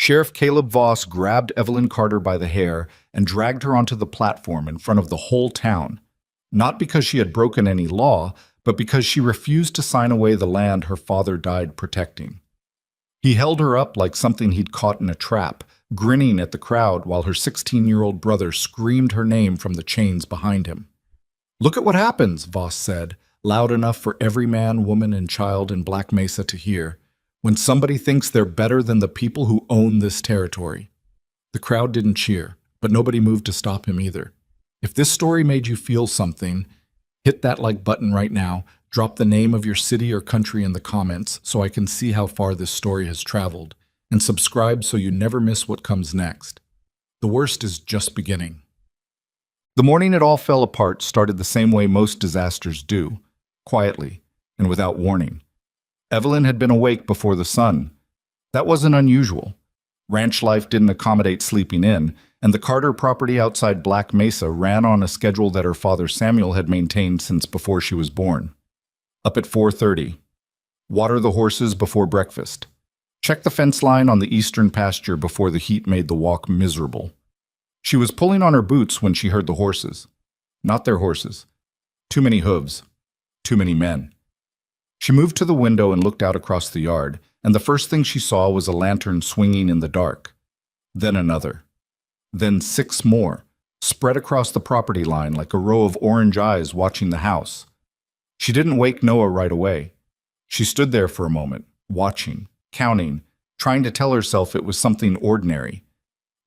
Sheriff Caleb Voss grabbed Evelyn Carter by the hair and dragged her onto the platform in front of the whole town. Not because she had broken any law, but because she refused to sign away the land her father died protecting. He held her up like something he'd caught in a trap, grinning at the crowd while her 16-year-old brother screamed her name from the chains behind him. "Look at what happens," Voss said, loud enough for every man, woman, and child in Black Mesa to hear, "when somebody thinks they're better than the people who own this territory." The crowd didn't cheer, but nobody moved to stop him either. If this story made you feel something, hit that like button right now, drop the name of your city or country in the comments so I can see how far this story has traveled, and subscribe so you never miss what comes next. The worst is just beginning. The morning it all fell apart started the same way most disasters do, quietly and without warning. Evelyn had been awake before the sun. That wasn't unusual. Ranch life didn't accommodate sleeping in, and the Carter property outside Black Mesa ran on a schedule that her father Samuel had maintained since before she was born. Up at 4:30. Water the horses before breakfast. Check the fence line on the eastern pasture before the heat made the walk miserable. She was pulling on her boots when she heard the horses. Not their horses. Too many hooves. Too many men. She moved to the window and looked out across the yard, and the first thing she saw was a lantern swinging in the dark. Then another. Then 6 more, spread across the property line like a row of orange eyes watching the house. She didn't wake Noah right away. She stood there for a moment, watching, counting, trying to tell herself it was something ordinary.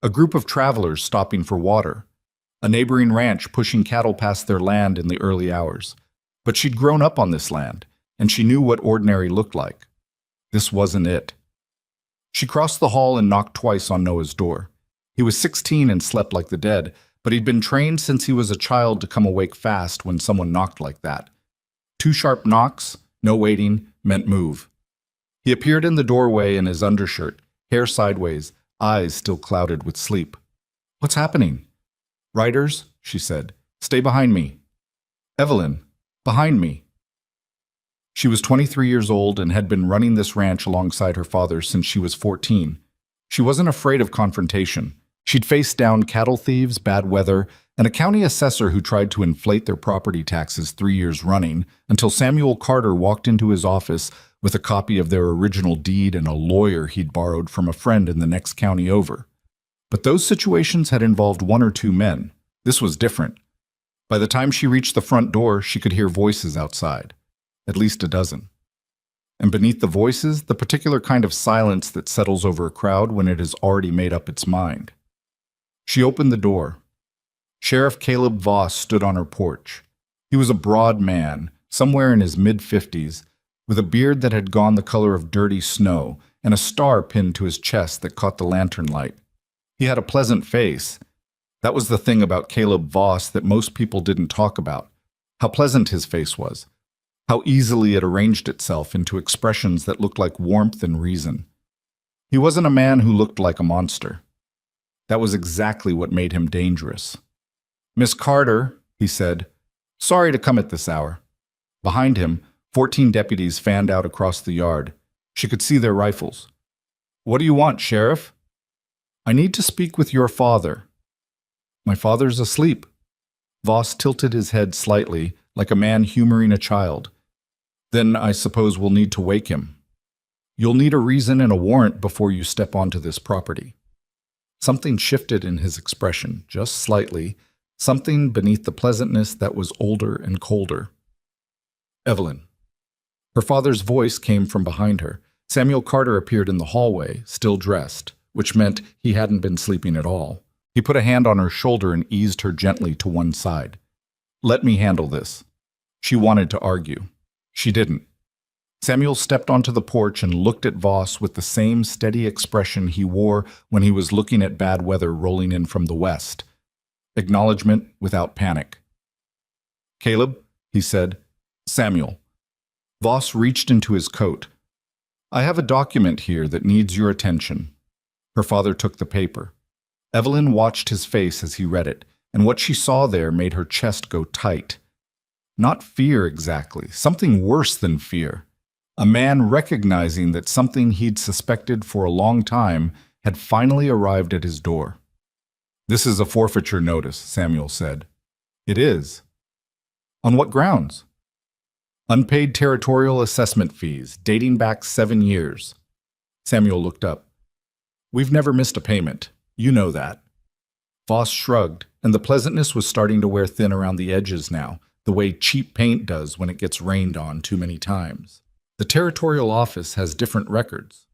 A group of travelers stopping for water. A neighboring ranch pushing cattle past their land in the early hours. But she'd grown up on this land, and she knew what ordinary looked like. This wasn't it. She crossed the hall and knocked twice on Noah's door. He was 16 and slept like the dead, but he'd been trained since he was a child to come awake fast when someone knocked like that. 2 sharp knocks, no waiting, meant move. He appeared in the doorway in his undershirt, hair sideways, eyes still clouded with sleep. "What's happening?" "Riders," she said. "Stay behind me." "Evelyn, behind me." She was 23 years old and had been running this ranch alongside her father since she was 14. She wasn't afraid of confrontation. She'd faced down cattle thieves, bad weather, and a county assessor who tried to inflate their property taxes 3 years running until Samuel Carter walked into his office with a copy of their original deed and a lawyer he'd borrowed from a friend in the next county over. But those situations had involved 1 or 2 men. This was different. By the time she reached the front door, she could hear voices outside. At least a dozen. And beneath the voices, the particular kind of silence that settles over a crowd when it has already made up its mind. She opened the door. Sheriff Caleb Voss stood on her porch. He was a broad man, somewhere in his mid-50s, with a beard that had gone the color of dirty snow and a star pinned to his chest that caught the lantern light. He had a pleasant face. That was the thing about Caleb Voss that most people didn't talk about. How pleasant his face was. How easily it arranged itself into expressions that looked like warmth and reason. He wasn't a man who looked like a monster. That was exactly what made him dangerous. "Miss Carter," he said, "sorry to come at this hour." Behind him, 14 deputies fanned out across the yard. She could see their rifles. "What do you want, Sheriff?" "I need to speak with your father." "My father's asleep." Voss tilted his head slightly, like a man humoring a child. "Then I suppose we'll need to wake him. You'll need a reason and a warrant before you step onto this property." Something shifted in his expression, just slightly, something beneath the pleasantness that was older and colder. "Evelyn." Her father's voice came from behind her. Samuel Carter appeared in the hallway, still dressed, which meant he hadn't been sleeping at all. He put a hand on her shoulder and eased her gently to one side. "Let me handle this." She wanted to argue. She didn't. Samuel stepped onto the porch and looked at Voss with the same steady expression he wore when he was looking at bad weather rolling in from the west. Acknowledgement without panic. "Caleb," he said. "Samuel." Voss reached into his coat. "I have a document here that needs your attention." Her father took the paper. Evelyn watched his face as he read it, and what she saw there made her chest go tight. Not fear exactly, something worse than fear. A man recognizing that something he'd suspected for a long time had finally arrived at his door. "This is a forfeiture notice," Samuel said. "It is." "On what grounds?" "Unpaid territorial assessment fees, dating back 7 years. Samuel looked up. "We've never missed a payment. You know that." Voss shrugged, and the pleasantness was starting to wear thin around the edges now, the way cheap paint does when it gets rained on too many times. "The territorial office has different records."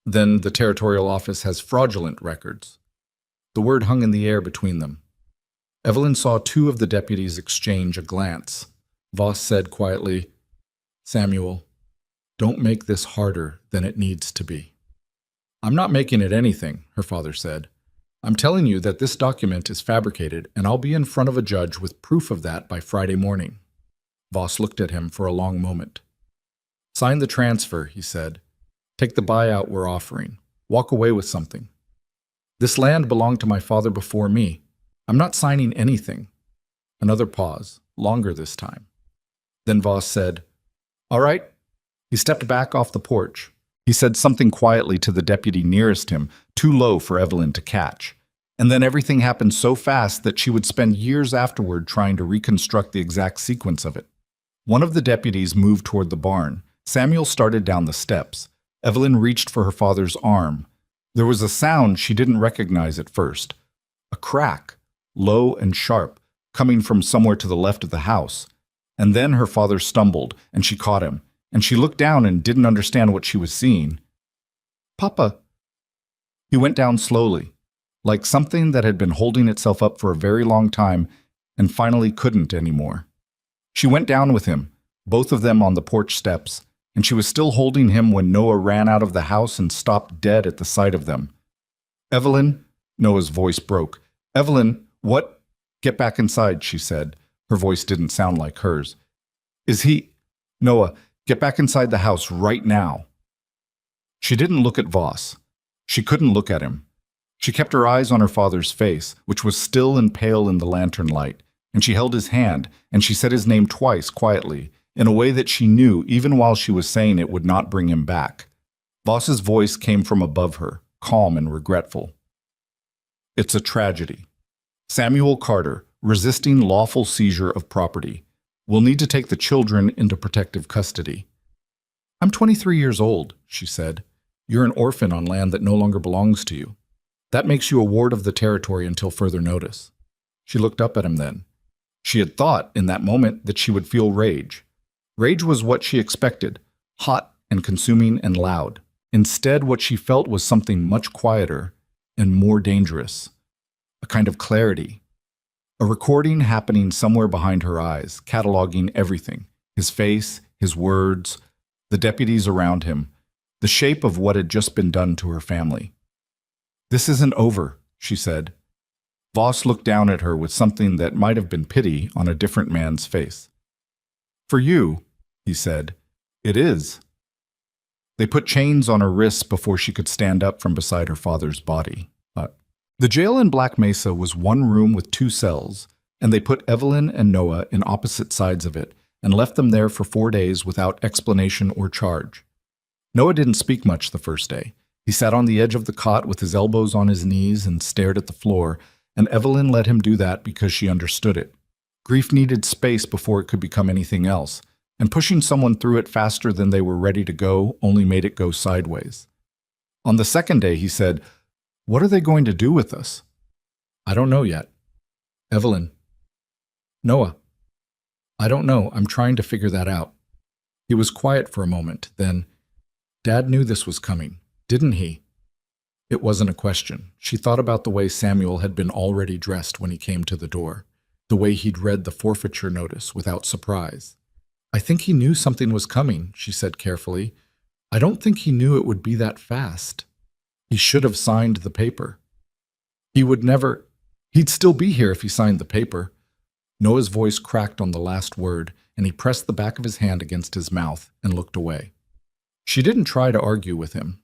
"Then the territorial office has fraudulent records." The word hung in the air between them. Evelyn saw 2 of the deputies exchange a glance. Voss said quietly, "Samuel, don't make this harder than it needs to be." "I'm not making it anything," her father said. "I'm telling you that this document is fabricated, and I'll be in front of a judge with proof of that by Friday morning." Voss looked at him for a long moment. "Sign the transfer," he said. "Take the buyout we're offering. Walk away with something." "This land belonged to my father before me. I'm not signing anything." Another pause, longer this time. Then Voss said, "All right." He stepped back off the porch. He said something quietly to the deputy nearest him, too low for Evelyn to catch. And then everything happened so fast that she would spend years afterward trying to reconstruct the exact sequence of it. One of the deputies moved toward the barn. Samuel started down the steps. Evelyn reached for her father's arm. There was a sound she didn't recognize at first. A crack, low and sharp, coming from somewhere to the left of the house. And then her father stumbled, and she caught him, and she looked down and didn't understand what she was seeing. "Papa." He went down slowly, like something that had been holding itself up for a very long time and finally couldn't anymore. She went down with him, both of them on the porch steps, and she was still holding him when Noah ran out of the house and stopped dead at the sight of them. "Evelyn," Noah's voice broke. "Evelyn, what?" "Get back inside," she said. Her voice didn't sound like hers. "Is he—" "Noah, get back inside the house right now." She didn't look at Voss. She couldn't look at him. She kept her eyes on her father's face, which was still and pale in the lantern light, and she held his hand, and she said his name twice quietly, in a way that she knew even while she was saying it would not bring him back. Voss's voice came from above her, calm and regretful. "It's a tragedy. Samuel Carter, resisting lawful seizure of property, will need to take the children into protective custody." "I'm 23 years old," she said. "You're an orphan on land that no longer belongs to you. That makes you a ward of the territory until further notice." She looked up at him then. She had thought, in that moment, that she would feel rage. Rage was what she expected, hot and consuming and loud. Instead, what she felt was something much quieter and more dangerous. A kind of clarity. A recording happening somewhere behind her eyes, cataloging everything. His face, his words, the deputies around him, the shape of what had just been done to her family. "This isn't over," she said. Voss looked down at her with something that might have been pity on a different man's face. "For you," he said, "it is." They put chains on her wrists before she could stand up from beside her father's body. The jail in Black Mesa was one room with 2 cells, and they put Evelyn and Noah in opposite sides of it and left them there for 4 days without explanation or charge. Noah didn't speak much the first day. He sat on the edge of the cot with his elbows on his knees and stared at the floor, and Evelyn let him do that because she understood it. Grief needed space before it could become anything else, and pushing someone through it faster than they were ready to go only made it go sideways. On the second day, he said, "What are they going to do with us?" "I don't know yet." "Evelyn." "Noah." "I don't know. I'm trying to figure that out." He was quiet for a moment, then, "Dad knew this was coming, didn't he?" It wasn't a question. She thought about the way Samuel had been already dressed when he came to the door, the way he'd read the forfeiture notice without surprise. "I think he knew something was coming," she said carefully. "I don't think he knew it would be that fast. He should have signed the paper. He'd still be here if he signed the paper." Noah's voice cracked on the last word, and he pressed the back of his hand against his mouth and looked away. She didn't try to argue with him.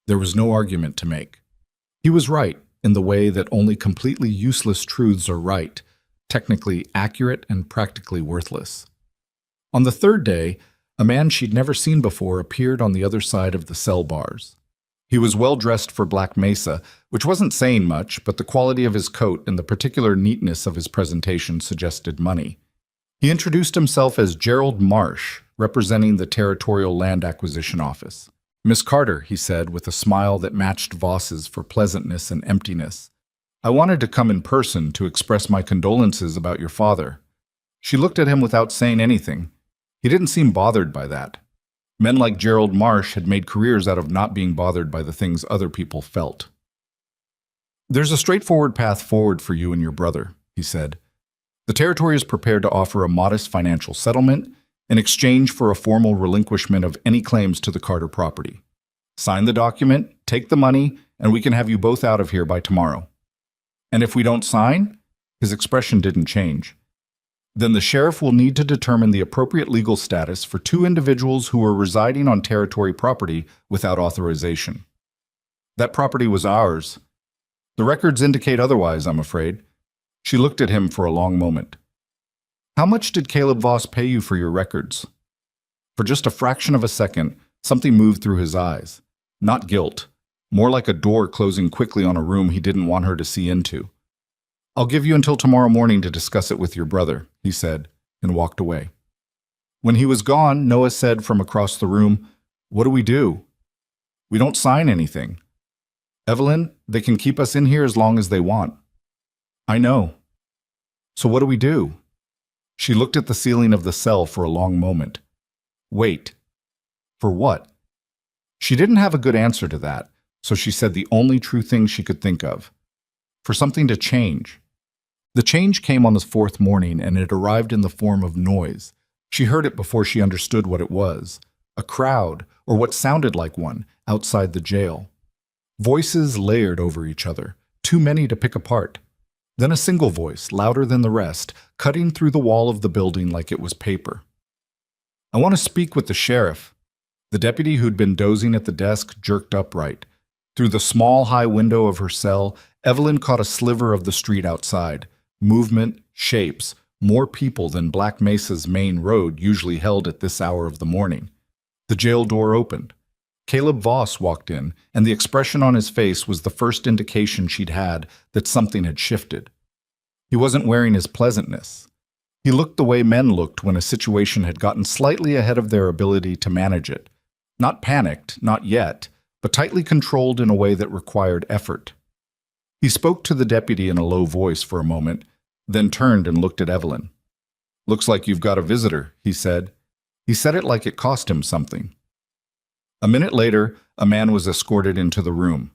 There was no argument to make. He was right in the way that only completely useless truths are right, technically accurate and practically worthless. On the third day, a man she'd never seen before appeared on the other side of the cell bars. He was well dressed for Black Mesa, which wasn't saying much, but the quality of his coat and the particular neatness of his presentation suggested money. He introduced himself as Gerald Marsh, representing the Territorial Land Acquisition Office. "Miss Carter," he said, with a smile that matched Voss's for pleasantness and emptiness, "I wanted to come in person to express my condolences about your father." She looked at him without saying anything. He didn't seem bothered by that. Men like Gerald Marsh had made careers out of not being bothered by the things other people felt. "There's a straightforward path forward for you and your brother," he said. "The territory is prepared to offer a modest financial settlement in exchange for a formal relinquishment of any claims to the Carter property. Sign the document, take the money, and we can have you both out of here by tomorrow. And if we don't sign," his expression didn't change, "then the sheriff will need to determine the appropriate legal status for two individuals who are residing on territory property without authorization. That property was ours. The records indicate otherwise, I'm afraid." She looked at him for a long moment. "How much did Caleb Voss pay you for your records?" For just a fraction of a second, something moved through his eyes. Not guilt, more like a door closing quickly on a room he didn't want her to see into. "I'll give you until tomorrow morning to discuss it with your brother," he said, and walked away. When he was gone, Noah said from across the room, "What do we do? We don't sign anything." "Evelyn, they can keep us in here as long as they want." "I know. So what do we do?" She looked at the ceiling of the cell for a long moment. Wait. For what? She didn't have a good answer to that, so she said the only true thing she could think of. For something to change. The change came on the fourth morning, and it arrived in the form of noise. She heard it before she understood what it was. A crowd, or what sounded like one, outside the jail. Voices layered over each other, too many to pick apart. Then a single voice, louder than the rest, cutting through the wall of the building like it was paper. "I want to speak with the sheriff." The deputy who'd been dozing at the desk jerked upright. Through the small, high window of her cell, Evelyn caught a sliver of the street outside. Movement, shapes, more people than Black Mesa's main road usually held at this hour of the morning. The jail door opened. Caleb Voss walked in, and the expression on his face was the first indication she'd had that something had shifted. He wasn't wearing his pleasantness. He looked the way men looked when a situation had gotten slightly ahead of their ability to manage it. Not panicked, not yet, but tightly controlled in a way that required effort. He spoke to the deputy in a low voice for a moment, then turned and looked at Evelyn. "Looks like you've got a visitor," he said. He said it like it cost him something. A minute later, a man was escorted into the room.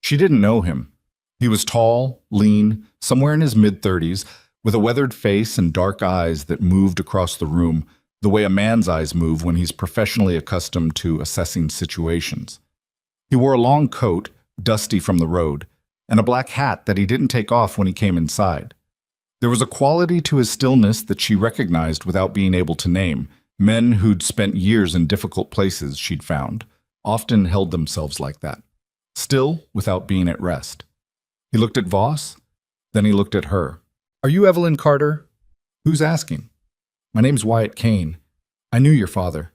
She didn't know him. He was tall, lean, somewhere in his mid-30s, with a weathered face and dark eyes that moved across the room the way a man's eyes move when he's professionally accustomed to assessing situations. He wore a long coat, dusty from the road, and a black hat that he didn't take off when he came inside. There was a quality to his stillness that she recognized without being able to name. Men who'd spent years in difficult places, she'd found, often held themselves like that, still without being at rest. He looked at Voss, then he looked at her. "Are you Evelyn Carter?" "Who's asking?" "My name's Wyatt Kane. I knew your father."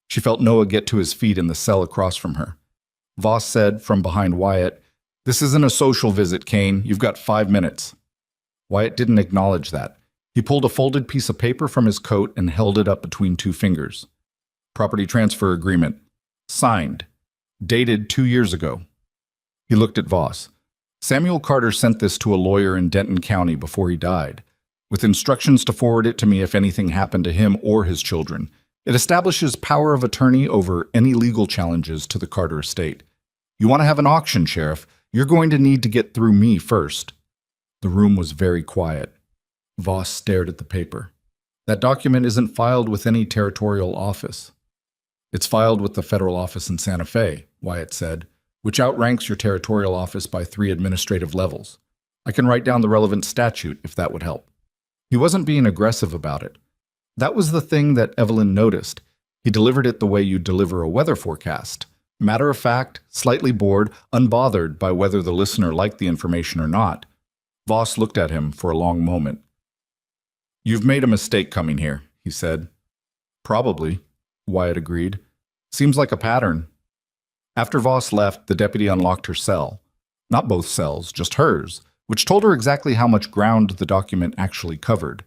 She felt Noah get to his feet in the cell across from her. Voss said from behind Wyatt, "This isn't a social visit, Kane. You've got 5 minutes." Wyatt didn't acknowledge that. He pulled a folded piece of paper from his coat and held it up between 2 fingers. "Property transfer agreement. Signed. Dated 2 years ago." He looked at Voss. "Samuel Carter sent this to a lawyer in Denton County before he died, with instructions to forward it to me if anything happened to him or his children. It establishes power of attorney over any legal challenges to the Carter estate. You want to have an auction, Sheriff? You're going to need to get through me first." The room was very quiet. Voss stared at the paper. "That document isn't filed with any territorial office." "It's filed with the federal office in Santa Fe," Wyatt said, "which outranks your territorial office by 3 administrative levels. I can write down the relevant statute if that would help." He wasn't being aggressive about it. That was the thing that Evelyn noticed. He delivered it the way you deliver a weather forecast. Matter of fact, slightly bored, unbothered by whether the listener liked the information or not. Voss looked at him for a long moment. "You've made a mistake coming here," he said. "Probably," Wyatt agreed. "Seems like a pattern." After Voss left, the deputy unlocked her cell. Not both cells, just hers, which told her exactly how much ground the document actually covered.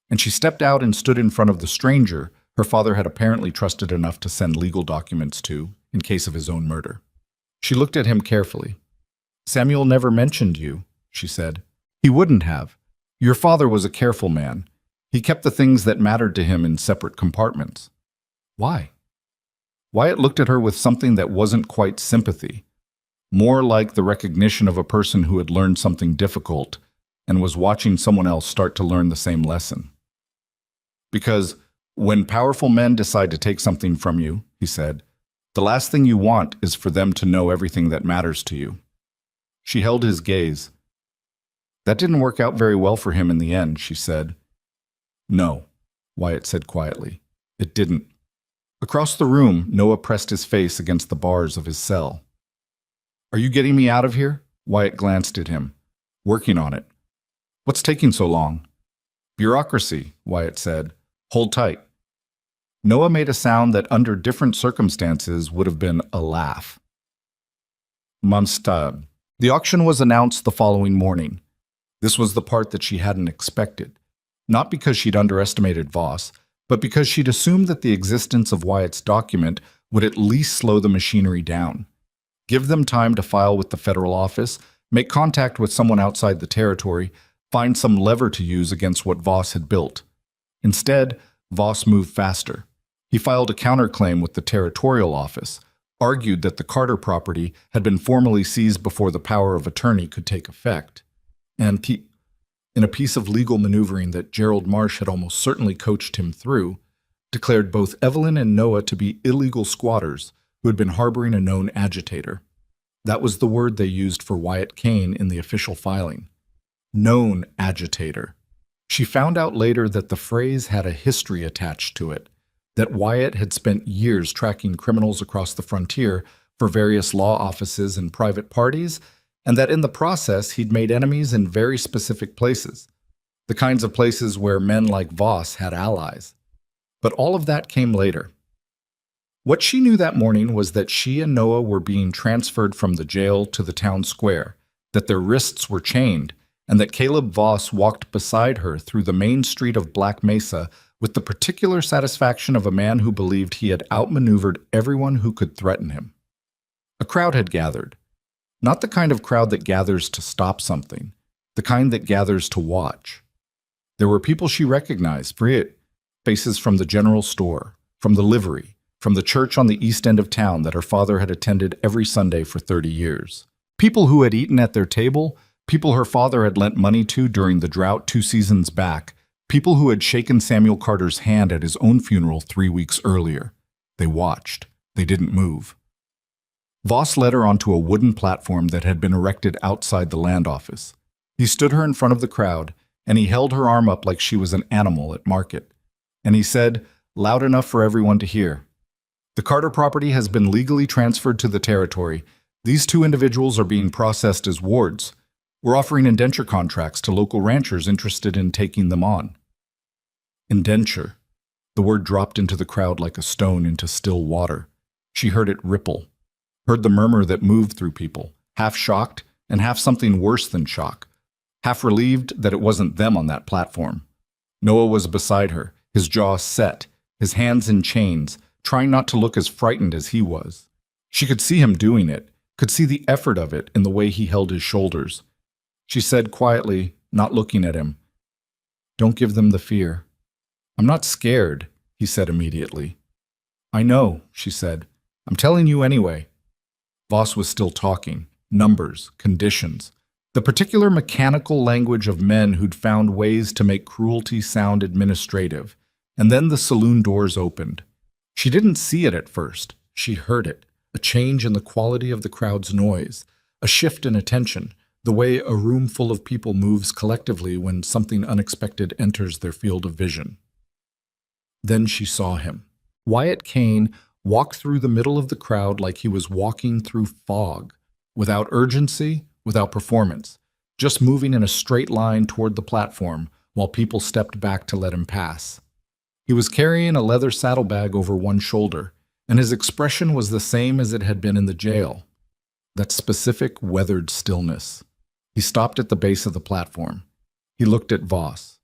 And she stepped out and stood in front of the stranger her father had apparently trusted enough to send legal documents to in case of his own murder. She looked at him carefully. "Samuel never mentioned you," she said. "He wouldn't have. Your father was a careful man. He kept the things that mattered to him in separate compartments." "Why?" Wyatt looked at her with something that wasn't quite sympathy, more like the recognition of a person who had learned something difficult and was watching someone else start to learn the same lesson. "Because when powerful men decide to take something from you," he said, "the last thing you want is for them to know everything that matters to you." She held his gaze. "That didn't work out very well for him in the end," she said. "No," Wyatt said quietly. "It didn't." Across the room, Noah pressed his face against the bars of his cell. "Are you getting me out of here?" Wyatt glanced at him. "Working on it." "What's taking so long?" "Bureaucracy," Wyatt said. "Hold tight." Noah made a sound that under different circumstances would have been a laugh. Monstad. The auction was announced the following morning. This was the part that she hadn't expected. Not because she'd underestimated Voss, but because she'd assumed that the existence of Wyatt's document would at least slow the machinery down. Give them time to file with the federal office, make contact with someone outside the territory, find some lever to use against what Voss had built. Instead, Voss moved faster. He filed a counterclaim with the territorial office, argued that the Carter property had been formally seized before the power of attorney could take effect, and in a piece of legal maneuvering that Gerald Marsh had almost certainly coached him through, declared both Evelyn and Noah to be illegal squatters who had been harboring a known agitator. That was the word they used for Wyatt Kane in the official filing. Known agitator. She found out later that the phrase had a history attached to it, that Wyatt had spent years tracking criminals across the frontier for various law offices and private parties, and that in the process he'd made enemies in very specific places, the kinds of places where men like Voss had allies. But all of that came later. What she knew that morning was that she and Noah were being transferred from the jail to the town square, that their wrists were chained, and that Caleb Voss walked beside her through the main street of Black Mesa with the particular satisfaction of a man who believed he had outmaneuvered everyone who could threaten him. A crowd had gathered. Not the kind of crowd that gathers to stop something, the kind that gathers to watch. There were people she recognized, faces from the general store, from the livery, from the church on the east end of town that her father had attended every Sunday for 30 years. People who had eaten at their table, people her father had lent money to during the drought 2 seasons back, people who had shaken Samuel Carter's hand at his own funeral 3 weeks earlier. They watched. They didn't move. Voss led her onto a wooden platform that had been erected outside the land office. He stood her in front of the crowd, and he held her arm up like she was an animal at market. And he said, loud enough for everyone to hear, "The Carter property has been legally transferred to the territory. These 2 individuals are being processed as wards. We're offering indenture contracts to local ranchers interested in taking them on." Indenture. The word dropped into the crowd like a stone into still water. She heard it ripple, heard the murmur that moved through people, half shocked and half something worse than shock, half relieved that it wasn't them on that platform. Noah was beside her, his jaw set, his hands in chains, trying not to look as frightened as he was. She could see him doing it, could see the effort of it in the way he held his shoulders. She said quietly, not looking at him, "Don't give them the fear." "I'm not scared," he said immediately. "I know," she said. "I'm telling you anyway." Voss was still talking. Numbers, conditions. The particular mechanical language of men who'd found ways to make cruelty sound administrative. And then the saloon doors opened. She didn't see it at first. She heard it. A change in the quality of the crowd's noise. A shift in attention. The way a room full of people moves collectively when something unexpected enters their field of vision. Then she saw him. Wyatt Kane walked through the middle of the crowd like he was walking through fog, without urgency, without performance, just moving in a straight line toward the platform while people stepped back to let him pass. He was carrying a leather saddlebag over one shoulder, and his expression was the same as it had been in the jail. That specific, weathered stillness. He stopped at the base of the platform. He looked at Voss.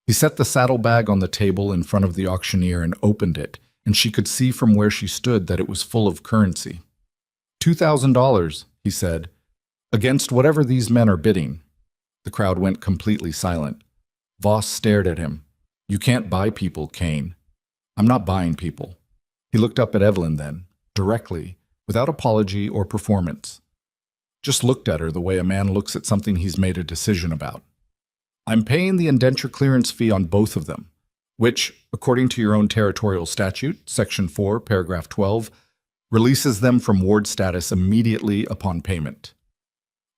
He set the saddlebag on the table in front of the auctioneer and opened it, and she could see from where she stood that it was full of currency. $2,000, he said, against whatever these men are bidding. The crowd went completely silent. Voss stared at him. You can't buy people, Kane. I'm not buying people. He looked up at Evelyn then, directly, without apology or performance. Just looked at her the way a man looks at something he's made a decision about. I'm paying the indenture clearance fee on both of them, which, according to your own territorial statute, Section 4, Paragraph 12, releases them from ward status immediately upon payment.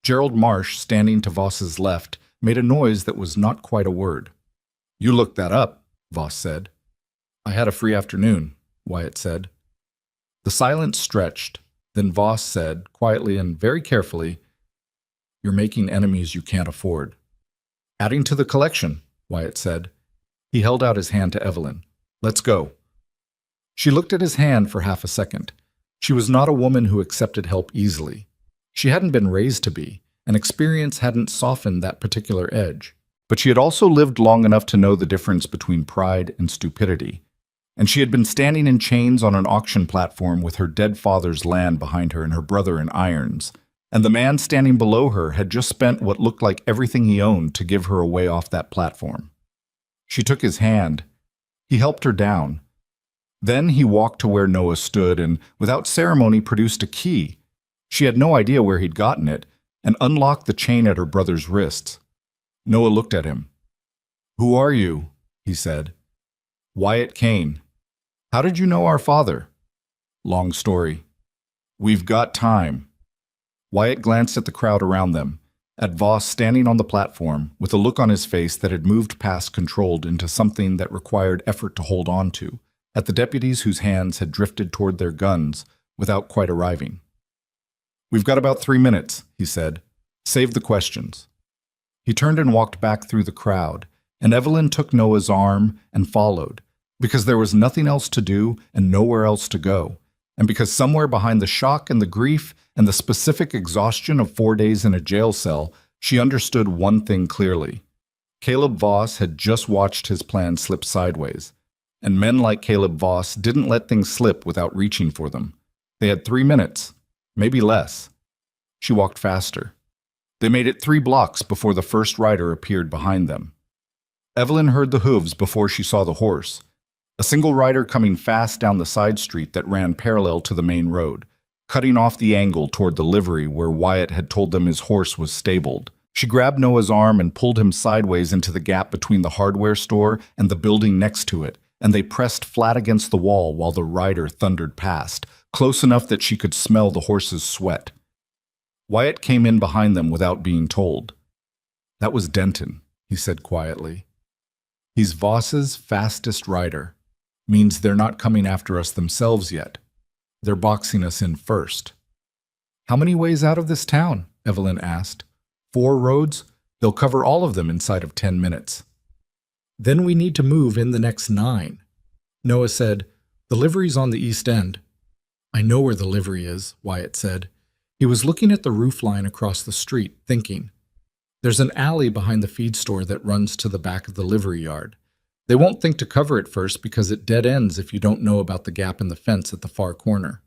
Gerald Marsh, standing to Voss's left, made a noise that was not quite a word. You looked that up, Voss said. I had a free afternoon, Wyatt said. The silence stretched. Then Voss said, quietly and very carefully, You're making enemies you can't afford. Adding to the collection, Wyatt said. He held out his hand to Evelyn. Let's go. She looked at his hand for half a second. She was not a woman who accepted help easily. She hadn't been raised to be, and experience hadn't softened that particular edge. But she had also lived long enough to know the difference between pride and stupidity. And she had been standing in chains on an auction platform with her dead father's land behind her and her brother in irons. And the man standing below her had just spent what looked like everything he owned to give her a way off that platform. She took his hand. He helped her down. Then he walked to where Noah stood and, without ceremony, produced a key. She had no idea where he'd gotten it, and unlocked the chain at her brother's wrists. Noah looked at him. Who are you? He said. Wyatt Kane. How did you know our father? Long story. We've got time. Wyatt glanced at the crowd around them, at Voss standing on the platform with a look on his face that had moved past controlled into something that required effort to hold on to, at the deputies whose hands had drifted toward their guns without quite arriving. We've got about 3 minutes, he said. Save the questions. He turned and walked back through the crowd, and Evelyn took Noah's arm and followed, because there was nothing else to do and nowhere else to go, and because somewhere behind the shock and the grief and the specific exhaustion of 4 days in a jail cell, she understood one thing clearly. Caleb Voss had just watched his plan slip sideways, and men like Caleb Voss didn't let things slip without reaching for them. They had 3 minutes, maybe less. She walked faster. They made it 3 blocks before the first rider appeared behind them. Evelyn heard the hooves before she saw the horse, a single rider coming fast down the side street that ran parallel to the main road, cutting off the angle toward the livery where Wyatt had told them his horse was stabled. She grabbed Noah's arm and pulled him sideways into the gap between the hardware store and the building next to it, and they pressed flat against the wall while the rider thundered past, close enough that she could smell the horse's sweat. Wyatt came in behind them without being told. That was Denton, he said quietly. He's Voss's fastest rider. Means they're not coming after us themselves yet. They're boxing us in first. How many ways out of this town? Evelyn asked. 4 roads? They'll cover all of them inside of 10 minutes. Then we need to move in the next 9. Noah said, The livery's on the east end. I know where the livery is, Wyatt said. He was looking at the roofline across the street, thinking. There's an alley behind the feed store that runs to the back of the livery yard. They won't think to cover it first because it dead ends if you don't know about the gap in the fence at the far corner.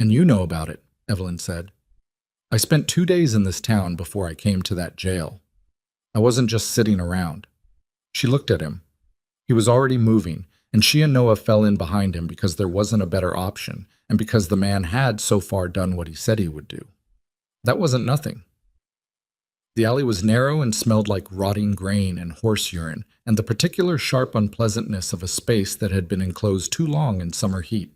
And you know about it, Evelyn said. I spent 2 days in this town before I came to that jail. I wasn't just sitting around. She looked at him. He was already moving, and she and Noah fell in behind him because there wasn't a better option, and because the man had so far done what he said he would do. That wasn't nothing. The alley was narrow and smelled like rotting grain and horse urine, and the particular sharp unpleasantness of a space that had been enclosed too long in summer heat.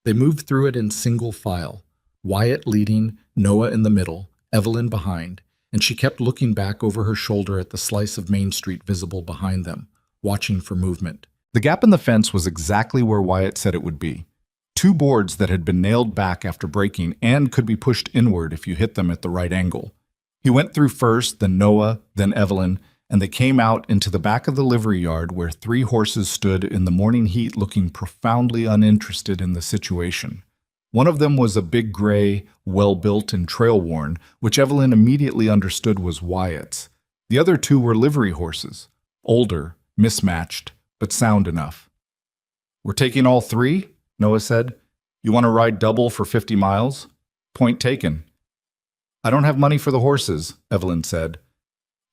They moved through it in single file, Wyatt leading, Noah in the middle, Evelyn behind, and she kept looking back over her shoulder at the slice of Main Street visible behind them, watching for movement. The gap in the fence was exactly where Wyatt said it would be. 2 boards that had been nailed back after breaking and could be pushed inward if you hit them at the right angle. He went through first, then Noah, then Evelyn, and they came out into the back of the livery yard where 3 horses stood in the morning heat looking profoundly uninterested in the situation. One of them was a big gray, well-built and trail-worn, which Evelyn immediately understood was Wyatt's. The other 2 were livery horses, older, mismatched, but sound enough. "We're taking all 3?" Noah said. "You want to ride double for 50 miles? Point taken." "I don't have money for the horses," Evelyn said.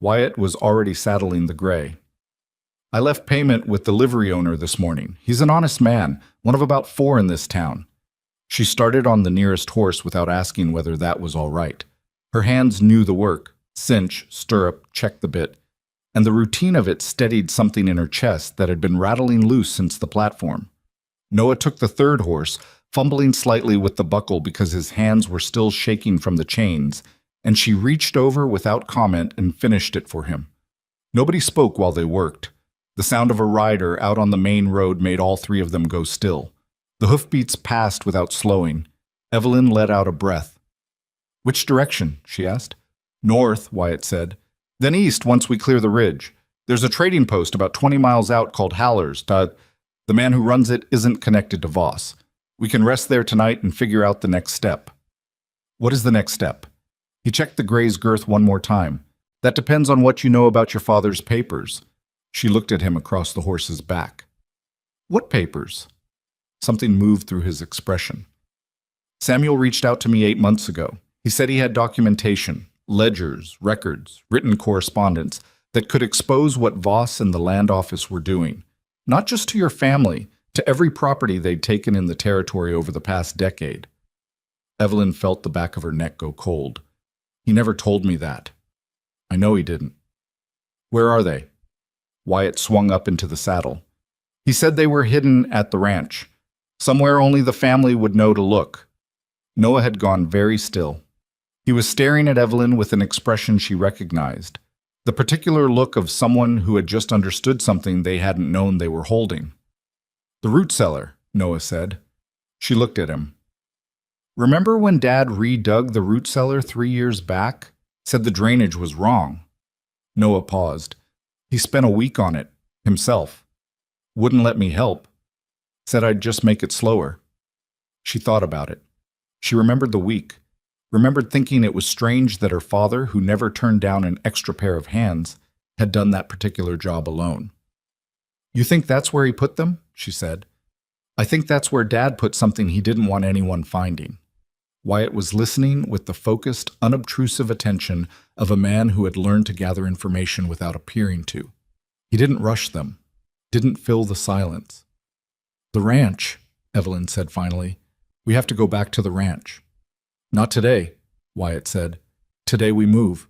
Wyatt was already saddling the gray. "I left payment with the livery owner this morning. He's an honest man, one of about 4 in this town." She started on the nearest horse without asking whether that was all right. Her hands knew the work: cinch, stirrup, check the bit. And the routine of it steadied something in her chest that had been rattling loose since the platform. Noah took the 3rd horse, fumbling slightly with the buckle because his hands were still shaking from the chains, and she reached over without comment and finished it for him. Nobody spoke while they worked. The sound of a rider out on the main road made all 3 of them go still. The hoofbeats passed without slowing. Evelyn let out a breath. "Which direction?" she asked. "North," Wyatt said. "Then east once we clear the ridge. There's a trading post about 20 miles out called Haller's. The man who runs it isn't connected to Voss. We can rest there tonight and figure out the next step." "What is the next step?" He checked the gray's girth one more time. "That depends on what you know about your father's papers." She looked at him across the horse's back. "What papers?" Something moved through his expression. "Samuel reached out to me 8 months ago. He said he had documentation, ledgers, records, written correspondence that could expose what Voss and the land office were doing. Not just to your family, to every property they'd taken in the territory over the past decade." Evelyn felt the back of her neck go cold. "He never told me that." "I know he didn't." "Where are they?" Wyatt swung up into the saddle. "He said they were hidden at the ranch. Somewhere only the family would know to look." Noah had gone very still. He was staring at Evelyn with an expression she recognized, the particular look of someone who had just understood something they hadn't known they were holding. "The root cellar," Noah said. She looked at him. "Remember when Dad redug the root cellar 3 years back? Said the drainage was wrong." Noah paused. "He spent a week on it, himself. Wouldn't let me help. Said I'd just make it slower." She thought about it. She remembered the week. Remembered thinking it was strange that her father, who never turned down an extra pair of hands, had done that particular job alone. "You think that's where he put them?" she said. "I think that's where Dad put something he didn't want anyone finding." Wyatt was listening with the focused, unobtrusive attention of a man who had learned to gather information without appearing to. He didn't rush them, didn't fill the silence. "The ranch," Evelyn said finally. "We have to go back to the ranch." "Not today," Wyatt said. "Today we move.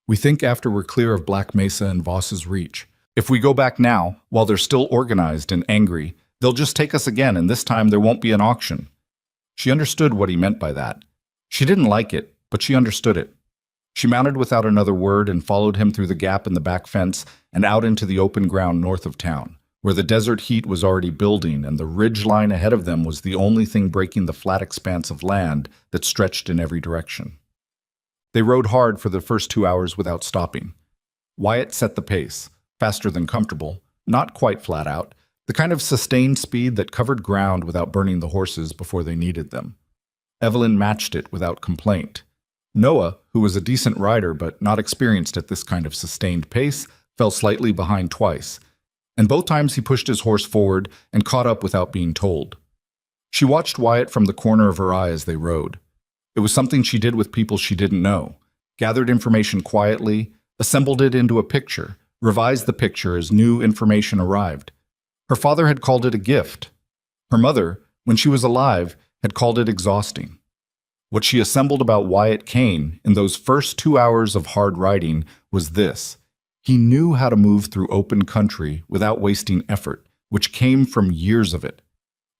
We think after we're clear of Black Mesa and Voss's reach. If we go back now, while they're still organized and angry, they'll just take us again, and this time there won't be an auction." She understood what he meant by that. She didn't like it, but she understood it. She mounted without another word and followed him through the gap in the back fence and out into the open ground north of town, where the desert heat was already building and the ridge line ahead of them was the only thing breaking the flat expanse of land that stretched in every direction. They rode hard for the first 2 hours without stopping. Wyatt set the pace, faster than comfortable, not quite flat out, the kind of sustained speed that covered ground without burning the horses before they needed them. Evelyn matched it without complaint. Noah, who was a decent rider but not experienced at this kind of sustained pace, fell slightly behind twice, and both times he pushed his horse forward and caught up without being told. She watched Wyatt from the corner of her eye as they rode. It was something she did with people she didn't know, gathered information quietly, assembled it into a picture, revised the picture as new information arrived. Her father had called it a gift. Her mother, when she was alive, had called it exhausting. What she assembled about Wyatt Kane in those first 2 hours of hard riding was this: he knew how to move through open country without wasting effort, which came from years of it.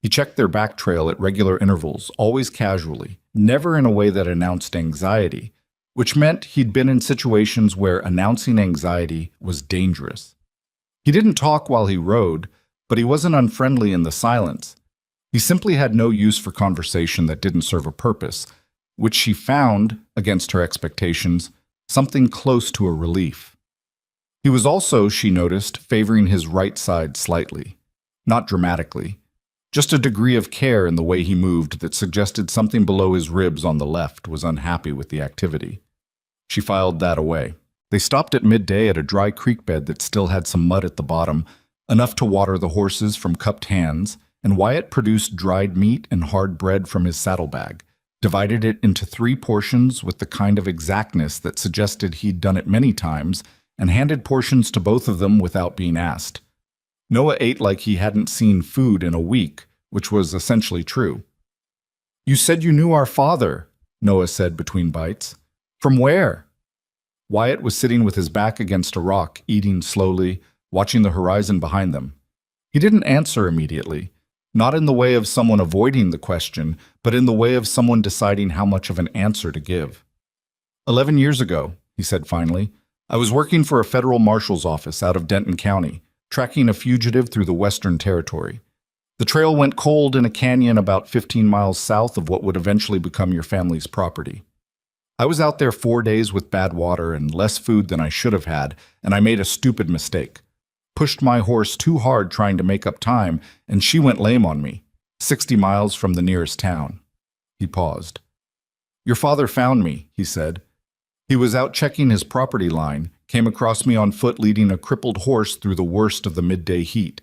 He checked their back trail at regular intervals, always casually, never in a way that announced anxiety, which meant he'd been in situations where announcing anxiety was dangerous. He didn't talk while he rode, but he wasn't unfriendly in the silence. He simply had no use for conversation that didn't serve a purpose, which she found, against her expectations, something close to a relief. He was also, she noticed, favoring his right side slightly. Not dramatically. Just a degree of care in the way he moved that suggested something below his ribs on the left was unhappy with the activity. She filed that away. They stopped at midday at a dry creek bed that still had some mud at the bottom, enough to water the horses from cupped hands, and Wyatt produced dried meat and hard bread from his saddlebag, divided it into 3 portions with the kind of exactness that suggested he'd done it many times, and handed portions to both of them without being asked. Noah ate like he hadn't seen food in a week, which was essentially true. "You said you knew our father," Noah said between bites. "From where?" Wyatt was sitting with his back against a rock, eating slowly, watching the horizon behind them. He didn't answer immediately, not in the way of someone avoiding the question, but in the way of someone deciding how much of an answer to give. 11 years ago, he said finally, I was working for a federal marshal's office out of Denton County, tracking a fugitive through the Western Territory. The trail went cold in a canyon about 15 miles south of what would eventually become your family's property. I was out there 4 days with bad water and less food than I should have had, and I made a stupid mistake. Pushed my horse too hard trying to make up time, and she went lame on me, 60 miles from the nearest town. He paused. Your father found me, he said. He was out checking his property line, came across me on foot leading a crippled horse through the worst of the midday heat.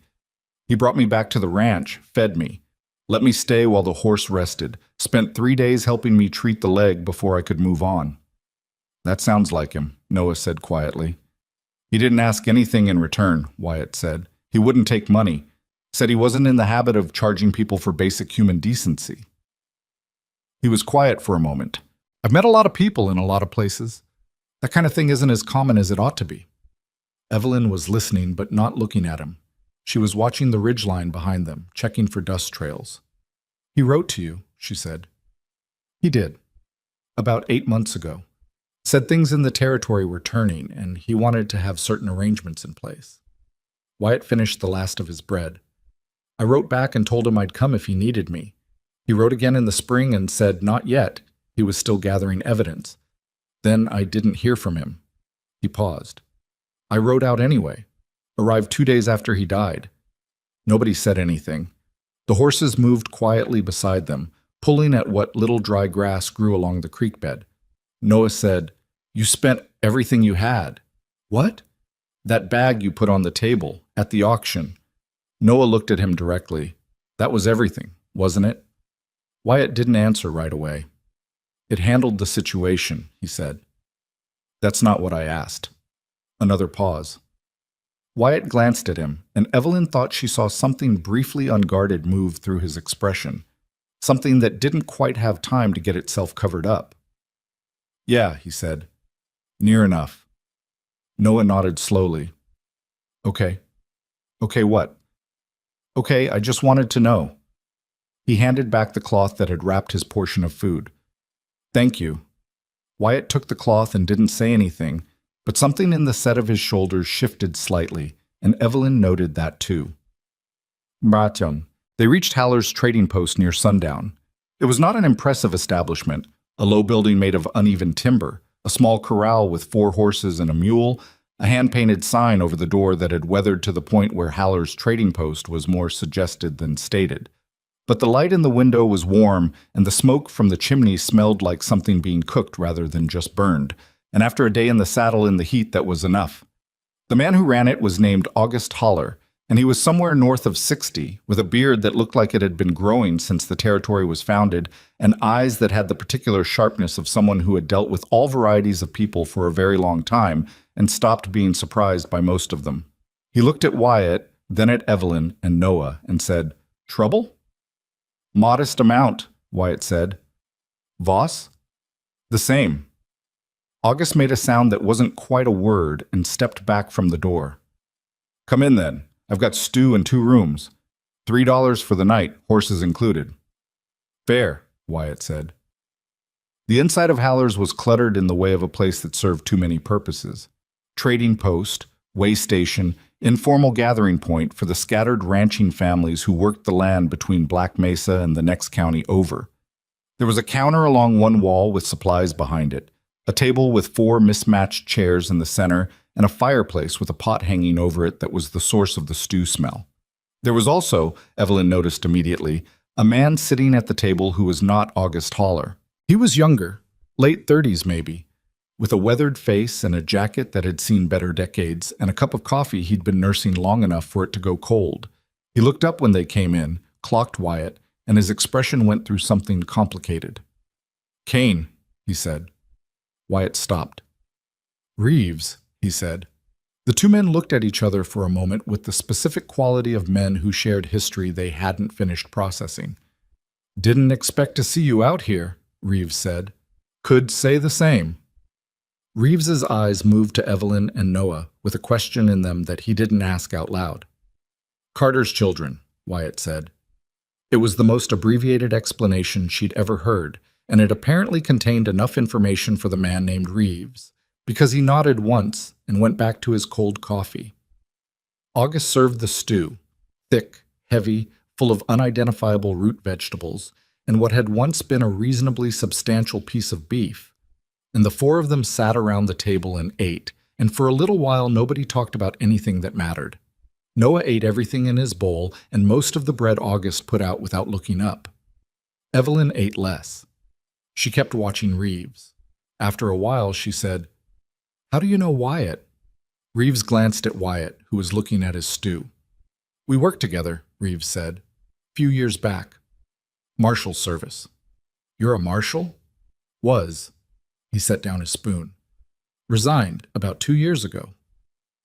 He brought me back to the ranch, fed me, let me stay while the horse rested, spent 3 days helping me treat the leg before I could move on. That sounds like him, Noah said quietly. He didn't ask anything in return, Wyatt said. He wouldn't take money. Said he wasn't in the habit of charging people for basic human decency. He was quiet for a moment. I've met a lot of people in a lot of places. That kind of thing isn't as common as it ought to be. Evelyn was listening but not looking at him. She was watching the ridgeline behind them, checking for dust trails. He wrote to you, she said. He did. About 8 months ago. Said things in the territory were turning, and he wanted to have certain arrangements in place. Wyatt finished the last of his bread. I wrote back and told him I'd come if he needed me. He wrote again in the spring and said not yet. He was still gathering evidence. Then I didn't hear from him. He paused. I wrote out anyway. Arrived 2 days after he died. Nobody said anything. The horses moved quietly beside them, pulling at what little dry grass grew along the creek bed. Noah said, You spent everything you had. What? That bag you put on the table, at the auction. Noah looked at him directly. That was everything, wasn't it? Wyatt didn't answer right away. It handled the situation, he said. That's not what I asked. Another pause. Wyatt glanced at him, and Evelyn thought she saw something briefly unguarded move through his expression, something that didn't quite have time to get itself covered up. Yeah, he said. Near enough. Noah nodded slowly. Okay. Okay, what? Okay, I just wanted to know. He handed back the cloth that had wrapped his portion of food. Thank you. Wyatt took the cloth and didn't say anything, but something in the set of his shoulders shifted slightly, and Evelyn noted that too. Bratyong. They reached Haller's trading post near sundown. It was not an impressive establishment, a low building made of uneven timber, a small corral with 4 horses and a mule, a hand-painted sign over the door that had weathered to the point where Haller's trading post was more suggested than stated. But the light in the window was warm, and the smoke from the chimney smelled like something being cooked rather than just burned, and after a day in the saddle in the heat, that was enough. The man who ran it was named August Haller, and he was somewhere north of 60, with a beard that looked like it had been growing since the territory was founded, and eyes that had the particular sharpness of someone who had dealt with all varieties of people for a very long time and stopped being surprised by most of them. He looked at Wyatt, then at Evelyn and Noah, and said, Trouble? Modest amount, Wyatt said. Voss? The same. August made a sound that wasn't quite a word and stepped back from the door. Come in then. I've got stew and 2 rooms. $3 for the night, horses included. Fair, Wyatt said. The inside of Haller's was cluttered in the way of a place that served too many purposes. Trading post, way station, informal gathering point for the scattered ranching families who worked the land between Black Mesa and the next county over. There was a counter along one wall with supplies behind it, a table with 4 mismatched chairs in the center, and a fireplace with a pot hanging over it that was the source of the stew smell. There was also, Evelyn noticed immediately, a man sitting at the table who was not August Haller. He was younger, late 30s maybe, with a weathered face and a jacket that had seen better decades, and a cup of coffee he'd been nursing long enough for it to go cold. He looked up when they came in, clocked Wyatt, and his expression went through something complicated. "Kane," he said. Wyatt stopped. "Reeves," he said. The two men looked at each other for a moment with the specific quality of men who shared history they hadn't finished processing. "Didn't expect to see you out here," Reeves said. "Could say the same." Reeves's eyes moved to Evelyn and Noah with a question in them that he didn't ask out loud. "Carter's children," Wyatt said. It was the most abbreviated explanation she'd ever heard, and it apparently contained enough information for the man named Reeves, because he nodded once and went back to his cold coffee. August served the stew, thick, heavy, full of unidentifiable root vegetables, and what had once been a reasonably substantial piece of beef. And the four of them sat around the table and ate, and for a little while nobody talked about anything that mattered. Noah ate everything in his bowl, and most of the bread August put out without looking up. Evelyn ate less. She kept watching Reeves. After a while, she said, "How do you know Wyatt?" Reeves glanced at Wyatt, who was looking at his stew. "We worked together," Reeves said. "Few years back. Marshal service." "You're a marshal?" "Was." He set down his spoon. "Resigned about 2 years ago."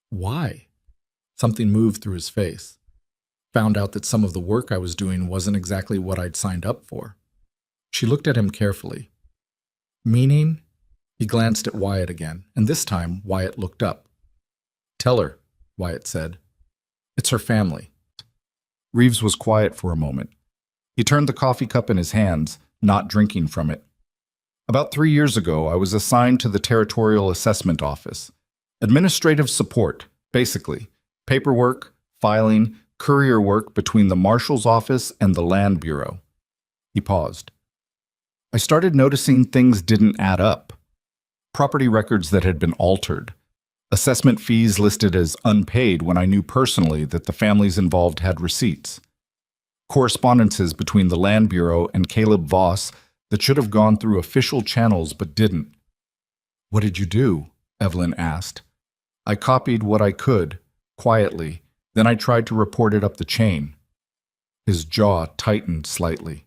"Why?" Something moved through his face. "Found out that some of the work I was doing wasn't exactly what I'd signed up for." She looked at him carefully. "Meaning?" He glanced at Wyatt again, and this time Wyatt looked up. "Tell her," Wyatt said. "It's her family." Reeves was quiet for a moment. He turned the coffee cup in his hands, not drinking from it. "About 3 years ago, I was assigned to the Territorial Assessment Office. Administrative support, basically. Paperwork, filing, courier work between the Marshal's office and the Land Bureau." He paused. "I started noticing things didn't add up. Property records that had been altered. Assessment fees listed as unpaid when I knew personally that the families involved had receipts. Correspondences between the Land Bureau and Caleb Voss that should have gone through official channels but didn't." "What did you do?" Evelyn asked. "I copied what I could, quietly, then I tried to report it up the chain." His jaw tightened slightly.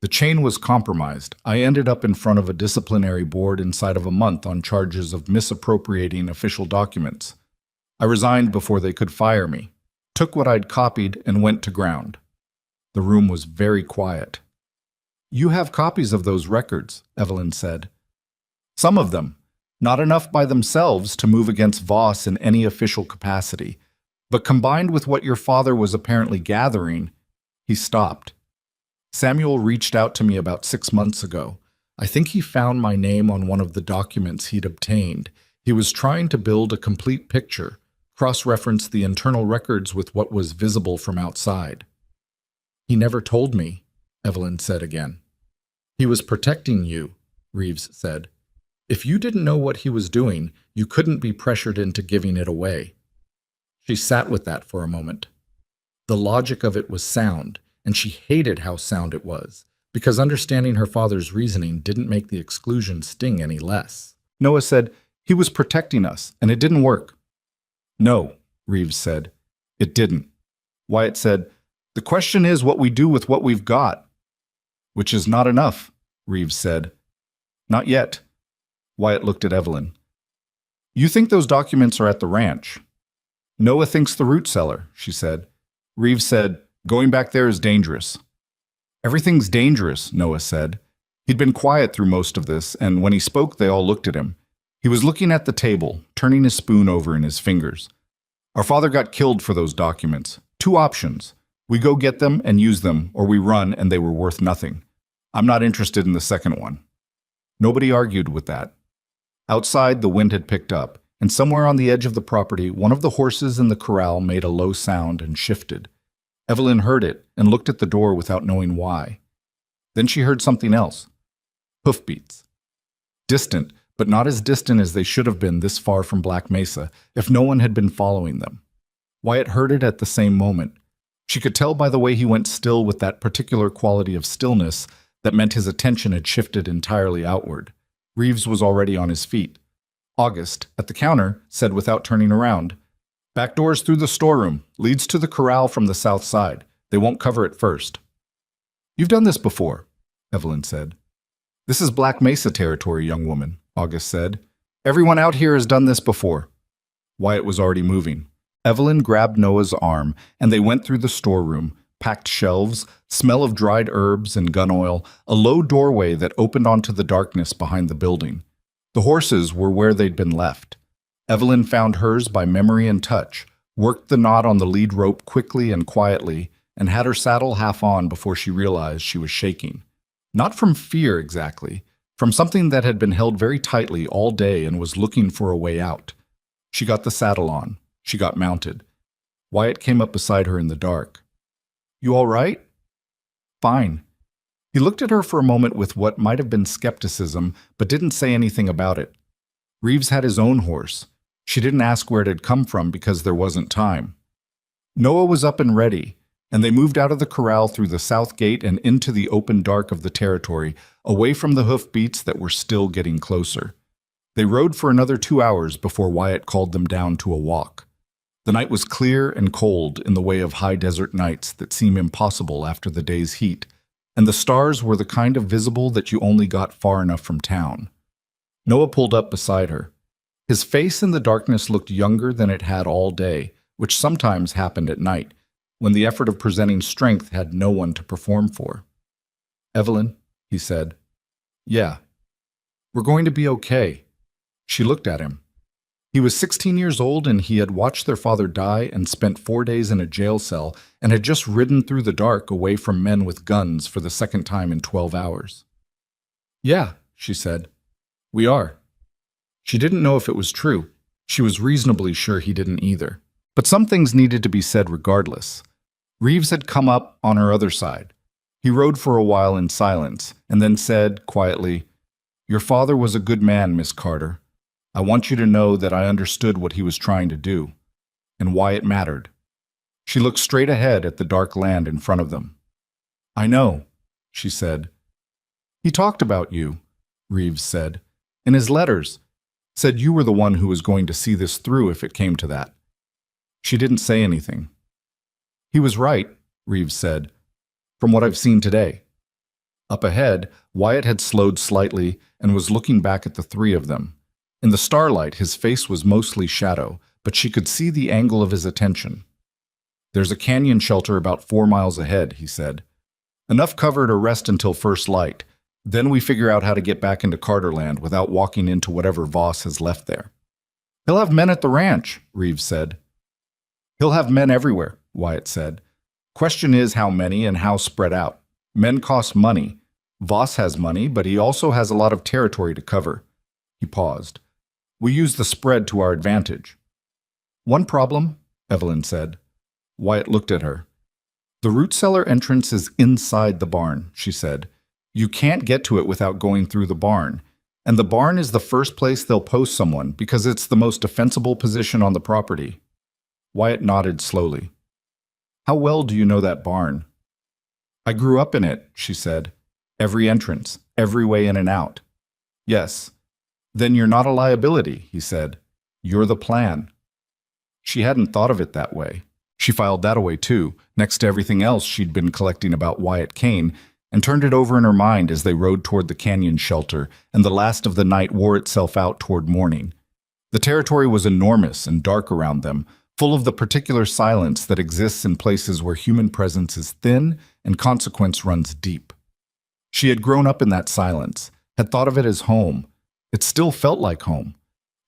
"The chain was compromised. I ended up in front of a disciplinary board inside of a month on charges of misappropriating official documents. I resigned before they could fire me, took what I'd copied, and went to ground." The room was very quiet. "You have copies of those records," Evelyn said. "Some of them. Not enough by themselves to move against Voss in any official capacity. But combined with what your father was apparently gathering," he stopped. "Samuel reached out to me about 6 months ago. I think he found my name on one of the documents he'd obtained. He was trying to build a complete picture, cross-reference the internal records with what was visible from outside." "He never told me," Evelyn said again. "He was protecting you," Reeves said. "If you didn't know what he was doing, you couldn't be pressured into giving it away." She sat with that for a moment. The logic of it was sound, and she hated how sound it was, because understanding her father's reasoning didn't make the exclusion sting any less. Noah said, "He was protecting us, and it didn't work." "No," Reeves said. "It didn't." Wyatt said, "The question is what we do with what we've got." "Which is not enough," Reeves said. "Not yet." Wyatt looked at Evelyn. "You think those documents are at the ranch?" "Noah thinks the root cellar," she said. Reeves said, "Going back there is dangerous." "Everything's dangerous," Noah said. He'd been quiet through most of this, and when he spoke, they all looked at him. He was looking at the table, turning his spoon over in his fingers. "Our father got killed for those documents. 2 options. We go get them and use them, or we run and they were worth nothing. I'm not interested in the second one." Nobody argued with that. Outside, the wind had picked up, and somewhere on the edge of the property, one of the horses in the corral made a low sound and shifted. Evelyn heard it and looked at the door without knowing why. Then she heard something else. Hoofbeats. Distant, but not as distant as they should have been this far from Black Mesa if no one had been following them. Wyatt heard it at the same moment. She could tell by the way he went still with that particular quality of stillness that meant his attention had shifted entirely outward. Reeves was already on his feet. August, at the counter, said without turning around, "Back doors through the storeroom. Leads to the corral from the south side. They won't cover it first." "You've done this before," Evelyn said. "This is Black Mesa territory, young woman," August said. "Everyone out here has done this before." Wyatt was already moving. Evelyn grabbed Noah's arm, and they went through the storeroom, packed shelves, smell of dried herbs and gun oil, a low doorway that opened onto the darkness behind the building. The horses were where they'd been left. Evelyn found hers by memory and touch, worked the knot on the lead rope quickly and quietly, and had her saddle half on before she realized she was shaking. Not from fear exactly, from something that had been held very tightly all day and was looking for a way out. She got the saddle on. She got mounted. Wyatt came up beside her in the dark. "You all right?" "Fine." He looked at her for a moment with what might have been skepticism, but didn't say anything about it. Reeves had his own horse. She didn't ask where it had come from because there wasn't time. Noah was up and ready, and they moved out of the corral through the south gate and into the open dark of the territory, away from the hoofbeats that were still getting closer. They rode for another 2 hours before Wyatt called them down to a walk. The night was clear and cold in the way of high desert nights that seem impossible after the day's heat, and the stars were the kind of visible that you only got far enough from town. Noah pulled up beside her. His face in the darkness looked younger than it had all day, which sometimes happened at night, when the effort of presenting strength had no one to perform for. "Evelyn," he said. "Yeah." "We're going to be okay." She looked at him. He was 16 years old, and he had watched their father die and spent 4 days in a jail cell and had just ridden through the dark away from men with guns for the second time in 12 hours. "Yeah," she said. "We are." She didn't know if it was true. She was reasonably sure he didn't either. But some things needed to be said regardless. Reeves had come up on her other side. He rode for a while in silence, and then said, quietly, "Your father was a good man, Miss Carter. I want you to know that I understood what he was trying to do, and why it mattered." She looked straight ahead at the dark land in front of them. "I know," she said. "He talked about you," Reeves said. "In his letters. Said you were the one who was going to see this through if it came to that." She didn't say anything. "He was right," Reeves said, "from what I've seen today." Up ahead, Wyatt had slowed slightly and was looking back at the three of them. In the starlight, his face was mostly shadow, but she could see the angle of his attention. "There's a canyon shelter about 4 miles ahead," he said. "Enough cover to rest until first light. Then we figure out how to get back into Carterland without walking into whatever Voss has left there." "He'll have men at the ranch," Reeves said. "He'll have men everywhere," Wyatt said. "Question is how many and how spread out. Men cost money. Voss has money, but he also has a lot of territory to cover." He paused. "We use the spread to our advantage." "One problem," Evelyn said. Wyatt looked at her. "The root cellar entrance is inside the barn," she said. "You can't get to it without going through the barn. And the barn is the first place they'll post someone because it's the most defensible position on the property." Wyatt nodded slowly. "How well do you know that barn?" "I grew up in it," she said. "Every entrance, every way in and out." "Yes." "Then you're not a liability," he said. "You're the plan." She hadn't thought of it that way. She filed that away too, next to everything else she'd been collecting about Wyatt Kane, and turned it over in her mind as they rode toward the canyon shelter, and the last of the night wore itself out toward morning. The territory was enormous and dark around them, full of the particular silence that exists in places where human presence is thin and consequence runs deep. She had grown up in that silence, had thought of it as home. It still felt like home,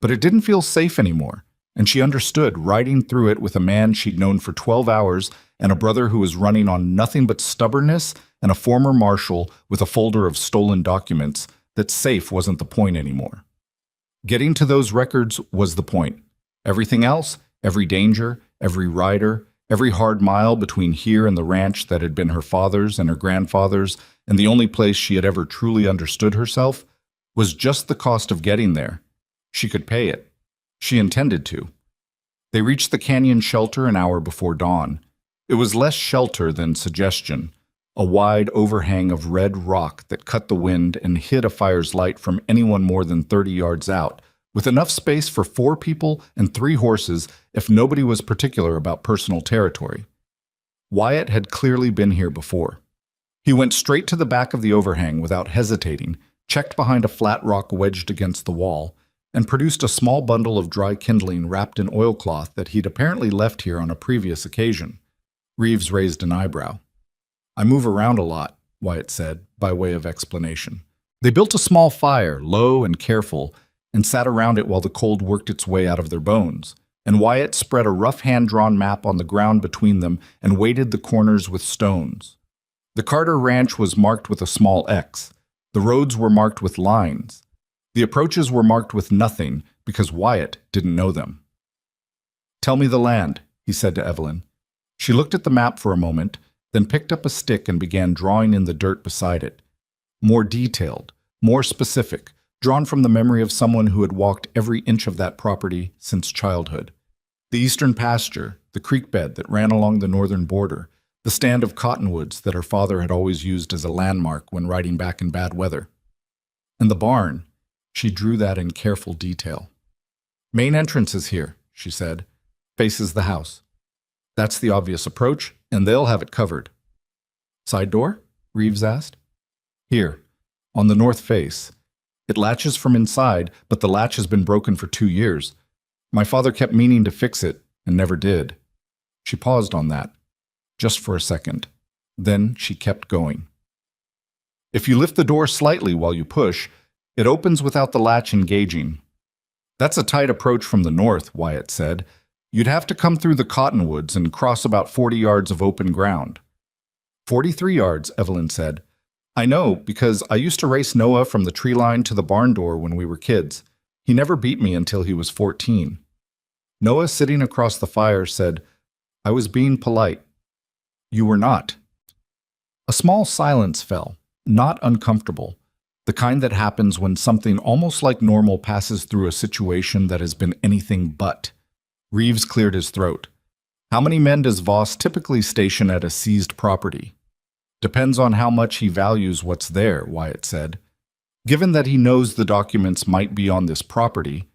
but it didn't feel safe anymore, and she understood riding through it with a man she'd known for 12 hours and a brother who was running on nothing but stubbornness and a former marshal with a folder of stolen documents that safe wasn't the point anymore. Getting to those records was the point. Everything else, every danger, every rider, every hard mile between here and the ranch that had been her father's and her grandfather's and the only place she had ever truly understood herself, was just the cost of getting there. She could pay it. She intended to. They reached the canyon shelter an hour before dawn. It was less shelter than suggestion, a wide overhang of red rock that cut the wind and hid a fire's light from anyone more than 30 yards out, with enough space for 4 people and 3 horses if nobody was particular about personal territory. Wyatt had clearly been here before. He went straight to the back of the overhang without hesitating, checked behind a flat rock wedged against the wall, and produced a small bundle of dry kindling wrapped in oilcloth that he'd apparently left here on a previous occasion. Reeves raised an eyebrow. "I move around a lot," Wyatt said, by way of explanation. They built a small fire, low and careful, and sat around it while the cold worked its way out of their bones, and Wyatt spread a rough hand-drawn map on the ground between them and weighted the corners with stones. The Carter Ranch was marked with a small X. The roads were marked with lines. The approaches were marked with nothing because Wyatt didn't know them. "Tell me the land," he said to Evelyn. She looked at the map for a moment, then picked up a stick and began drawing in the dirt beside it. More detailed, more specific, drawn from the memory of someone who had walked every inch of that property since childhood. The eastern pasture, the creek bed that ran along the northern border, the stand of cottonwoods that her father had always used as a landmark when riding back in bad weather. And the barn, she drew that in careful detail. "Main entrance is here," she said. "Faces the house. That's the obvious approach, and they'll have it covered." "Side door?" Reeves asked. "Here, on the north face. It latches from inside, but the latch has been broken for 2 years. My father kept meaning to fix it, and never did." She paused on that, just for a second. Then she kept going. "If you lift the door slightly while you push, it opens without the latch engaging. That's a tight approach from the north," Wyatt said. "You'd have to come through the cottonwoods and cross about 40 yards of open ground." 43 yards, Evelyn said. "I know, because I used to race Noah from the tree line to the barn door when we were kids. He never beat me until he was 14. Noah, sitting across the fire, said, "I was being polite." "You were not." A small silence fell, not uncomfortable, the kind that happens when something almost like normal passes through a situation that has been anything but. Reeves cleared his throat. "How many men does Voss typically station at a seized property?" "Depends on how much he values what's there," Wyatt said. "Given that he knows the documents might be on this property,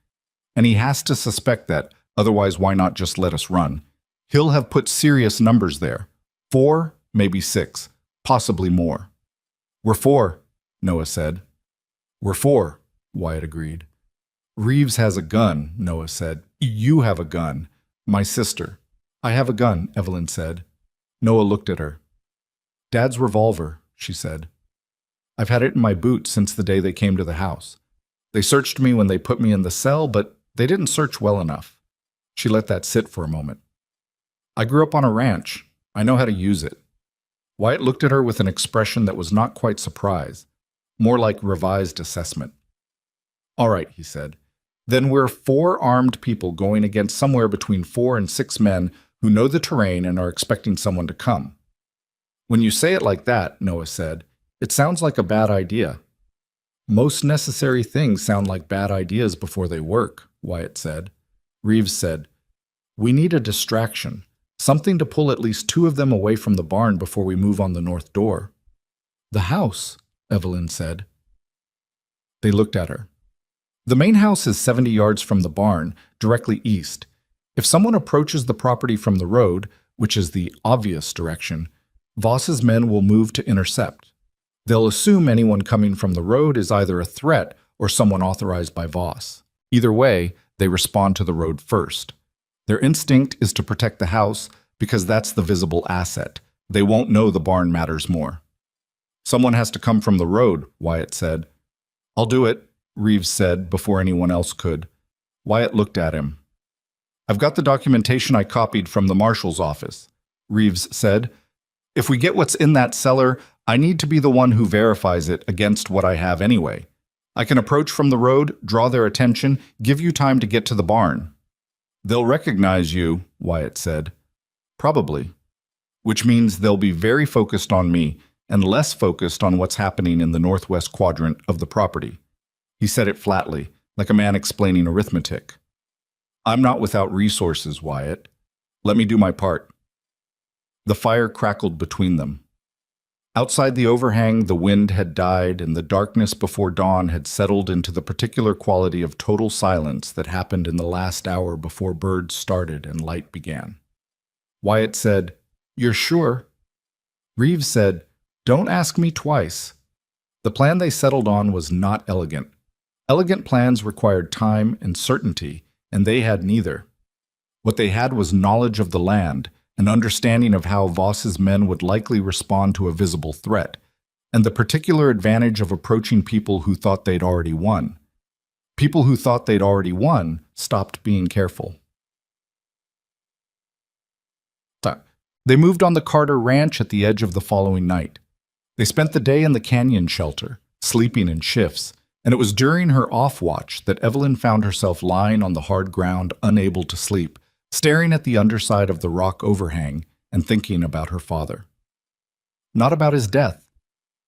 and he has to suspect that, otherwise why not just let us run, he'll have put serious numbers there. 4, maybe 6, possibly more." "We're 4, Noah said. "We're 4, Wyatt agreed. "Reeves has a gun," Noah said. "You have a gun. My sister." "I have a gun," Evelyn said. Noah looked at her. "Dad's revolver," she said. "I've had it in my boot since the day they came to the house. They searched me when they put me in the cell, but they didn't search well enough." She let that sit for a moment. "I grew up on a ranch. I know how to use it." Wyatt looked at her with an expression that was not quite surprise, more like revised assessment. "All right," he said. "Then we're 4 armed people going against somewhere between 4 and 6 men who know the terrain and are expecting someone to come." "When you say it like that," Noah said, "it sounds like a bad idea." "Most necessary things sound like bad ideas before they work," Wyatt said. Reeves said, "We need a distraction, something to pull at least 2 of them away from the barn before we move on the north door." "The house," Evelyn said. They looked at her. "The main house is 70 yards from the barn, directly east. If someone approaches the property from the road, which is the obvious direction, Voss's men will move to intercept. They'll assume anyone coming from the road is either a threat or someone authorized by Voss. Either way, they respond to the road first. Their instinct is to protect the house because that's the visible asset. They won't know the barn matters more." "Someone has to come from the road," Wyatt said. "I'll do it," Reeves said before anyone else could. Wyatt looked at him. "I've got the documentation I copied from the marshal's office," Reeves said. "If we get what's in that cellar, I need to be the one who verifies it against what I have anyway. I can approach from the road, draw their attention, give you time to get to the barn." "They'll recognize you," Wyatt said. "Probably. Which means they'll be very focused on me and less focused on what's happening in the northwest quadrant of the property." He said it flatly, like a man explaining arithmetic. I'm not without resources, Wyatt. Let me do my part. The fire crackled between them. Outside the overhang, the wind had died, and the darkness before dawn had settled into the particular quality of total silence that happened in the last hour before birds started and light began. Wyatt said, "You're sure?" Reeves said, "Don't ask me twice." The plan they settled on was not elegant. Elegant plans required time and certainty, and they had neither. What they had was knowledge of the land, an understanding of how Voss's men would likely respond to a visible threat, and the particular advantage of approaching people who thought they'd already won. People who thought they'd already won stopped being careful. They moved on the Carter Ranch at the edge of the following night. They spent the day in the canyon shelter, sleeping in shifts, and it was during her off-watch that Evelyn found herself lying on the hard ground, unable to sleep, staring at the underside of the rock overhang and thinking about her father. Not about his death.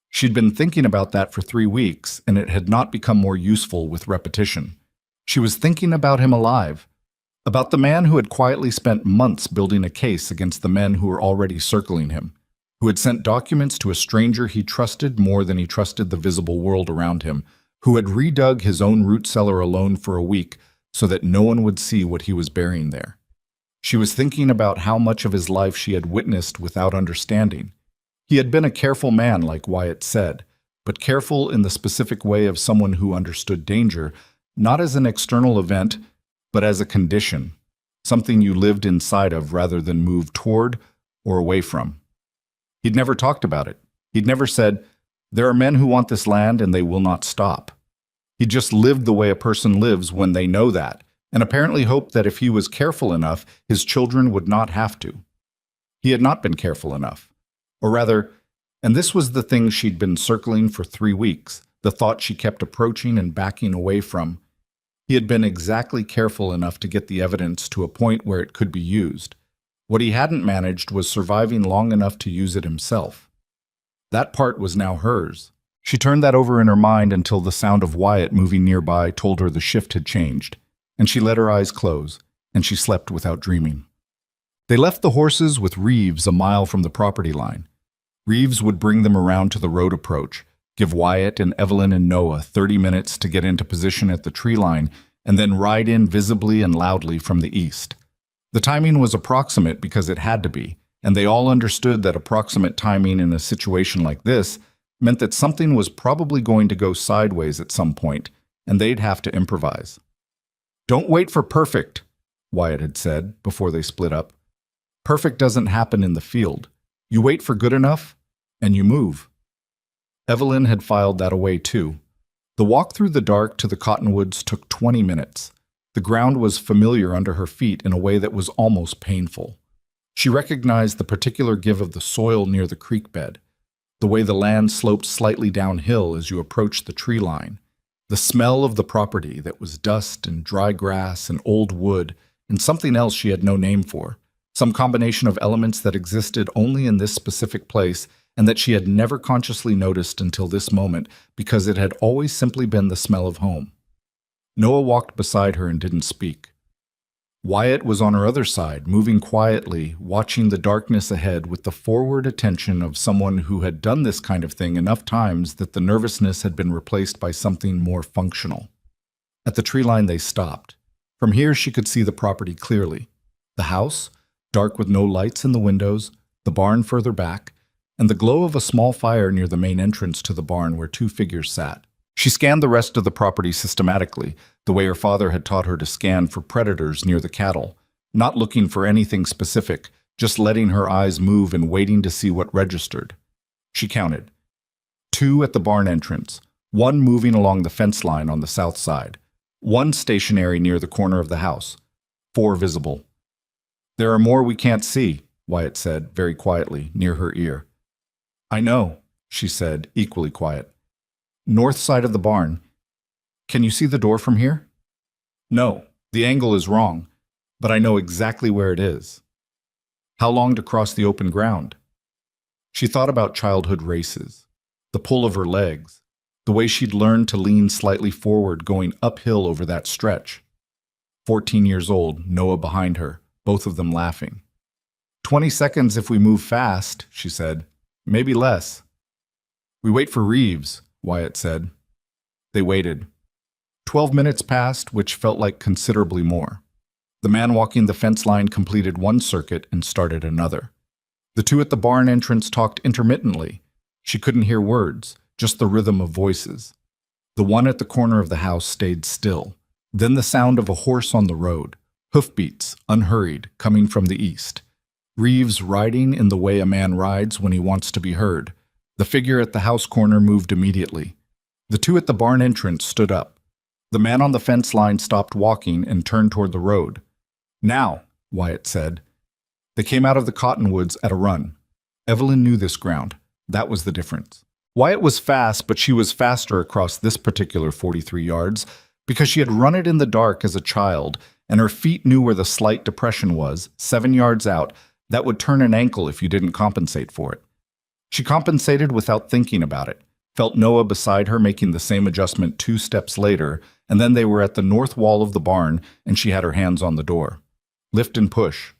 She'd been thinking about that for 3 weeks, and it had not become more useful with repetition. She was thinking about him alive, about the man who had quietly spent months building a case against the men who were already circling him, who had sent documents to a stranger he trusted more than he trusted the visible world around him, who had redug his own root cellar alone for a week so that no one would see what he was burying there. She was thinking about how much of his life she had witnessed without understanding. He had been a careful man, like Wyatt said, but careful in the specific way of someone who understood danger, not as an external event, but as a condition, something you lived inside of rather than moved toward or away from. He'd never talked about it. He'd never said, "There are men who want this land and they will not stop." He just lived the way a person lives when they know that, and apparently hoped that if he was careful enough, his children would not have to. He had not been careful enough. Or rather, and this was the thing she'd been circling for 3 weeks, the thought she kept approaching and backing away from. He had been exactly careful enough to get the evidence to a point where it could be used. What he hadn't managed was surviving long enough to use it himself. That part was now hers. She turned that over in her mind until the sound of Wyatt moving nearby told her the shift had changed, and she let her eyes close, and she slept without dreaming. They left the horses with Reeves a mile from the property line. Reeves would bring them around to the road approach, give Wyatt and Evelyn and Noah 30 minutes to get into position at the tree line, and then ride in visibly and loudly from the east. The timing was approximate because it had to be, and they all understood that approximate timing in a situation like this meant that something was probably going to go sideways at some point, and they'd have to improvise. "Don't wait for perfect," Wyatt had said before they split up. "Perfect doesn't happen in the field. You wait for good enough, and you move." Evelyn had filed that away too. The walk through the dark to the cottonwoods took 20 minutes. The ground was familiar under her feet in a way that was almost painful. She recognized the particular give of the soil near the creek bed, the way the land sloped slightly downhill as you approached the tree line, the smell of the property that was dust and dry grass and old wood and something else she had no name for, some combination of elements that existed only in this specific place and that she had never consciously noticed until this moment because it had always simply been the smell of home. Noah walked beside her and didn't speak. Wyatt was on her other side, moving quietly, watching the darkness ahead with the forward attention of someone who had done this kind of thing enough times that the nervousness had been replaced by something more functional. At the tree line they stopped. From here she could see the property clearly. The house, dark with no lights in the windows, the barn further back, and the glow of a small fire near the main entrance to the barn where 2 figures sat. She scanned the rest of the property systematically, the way her father had taught her to scan for predators near the cattle, not looking for anything specific, just letting her eyes move and waiting to see what registered. She counted. 2 at the barn entrance, 1 moving along the fence line on the south side, 1 stationary near the corner of the house, 4 visible. "There are more we can't see," Wyatt said, very quietly, near her ear. "I know," she said, equally quiet. "North side of the barn. Can you see the door from here?" "No, the angle is wrong, but I know exactly where it is." "How long to cross the open ground?" She thought about childhood races, the pull of her legs, the way she'd learned to lean slightly forward going uphill over that stretch. 14 years old, Noah behind her, both of them laughing. 20 seconds if we move fast, she said. Maybe less. We wait for Reeves, Wyatt said. They waited. 12 minutes passed, which felt like considerably more. The man walking the fence line completed one circuit and started another. The two at the barn entrance talked intermittently. She couldn't hear words, just the rhythm of voices. The one at the corner of the house stayed still. Then the sound of a horse on the road, hoofbeats, unhurried, coming from the east. Reeves riding in the way a man rides when he wants to be heard. The figure at the house corner moved immediately. The two at the barn entrance stood up. The man on the fence line stopped walking and turned toward the road. Now, Wyatt said. They came out of the cottonwoods at a run. Evelyn knew this ground. That was the difference. Wyatt was fast, but she was faster across this particular 43 yards because she had run it in the dark as a child, and her feet knew where the slight depression was, 7 yards out, that would turn an ankle if you didn't compensate for it. She compensated without thinking about it, felt Noah beside her making the same adjustment 2 steps later, and then they were at the north wall of the barn and she had her hands on the door. Lift and push.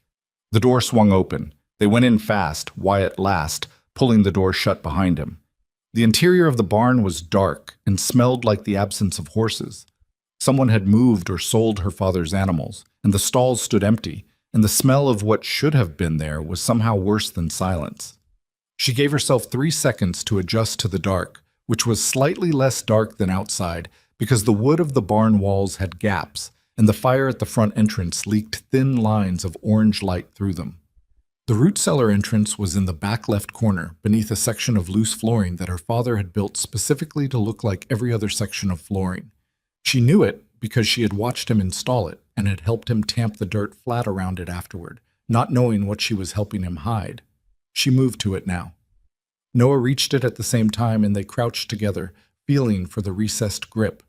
The door swung open. They went in fast, Wyatt last, pulling the door shut behind him. The interior of the barn was dark and smelled like the absence of horses. Someone had moved or sold her father's animals, and the stalls stood empty, and the smell of what should have been there was somehow worse than silence. She gave herself 3 seconds to adjust to the dark, which was slightly less dark than outside because the wood of the barn walls had gaps, and the fire at the front entrance leaked thin lines of orange light through them. The root cellar entrance was in the back left corner, beneath a section of loose flooring that her father had built specifically to look like every other section of flooring. She knew it because she had watched him install it and had helped him tamp the dirt flat around it afterward, not knowing what she was helping him hide. She moved to it now. Noah reached it at the same time, and they crouched together, feeling for the recessed grip.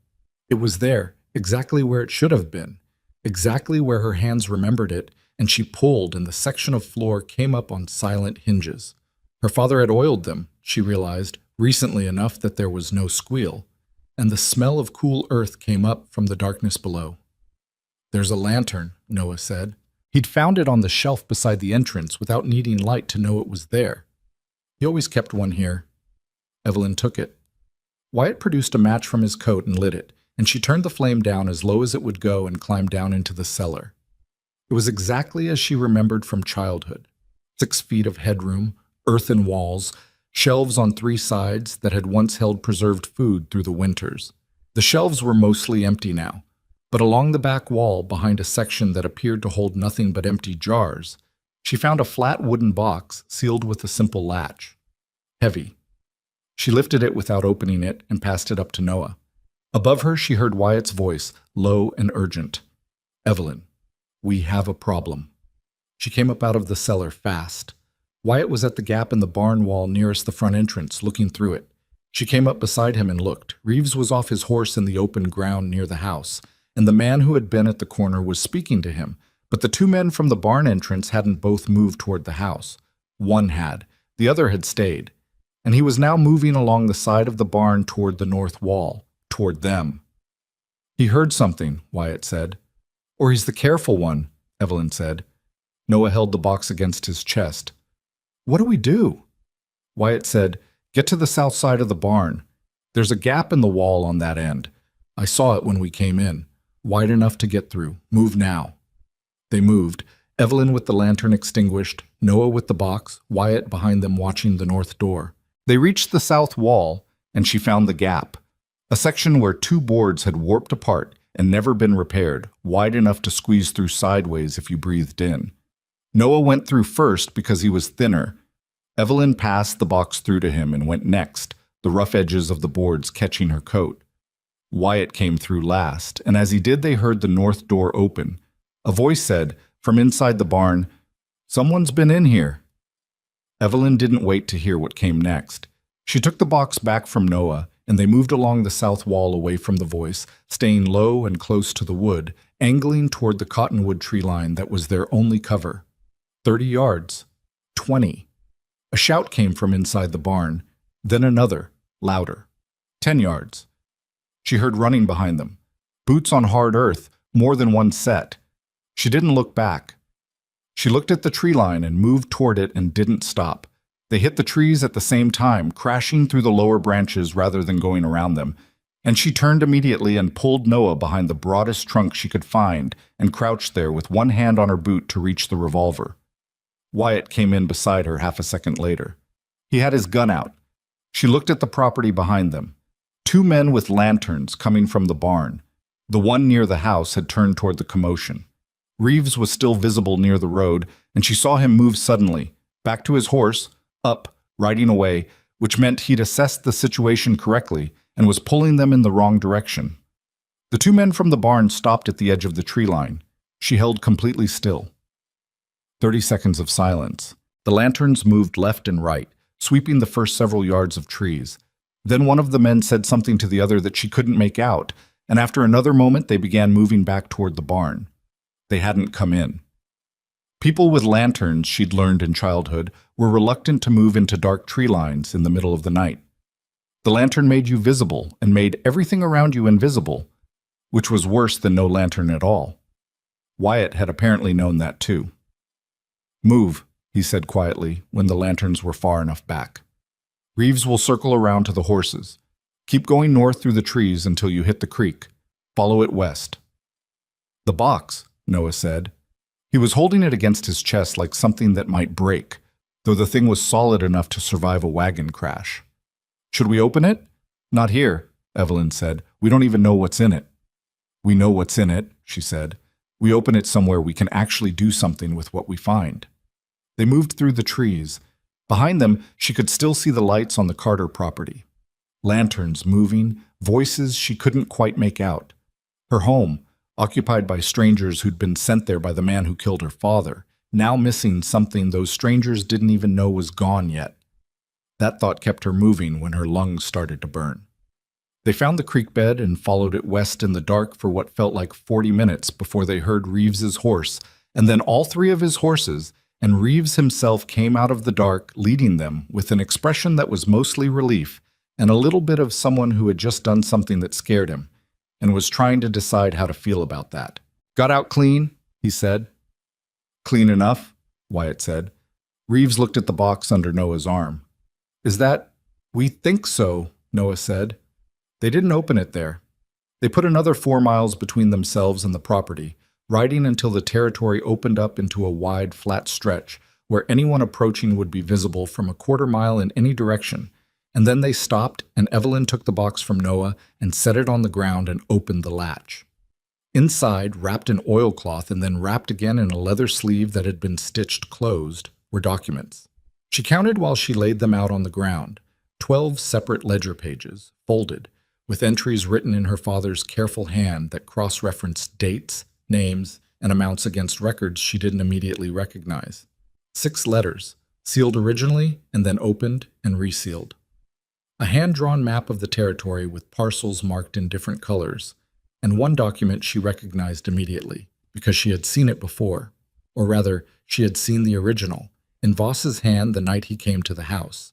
It was there, exactly where it should have been, exactly where her hands remembered it, and she pulled, and the section of floor came up on silent hinges. Her father had oiled them, she realized, recently enough that there was no squeal, and the smell of cool earth came up from the darkness below. There's a lantern, Noah said. He'd found it on the shelf beside the entrance without needing light to know it was there. He always kept one here. Evelyn took it. Wyatt produced a match from his coat and lit it, and she turned the flame down as low as it would go and climbed down into the cellar. It was exactly as she remembered from childhood. 6 feet of headroom, earthen walls, shelves on 3 sides that had once held preserved food through the winters. The shelves were mostly empty now, but along the back wall, behind a section that appeared to hold nothing but empty jars, she found a flat wooden box sealed with a simple latch. Heavy. She lifted it without opening it and passed it up to Noah. Above her, she heard Wyatt's voice, low and urgent. Evelyn, we have a problem. She came up out of the cellar fast. Wyatt was at the gap in the barn wall nearest the front entrance, looking through it. She came up beside him and looked. Reeves was off his horse in the open ground near the house, and the man who had been at the corner was speaking to him, but the 2 men from the barn entrance hadn't both moved toward the house. One had. The other had stayed, and he was now moving along the side of the barn toward the north wall, toward them. He heard something, Wyatt said. Or he's the careful one, Evelyn said. Noah held the box against his chest. What do we do? Wyatt said, Get to the south side of the barn. There's a gap in the wall on that end. I saw it when we came in. Wide enough to get through. Move now. They moved, Evelyn with the lantern extinguished, Noah with the box, Wyatt behind them watching the north door. They reached the south wall, and she found the gap, a section where 2 boards had warped apart and never been repaired, wide enough to squeeze through sideways if you breathed in. Noah went through first because he was thinner. Evelyn passed the box through to him and went next, the rough edges of the boards catching her coat. Wyatt came through last, and as he did they heard the north door open. A voice said, from inside the barn, Someone's been in here. Evelyn didn't wait to hear what came next. She took the box back from Noah, and they moved along the south wall away from the voice, staying low and close to the wood, angling toward the cottonwood tree line that was their only cover. 30 yards. 20. A shout came from inside the barn, then another, louder. 10 yards. She heard running behind them. Boots on hard earth, more than one set. She didn't look back. She looked at the tree line and moved toward it and didn't stop. They hit the trees at the same time, crashing through the lower branches rather than going around them. And she turned immediately and pulled Noah behind the broadest trunk she could find and crouched there with one hand on her boot to reach the revolver. Wyatt came in beside her half a second later. He had his gun out. She looked at the property behind them. 2 men with lanterns coming from the barn. The one near the house had turned toward the commotion. Reeves was still visible near the road, and she saw him move suddenly, back to his horse, up, riding away, which meant he'd assessed the situation correctly and was pulling them in the wrong direction. The 2 men from the barn stopped at the edge of the tree line. She held completely still. 30 seconds of silence. The lanterns moved left and right, sweeping the first several yards of trees. Then one of the men said something to the other that she couldn't make out, and after another moment they began moving back toward the barn. They hadn't come in. People with lanterns, she'd learned in childhood, were reluctant to move into dark tree lines in the middle of the night. The lantern made you visible and made everything around you invisible, which was worse than no lantern at all. Wyatt had apparently known that too. "Move," he said quietly when the lanterns were far enough back. "Reeves will circle around to the horses. Keep going north through the trees until you hit the creek. Follow it west." "The box," Noah said. He was holding it against his chest like something that might break, though the thing was solid enough to survive a wagon crash. "Should we open it?" "Not here," Evelyn said. "We don't even know what's in it." "We know what's in it," she said. "We open it somewhere we can actually do something with what we find." They moved through the trees. Behind them, she could still see the lights on the Carter property. Lanterns moving, voices she couldn't quite make out. Her home, occupied by strangers who'd been sent there by the man who killed her father, now missing something those strangers didn't even know was gone yet. That thought kept her moving when her lungs started to burn. They found the creek bed and followed it west in the dark for what felt like 40 minutes before they heard Reeves's horse, and then all 3 of his horses, and Reeves himself came out of the dark, leading them with an expression that was mostly relief and a little bit of someone who had just done something that scared him and was trying to decide how to feel about that. "Got out clean?" he said. "Clean enough," Wyatt said. Reeves looked at the box under Noah's arm. "Is that—" "We think so," Noah said. They didn't open it there. They put another 4 miles between themselves and the property, riding until the territory opened up into a wide, flat stretch where anyone approaching would be visible from a 1/4 mile in any direction, and then they stopped and Evelyn took the box from Noah and set it on the ground and opened the latch. Inside, wrapped in oilcloth and then wrapped again in a leather sleeve that had been stitched closed, were documents. She counted while she laid them out on the ground, 12 separate ledger pages, folded, with entries written in her father's careful hand that cross-referenced dates, names, and amounts against records she didn't immediately recognize. 6 letters, sealed originally and then opened and resealed. A hand-drawn map of the territory with parcels marked in different colors, and one document she recognized immediately, because she had seen it before, or rather, she had seen the original, in Voss's hand the night he came to the house,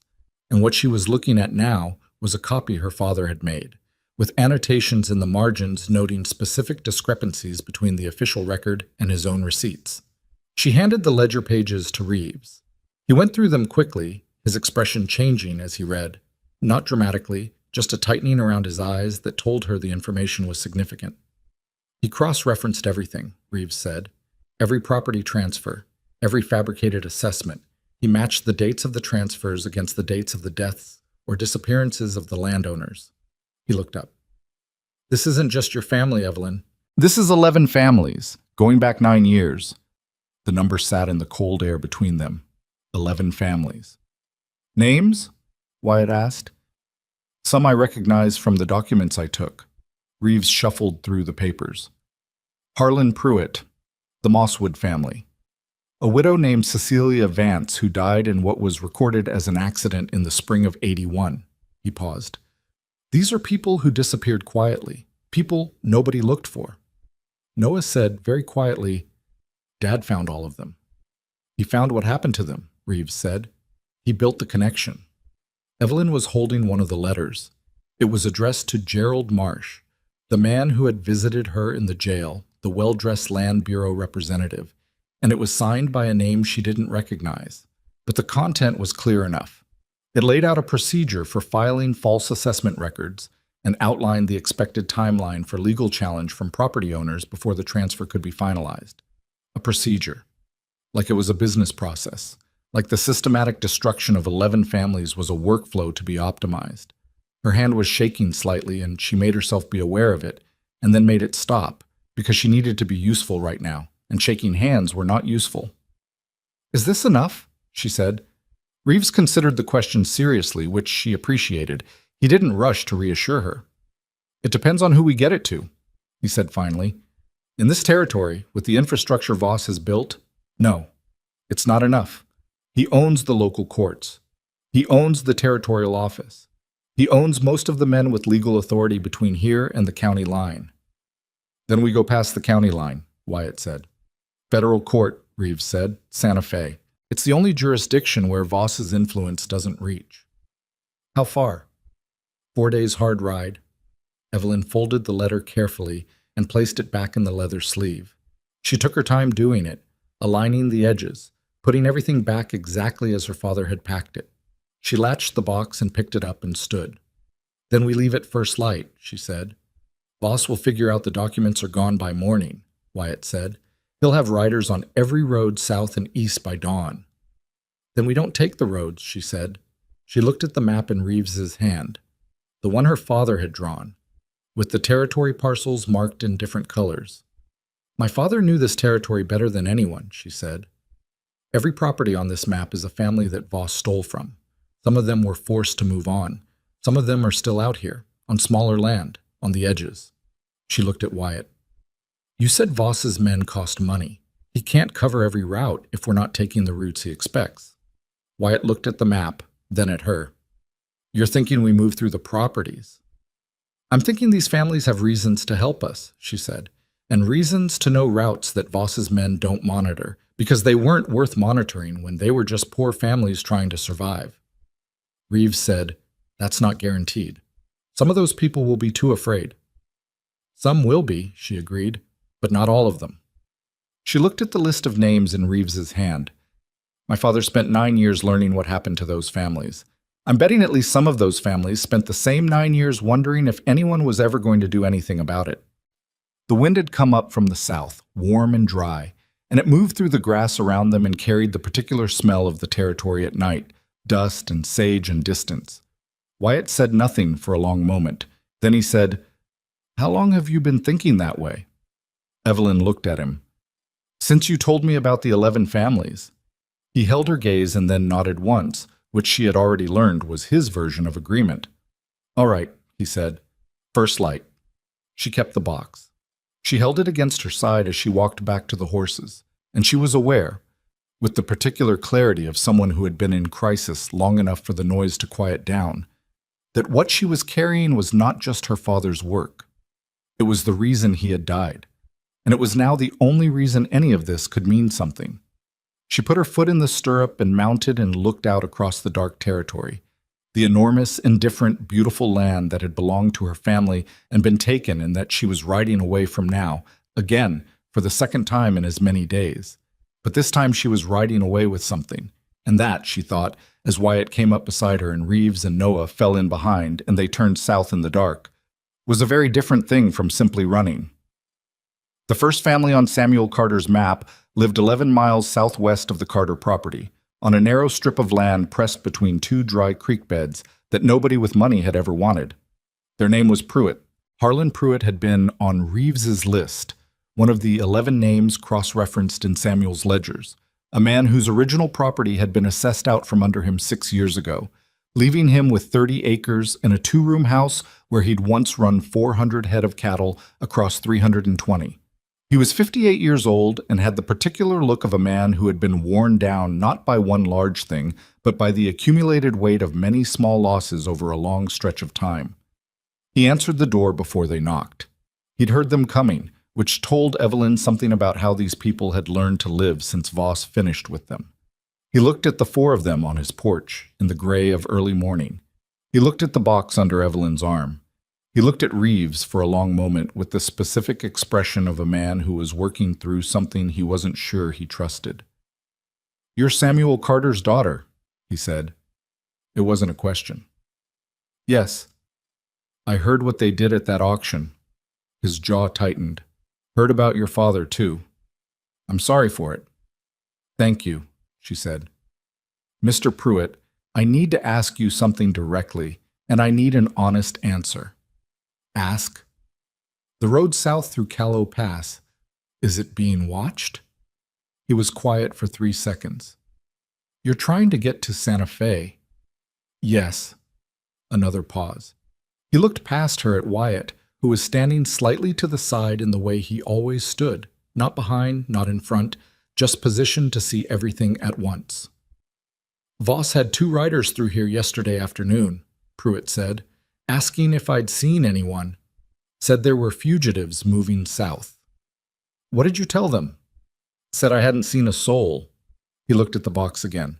and what she was looking at now was a copy her father had made, with annotations in the margins noting specific discrepancies between the official record and his own receipts. She handed the ledger pages to Reeves. He went through them quickly, his expression changing as he read. Not dramatically, just a tightening around his eyes that told her the information was significant. He cross-referenced everything, Reeves said. Every property transfer, every fabricated assessment. He matched the dates of the transfers against the dates of the deaths or disappearances of the landowners. He looked up. "This isn't just your family, Evelyn. This is 11 families, going back 9 years. The number sat in the cold air between them. 11 families. "Names?" Wyatt asked. "Some I recognize from the documents I took." Reeves shuffled through the papers. "Harlan Pruitt, the Mosswood family. A widow named Cecilia Vance who died in what was recorded as an accident in the spring of '81. He paused. "These are people who disappeared quietly, people nobody looked for." Noah said very quietly, "Dad found all of them." "He found what happened to them," Reeves said. "He built the connection." Evelyn was holding one of the letters. It was addressed to Gerald Marsh, the man who had visited her in the jail, the well-dressed Land Bureau representative, and it was signed by a name she didn't recognize. But the content was clear enough. It laid out a procedure for filing false assessment records and outlined the expected timeline for legal challenge from property owners before the transfer could be finalized. A procedure. Like it was a business process. Like the systematic destruction of 11 families was a workflow to be optimized. Her hand was shaking slightly, and she made herself be aware of it, and then made it stop, because she needed to be useful right now, and shaking hands were not useful. "Is this enough?" she said. Reeves considered the question seriously, which she appreciated. He didn't rush to reassure her. "It depends on who we get it to," he said finally. "In this territory, with the infrastructure Voss has built, no, it's not enough. He owns the local courts. He owns the territorial office. He owns most of the men with legal authority between here and the county line." "Then we go past the county line," Wyatt said. "Federal court," Reeves said, "Santa Fe. It's the only jurisdiction where Voss's influence doesn't reach." "How far?" 4 days hard ride. Evelyn folded the letter carefully and placed it back in the leather sleeve. She took her time doing it, aligning the edges, putting everything back exactly as her father had packed it. She latched the box and picked it up and stood. "Then we leave at first light," she said. "Voss will figure out the documents are gone by morning," Wyatt said. "He'll have riders on every road south and east by dawn." "Then we don't take the roads," she said. She looked at the map in Reeves's hand, the one her father had drawn, with the territory parcels marked in different colors. "My father knew this territory better than anyone," she said. "Every property on this map is a family that Voss stole from. Some of them were forced to move on. Some of them are still out here, on smaller land, on the edges." She looked at Wyatt. "You said Voss's men cost money. He can't cover every route if we're not taking the routes he expects." Wyatt looked at the map, then at her. "You're thinking we move through the properties." "I'm thinking these families have reasons to help us," she said, "and reasons to know routes that Voss's men don't monitor, because they weren't worth monitoring when they were just poor families trying to survive." Reeves said, "That's not guaranteed. Some of those people will be too afraid." "Some will be," she agreed, "but not all of them." She looked at the list of names in Reeves's hand. "My father spent 9 years learning what happened to those families. I'm betting at least some of those families spent the same 9 years wondering if anyone was ever going to do anything about it." The wind had come up from the south, warm and dry, and it moved through the grass around them and carried the particular smell of the territory at night, dust and sage and distance. Wyatt said nothing for a long moment. Then he said, "How long have you been thinking that way?" Evelyn looked at him. "Since you told me about the 11 families." He held her gaze and then nodded once, which she had already learned was his version of agreement. "All right," he said. "First light." She kept the box. She held it against her side as she walked back to the horses, and she was aware, with the particular clarity of someone who had been in crisis long enough for the noise to quiet down, that what she was carrying was not just her father's work. It was the reason he had died, and it was now the only reason any of this could mean something. She put her foot in the stirrup and mounted and looked out across the dark territory, the enormous, indifferent, beautiful land that had belonged to her family and been taken and that she was riding away from now, again, for the second time in as many days. But this time she was riding away with something, and that, she thought, as Wyatt came up beside her and Reeves and Noah fell in behind and they turned south in the dark, was a very different thing from simply running. The first family on Samuel Carter's map lived 11 miles southwest of the Carter property, on a narrow strip of land pressed between 2 dry creek beds that nobody with money had ever wanted. Their name was Pruitt. Harlan Pruitt had been on Reeves's list, one of the 11 names cross-referenced in Samuel's ledgers, a man whose original property had been assessed out from under him 6 years ago, leaving him with 30 acres and a 2-room house where he'd once run 400 head of cattle across 320. He was 58 years old and had the particular look of a man who had been worn down not by one large thing, but by the accumulated weight of many small losses over a long stretch of time. He answered the door before they knocked. He'd heard them coming, which told Evelyn something about how these people had learned to live since Voss finished with them. He looked at the 4 of them on his porch in the gray of early morning. He looked at the box under Evelyn's arm. He looked at Reeves for a long moment with the specific expression of a man who was working through something he wasn't sure he trusted. "You're Samuel Carter's daughter," he said. It wasn't a question. "Yes. I heard what they did at that auction." His jaw tightened. "Heard about your father, too. I'm sorry for it." "Thank you," she said. "Mr. Pruitt, I need to ask you something directly, and I need an honest answer." "Ask." "The road south through Callow Pass, is it being watched?" He was quiet for 3 seconds. "You're trying to get to Santa Fe." "Yes." Another pause. He looked past her at Wyatt, who was standing slightly to the side in the way he always stood, not behind, not in front, just positioned to see everything at once. "Voss had 2 riders through here yesterday afternoon," Pruitt said, "asking if I'd seen anyone. Said there were fugitives moving south." "What did you tell them?" "Said I hadn't seen a soul." He looked at the box again.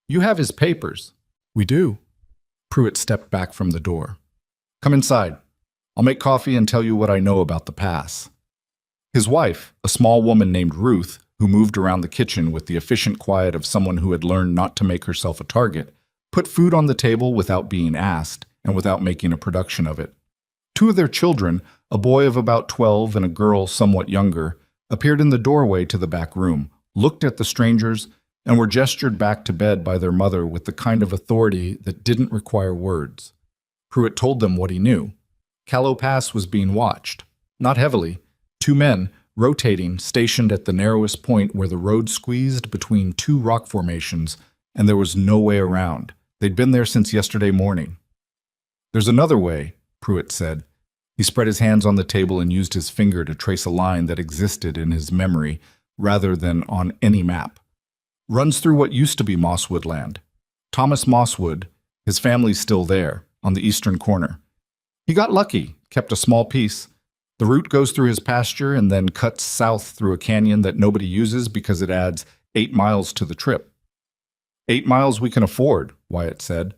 "You have his papers." "We do." Pruitt stepped back from the door. "Come inside. I'll make coffee and tell you what I know about the pass." His wife, a small woman named Ruth, who moved around the kitchen with the efficient quiet of someone who had learned not to make herself a target, put food on the table without being asked and without making a production of it. 2 of their children, a boy of about 12 and a girl somewhat younger, appeared in the doorway to the back room, looked at the strangers, and were gestured back to bed by their mother with the kind of authority that didn't require words. Pruitt told them what he knew. Callow Pass was being watched. Not heavily. 2 men, rotating, stationed at the narrowest point where the road squeezed between 2 rock formations, and there was no way around. They'd been there since yesterday morning. "There's another way," Pruitt said. He spread his hands on the table and used his finger to trace a line that existed in his memory rather than on any map. "Runs through what used to be Mosswood land. Thomas Mosswood, his family's still there, on the eastern corner. He got lucky, kept a small piece. The route goes through his pasture and then cuts south through a canyon that nobody uses because it adds 8 miles to the trip." "8 miles we can afford," Wyatt said.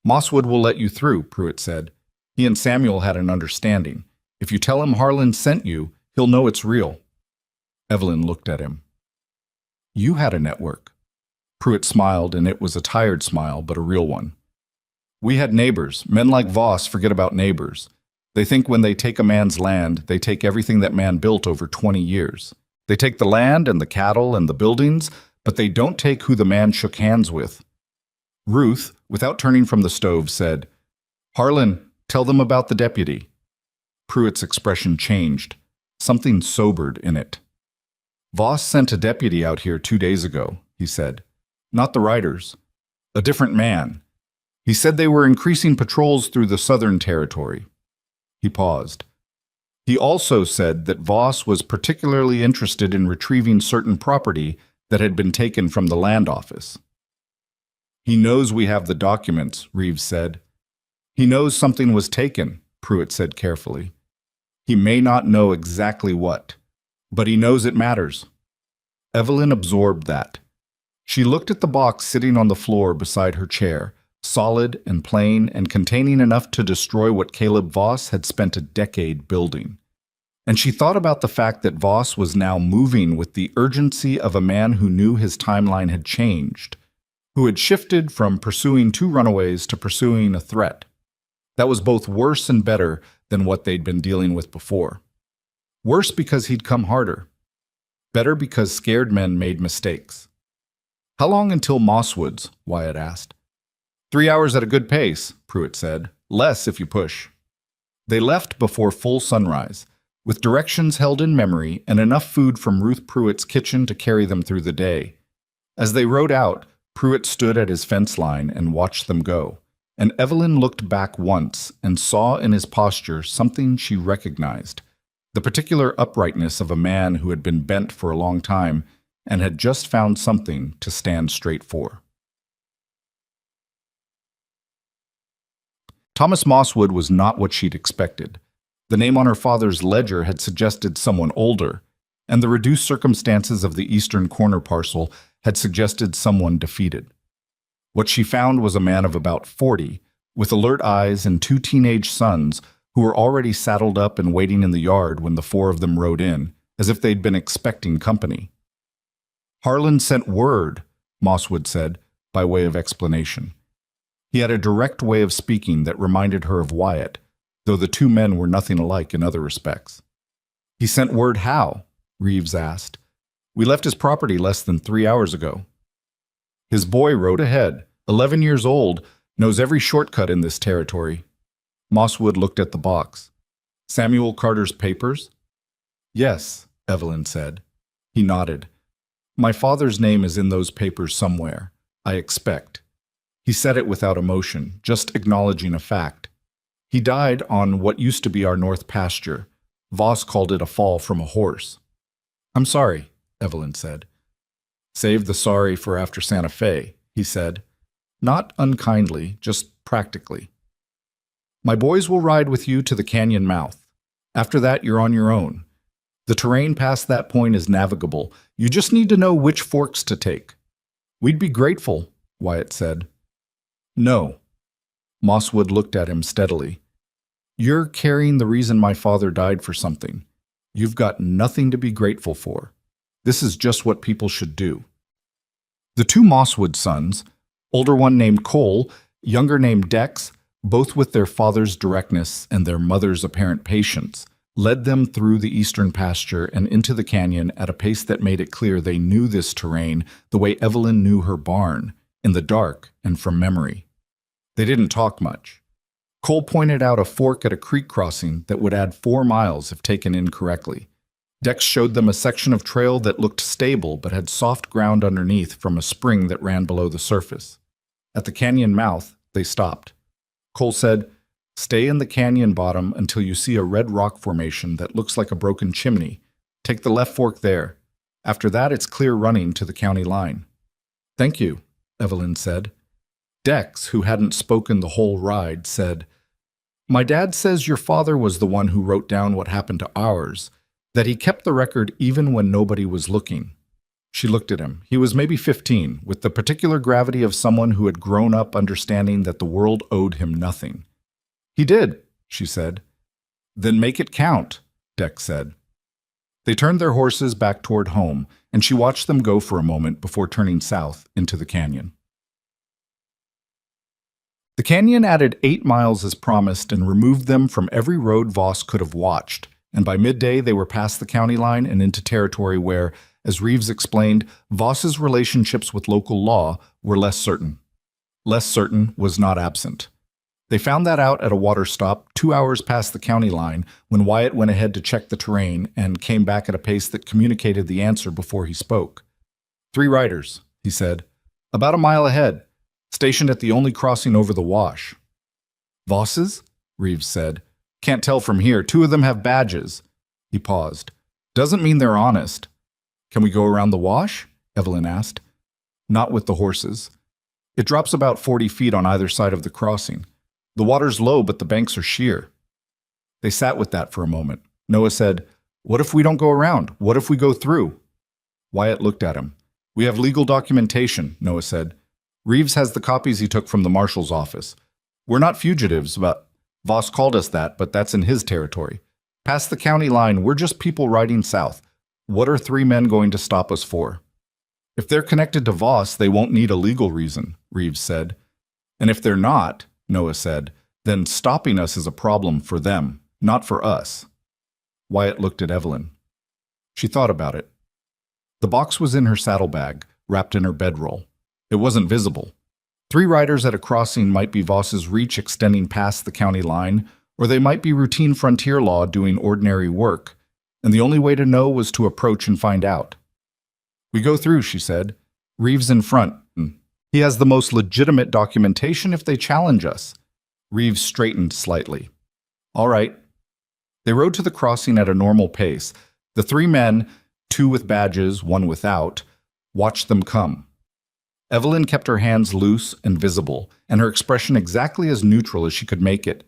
"Mosswood will let you through," Pruitt said. "He and Samuel had an understanding. If you tell him Harlan sent you, he'll know it's real." Evelyn looked at him. "You had a network." Pruitt smiled, and it was a tired smile, but a real one. "We had neighbors. Men like Voss forget about neighbors. They think when they take a man's land, they take everything that man built over 20 years. They take the land and the cattle and the buildings, but they don't take who the man shook hands with." Ruth, without turning from the stove, said, "Harlan, tell them about the deputy." Pruitt's expression changed. Something sobered in it. "Voss sent a deputy out here 2 days ago," he said. "Not the riders. A different man. He said they were increasing patrols through the southern territory." He paused. "He also said that Voss was particularly interested in retrieving certain property that had been taken from the land office." "He knows we have the documents," Reeves said. "He knows something was taken," Pruitt said carefully. "He may not know exactly what, but he knows it matters." Evelyn absorbed that. She looked at the box sitting on the floor beside her chair, solid and plain and containing enough to destroy what Caleb Voss had spent a decade building. And she thought about the fact that Voss was now moving with the urgency of a man who knew his timeline had changed, who had shifted from pursuing 2 runaways to pursuing a threat. That was both worse and better than what they'd been dealing with before. Worse because he'd come harder. Better because scared men made mistakes. "How long until Mosswoods?" Wyatt asked. 3 hours at a good pace, Pruitt said. "Less if you push." They left before full sunrise, with directions held in memory and enough food from Ruth Pruitt's kitchen to carry them through the day. As they rode out, Pruitt stood at his fence line and watched them go, and Evelyn looked back once and saw in his posture something she recognized, the particular uprightness of a man who had been bent for a long time and had just found something to stand straight for. Thomas Mosswood was not what she'd expected. The name on her father's ledger had suggested someone older, and the reduced circumstances of the eastern corner parcel had suggested someone defeated. What she found was a man of about 40, with alert eyes and two teenage sons who were already saddled up and waiting in the yard when the four of them rode in, as if they'd been expecting company. "Harlan sent word," Mosswood said, by way of explanation. He had a direct way of speaking that reminded her of Wyatt, though the two men were nothing alike in other respects. "He sent word how?" Reeves asked. "We left his property less than 3 hours ago." "His boy rode ahead, 11 years old, knows every shortcut in this territory." Mosswood looked at the box. "Samuel Carter's papers?" "Yes," Evelyn said. He nodded. "My father's name is in those papers somewhere, I expect." He said it without emotion, just acknowledging a fact. "He died on what used to be our north pasture. Voss called it a fall from a horse." "I'm sorry," Evelyn said. "Save the sorry for after Santa Fe," he said. Not unkindly, just practically. "My boys will ride with you to the canyon mouth. After that, you're on your own. The terrain past that point is navigable. You just need to know which forks to take." "We'd be grateful," Wyatt said. "No." Mosswood looked at him steadily. "You're carrying the reason my father died for something. You've got nothing to be grateful for. This is just what people should do." The two Mosswood sons, older one named Cole, younger named Dex, both with their father's directness and their mother's apparent patience, led them through the eastern pasture and into the canyon at a pace that made it clear they knew this terrain the way Evelyn knew her barn, in the dark and from memory. They didn't talk much. Cole pointed out a fork at a creek crossing that would add 4 miles if taken in correctly. Dex showed them a section of trail that looked stable but had soft ground underneath from a spring that ran below the surface. At the canyon mouth, they stopped. Cole said, "Stay in the canyon bottom until you see a red rock formation that looks like a broken chimney. Take the left fork there. After that, it's clear running to the county line." "Thank you," Evelyn said. Dex, who hadn't spoken the whole ride, said, "My dad says your father was the one who wrote down what happened to ours, that he kept the record even when nobody was looking." She looked at him. He was maybe 15, with the particular gravity of someone who had grown up understanding that the world owed him nothing. "He did," she said. "Then make it count," Dex said. They turned their horses back toward home, and she watched them go for a moment before turning south into the canyon. The canyon added 8 miles as promised and removed them from every road Voss could have watched, and by midday they were past the county line and into territory where, as Reeves explained, Voss's relationships with local law were less certain. Less certain was not absent. They found that out at a water stop 2 hours past the county line when Wyatt went ahead to check the terrain and came back at a pace that communicated the answer before he spoke. "3 riders," he said. "About a mile ahead. Stationed at the only crossing over the wash." "Vosses?" Reeves said. "Can't tell from here. 2 of them have badges." He paused. "Doesn't mean they're honest." "Can we go around the wash?" Evelyn asked. "Not with the horses. It drops about 40 feet on either side of the crossing. The water's low, but the banks are sheer." They sat with that for a moment. Noah said, "What if we don't go around? What if we go through?" Wyatt looked at him. "We have legal documentation," Noah said. "Reeves has the copies he took from the marshal's office. We're not fugitives, but Voss called us that, but that's in his territory. Past the county line, we're just people riding south. What are 3 men going to stop us for?" "If they're connected to Voss, they won't need a legal reason," Reeves said. "And if they're not," Noah said, "then stopping us is a problem for them, not for us." Wyatt looked at Evelyn. She thought about it. The box was in her saddlebag, wrapped in her bedroll. It wasn't visible. 3 riders at a crossing might be Voss's reach extending past the county line, or they might be routine frontier law doing ordinary work, and the only way to know was to approach and find out. "We go through," she said. "Reeves in front. He has the most legitimate documentation if they challenge us." Reeves straightened slightly. "All right." They rode to the crossing at a normal pace. The 3 men, 2 with badges, 1 without, watched them come. Evelyn kept her hands loose and visible, and her expression exactly as neutral as she could make it.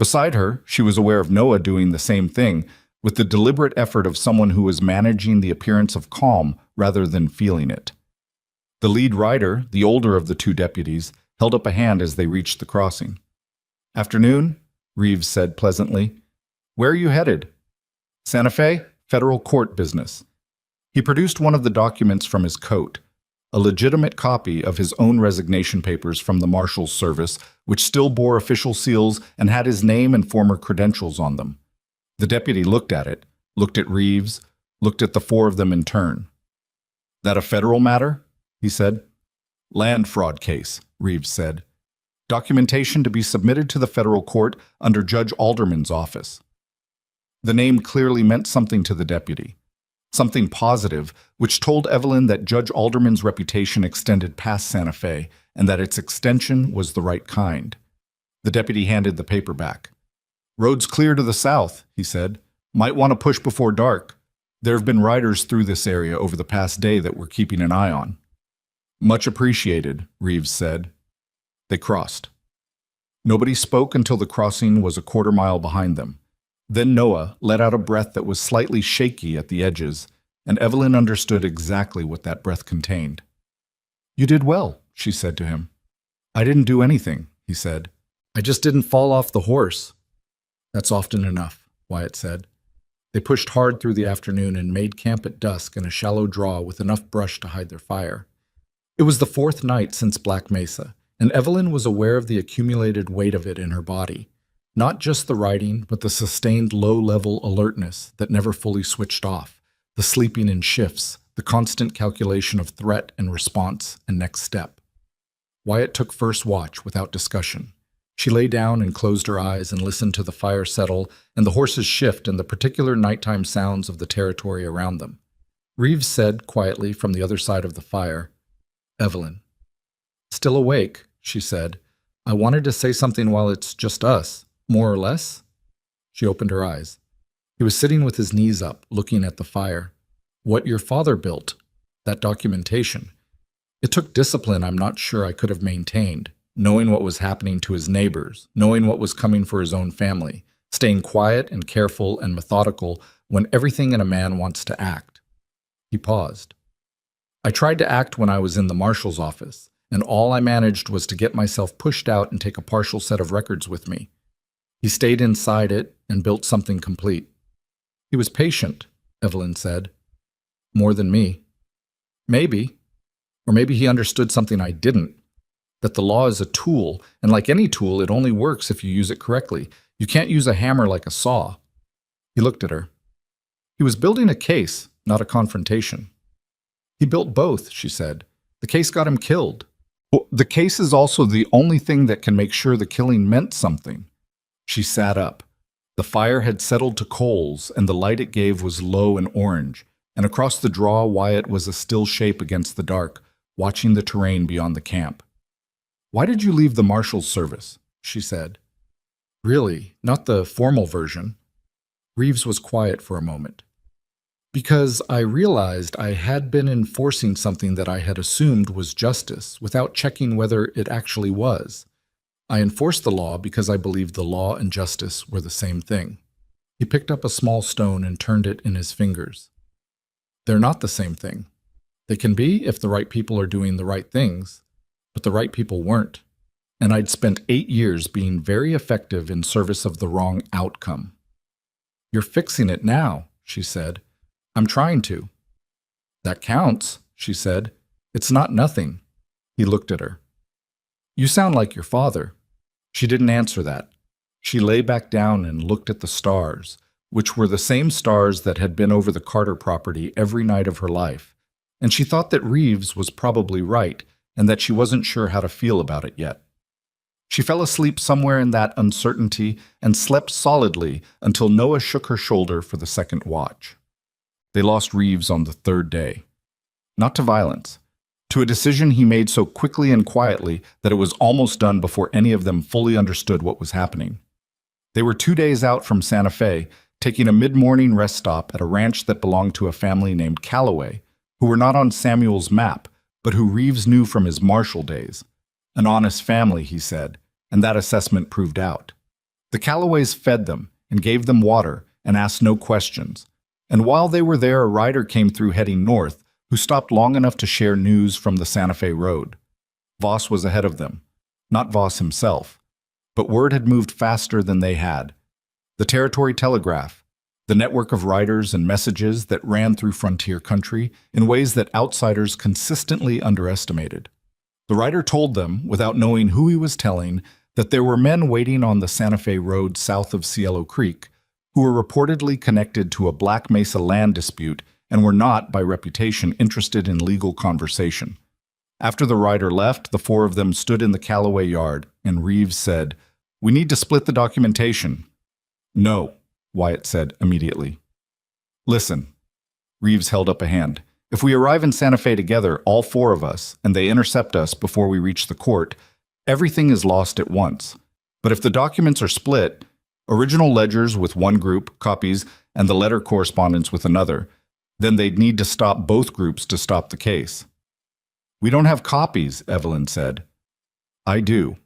Beside her, she was aware of Noah doing the same thing, with the deliberate effort of someone who was managing the appearance of calm rather than feeling it. The lead rider, the older of the 2 deputies, held up a hand as they reached the crossing. "Afternoon," Reeves said pleasantly. "Where are you headed?" "Santa Fe, federal court business." He produced one of the documents from his coat, a legitimate copy of his own resignation papers from the Marshal's Service, which still bore official seals and had his name and former credentials on them. The deputy looked at it, looked at Reeves, looked at the four of them in turn. "That a federal matter?" he said. "Land fraud case," Reeves said. "Documentation to be submitted to the federal court under Judge Alderman's office." The name clearly meant something to the deputy. Something positive, which told Evelyn that Judge Alderman's reputation extended past Santa Fe and that its extension was the right kind. The deputy handed the paper back. "Road's clear to the south," he said. "Might want to push before dark. There have been riders through this area over the past day that we're keeping an eye on." "Much appreciated," Reeves said. They crossed. Nobody spoke until the crossing was a quarter-mile behind them. Then Noah let out a breath that was slightly shaky at the edges, and Evelyn understood exactly what that breath contained. "You did well," she said to him. "I didn't do anything," he said. "I just didn't fall off the horse." "That's often enough," Wyatt said. They pushed hard through the afternoon and made camp at dusk in a shallow draw with enough brush to hide their fire. It was the fourth night since Black Mesa, and Evelyn was aware of the accumulated weight of it in her body. Not just the riding, but the sustained low-level alertness that never fully switched off, the sleeping in shifts, the constant calculation of threat and response and next step. Wyatt took first watch without discussion. She lay down and closed her eyes and listened to the fire settle and the horses shift and the particular nighttime sounds of the territory around them. Reeves said quietly from the other side of the fire, "Evelyn." "Still awake," she said. "I wanted to say something while it's just us. More or less?" She opened her eyes. He was sitting with his knees up, looking at the fire. "What your father built. That documentation. It took discipline I'm not sure I could have maintained, knowing what was happening to his neighbors, knowing what was coming for his own family, staying quiet and careful and methodical when everything in a man wants to act." He paused. "I tried to act when I was in the marshal's office, and all I managed was to get myself pushed out and take a partial set of records with me. He stayed inside it and built something complete." "He was patient," Evelyn said. "More than me." "Maybe. Or maybe he understood something I didn't. That the law is a tool, and like any tool, it only works if you use it correctly. You can't use a hammer like a saw." He looked at her. "He was building a case, not a confrontation." "He built both," she said. "The case got him killed." "Well, the case is also the only thing that can make sure the killing meant something." She sat up. The fire had settled to coals, and the light it gave was low and orange, and across the draw Wyatt was a still shape against the dark, watching the terrain beyond the camp. "Why did you leave the Marshal's Service?" she said. "Really, not the formal version." Reeves was quiet for a moment. "Because I realized I had been enforcing something that I had assumed was justice, without checking whether it actually was. I enforced the law because I believed the law and justice were the same thing." He picked up a small stone and turned it in his fingers. "They're not the same thing. They can be if the right people are doing the right things, but the right people weren't. And I'd spent 8 years being very effective in service of the wrong outcome." "You're fixing it now," she said. "I'm trying to." "That counts," she said. "It's not nothing." He looked at her. "You sound like your father." She didn't answer that. She lay back down and looked at the stars, which were the same stars that had been over the Carter property every night of her life, and she thought that Reeves was probably right and that she wasn't sure how to feel about it yet. She fell asleep somewhere in that uncertainty and slept solidly until Noah shook her shoulder for the second watch. They lost Reeves on the third day. Not to violence. To a decision he made so quickly and quietly that it was almost done before any of them fully understood what was happening. They were 2 days out from Santa Fe, taking a mid-morning rest stop at a ranch that belonged to a family named Cowboy, who were not on Samuel's map, but who Reeves knew from his Marshall days. An honest family, he said, and that assessment proved out. The Calloways fed them and gave them water and asked no questions. And while they were there, a rider came through heading north, who stopped long enough to share news from the Santa Fe road. Voss was ahead of them. Not Voss himself, but word had moved faster than they had. The territory telegraph, the network of riders and messages that ran through frontier country in ways that outsiders consistently underestimated. The rider told them, without knowing who he was telling, that there were men waiting on the Santa Fe Road south of Cielo Creek who were reportedly connected to a Black Mesa land dispute and were not, by reputation, interested in legal conversation. After the rider left, the four of them stood in the Callaway yard, and Reeves said, "We need to split the documentation." "No," Wyatt said immediately. "Listen." Reeves held up a hand. "If we arrive in Santa Fe together, all four of us, and they intercept us before we reach the court, everything is lost at once. But if the documents are split, original ledgers with one group, copies, and the letter correspondence with another, then they'd need to stop both groups to stop the case." "We don't have copies," Evelyn said. "I do."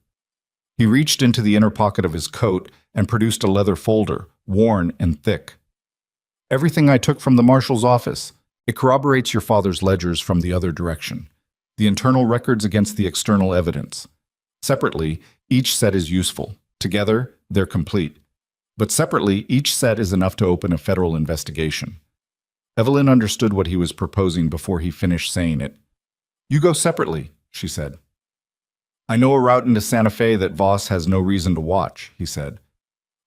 He reached into the inner pocket of his coat and produced a leather folder, worn and thick. "Everything I took from the marshal's office. It corroborates your father's ledgers from the other direction. The internal records against the external evidence. Separately, each set is useful. Together, they're complete. But separately, each set is enough to open a federal investigation." Evelyn understood what he was proposing before he finished saying it. "You go separately," she said. "I know a route into Santa Fe that Voss has no reason to watch," he said.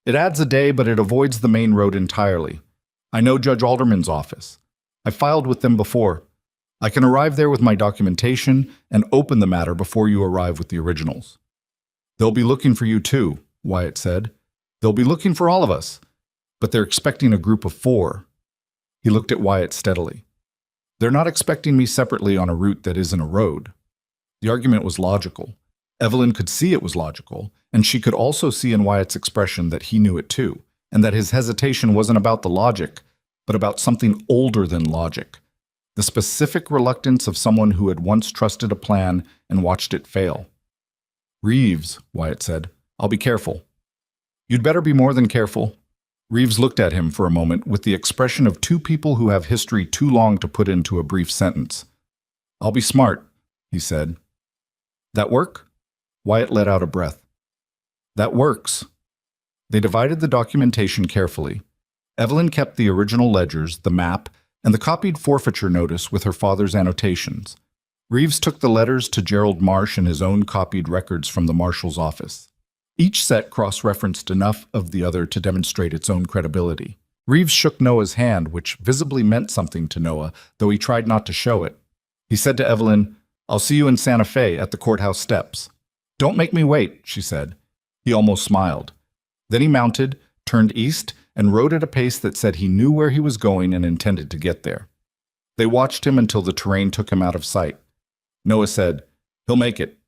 "It adds a day, but it avoids the main road entirely. I know Judge Alderman's office. I filed with them before. I can arrive there with my documentation and open the matter before you arrive with the originals." "They'll be looking for you too," Wyatt said. "They'll be looking for all of us, but they're expecting a group of four." He looked at Wyatt steadily. "They're not expecting me separately on a route that isn't a road." The argument was logical. Evelyn could see it was logical, and she could also see in Wyatt's expression that he knew it too, and that his hesitation wasn't about the logic, but about something older than logic. The specific reluctance of someone who had once trusted a plan and watched it fail. "Reeves," Wyatt said, "I'll be careful." "You'd better be more than careful." Reeves looked at him for a moment with the expression of two people who have history too long to put into a brief sentence. "I'll be smart," he said. "That work?" Wyatt let out a breath. "That works." They divided the documentation carefully. Evelyn kept the original ledgers, the map, and the copied forfeiture notice with her father's annotations. Reeves took the letters to Gerald Marsh and his own copied records from the marshal's office. Each set cross-referenced enough of the other to demonstrate its own credibility. Reeves shook Noah's hand, which visibly meant something to Noah, though he tried not to show it. He said to Evelyn, "I'll see you in Santa Fe at the courthouse steps." "Don't make me wait," she said. He almost smiled. Then he mounted, turned east, and rode at a pace that said he knew where he was going and intended to get there. They watched him until the terrain took him out of sight. Noah said, "He'll make it."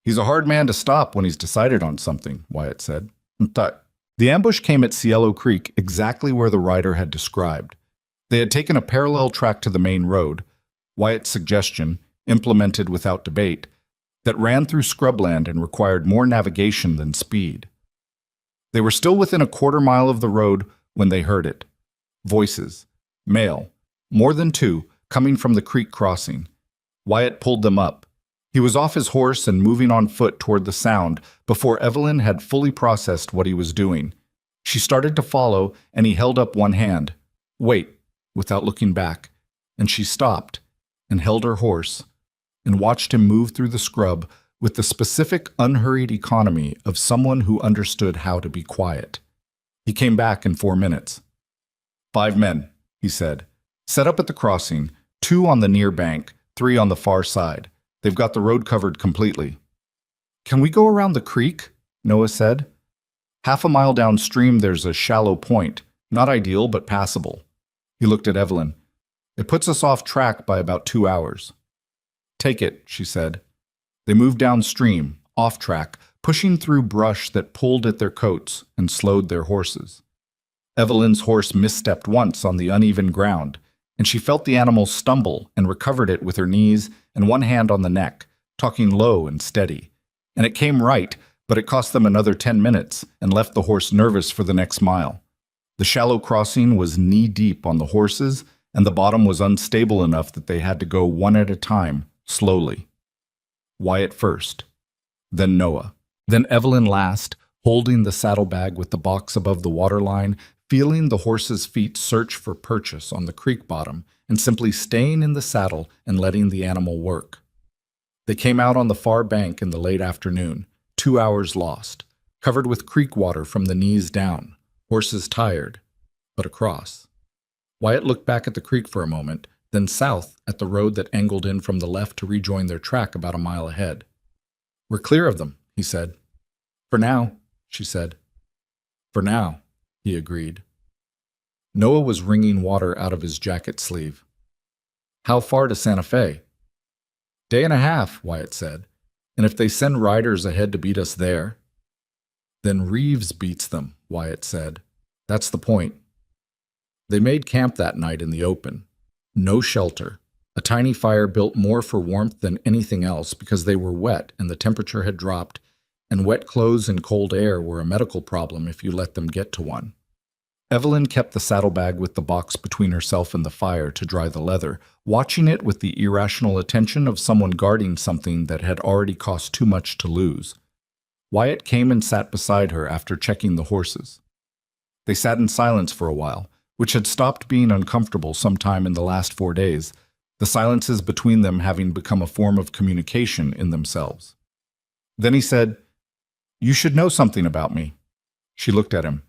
"He's a hard man to stop when he's decided on something," Wyatt said. The ambush came at Cielo Creek, exactly where the rider had described. They had taken a parallel track to the main road, Wyatt's suggestion, implemented without debate, that ran through scrubland and required more navigation than speed. They were still within a quarter-mile of the road when they heard it. Voices. Male. More than two, coming from the creek crossing. Wyatt pulled them up. He was off his horse and moving on foot toward the sound before Evelyn had fully processed what he was doing. She started to follow, and he held up one hand. "Wait," without looking back. And she stopped and held her horse and watched him move through the scrub with the specific, unhurried economy of someone who understood how to be quiet. He came back in 4 minutes. "5 men," he said. "Set up at the crossing, 2 on the near bank, 3 on the far side. They've got the road covered completely." "Can we go around the creek?" Noah said. "Half a mile downstream there's a shallow point, not ideal but passable." He looked at Evelyn. "It puts us off track by about 2 hours." "Take it," she said. They moved downstream, off track, pushing through brush that pulled at their coats and slowed their horses. Evelyn's horse misstepped once on the uneven ground, and she felt the animal stumble and recovered it with her knees and one hand on the neck, talking low and steady. And it came right, but it cost them another 10 minutes and left the horse nervous for the next mile. The shallow crossing was knee-deep on the horses, and the bottom was unstable enough that they had to go one at a time, slowly. Wyatt first, then Noah. Then Evelyn last, holding the saddlebag with the box above the waterline, feeling the horse's feet search for purchase on the creek bottom, and simply staying in the saddle and letting the animal work. They came out on the far bank in the late afternoon, 2 hours lost, covered with creek water from the knees down, horses tired, but across. Wyatt looked back at the creek for a moment, then south at the road that angled in from the left to rejoin their track about a mile ahead. "We're clear of them," he said. "For now," she said. "For now," he agreed. Noah was wringing water out of his jacket sleeve. "How far to Santa Fe?" "Day and a half," Wyatt said. "And if they send riders ahead to beat us there?" "Then Reeves beats them," Wyatt said. "That's the point." They made camp that night in the open. No shelter. A tiny fire built more for warmth than anything else because they were wet and the temperature had dropped, and wet clothes and cold air were a medical problem if you let them get to one. Evelyn kept the saddlebag with the box between herself and the fire to dry the leather, watching it with the irrational attention of someone guarding something that had already cost too much to lose. Wyatt came and sat beside her after checking the horses. They sat in silence for a while, which had stopped being uncomfortable sometime in the last 4 days, the silences between them having become a form of communication in themselves. Then he said, "You should know something about me." She looked at him.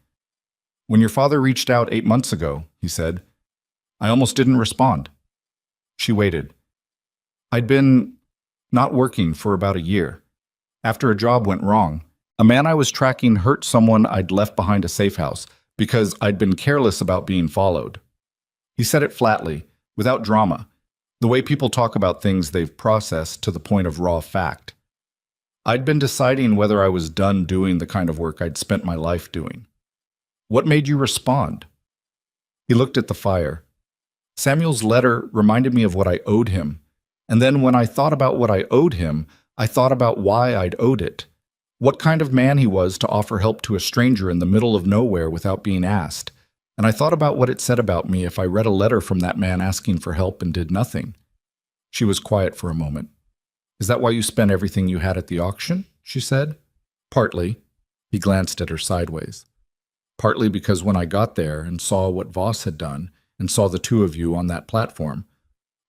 "When your father reached out 8 months ago," he said, "I almost didn't respond." She waited. "I'd been not working for about a year. After a job went wrong, a man I was tracking hurt someone I'd left behind a safe house because I'd been careless about being followed." He said it flatly, without drama, the way people talk about things they've processed to the point of raw fact. "I'd been deciding whether I was done doing the kind of work I'd spent my life doing." "What made you respond?" He looked at the fire. "Samuel's letter reminded me of what I owed him, and then when I thought about what I owed him, I thought about why I'd owed it. What kind of man he was to offer help to a stranger in the middle of nowhere without being asked, and I thought about what it said about me if I read a letter from that man asking for help and did nothing." She was quiet for a moment. "Is that why you spent everything you had at the auction?" she said. "Partly." He glanced at her sideways. "Partly because when I got there and saw what Voss had done and saw the two of you on that platform,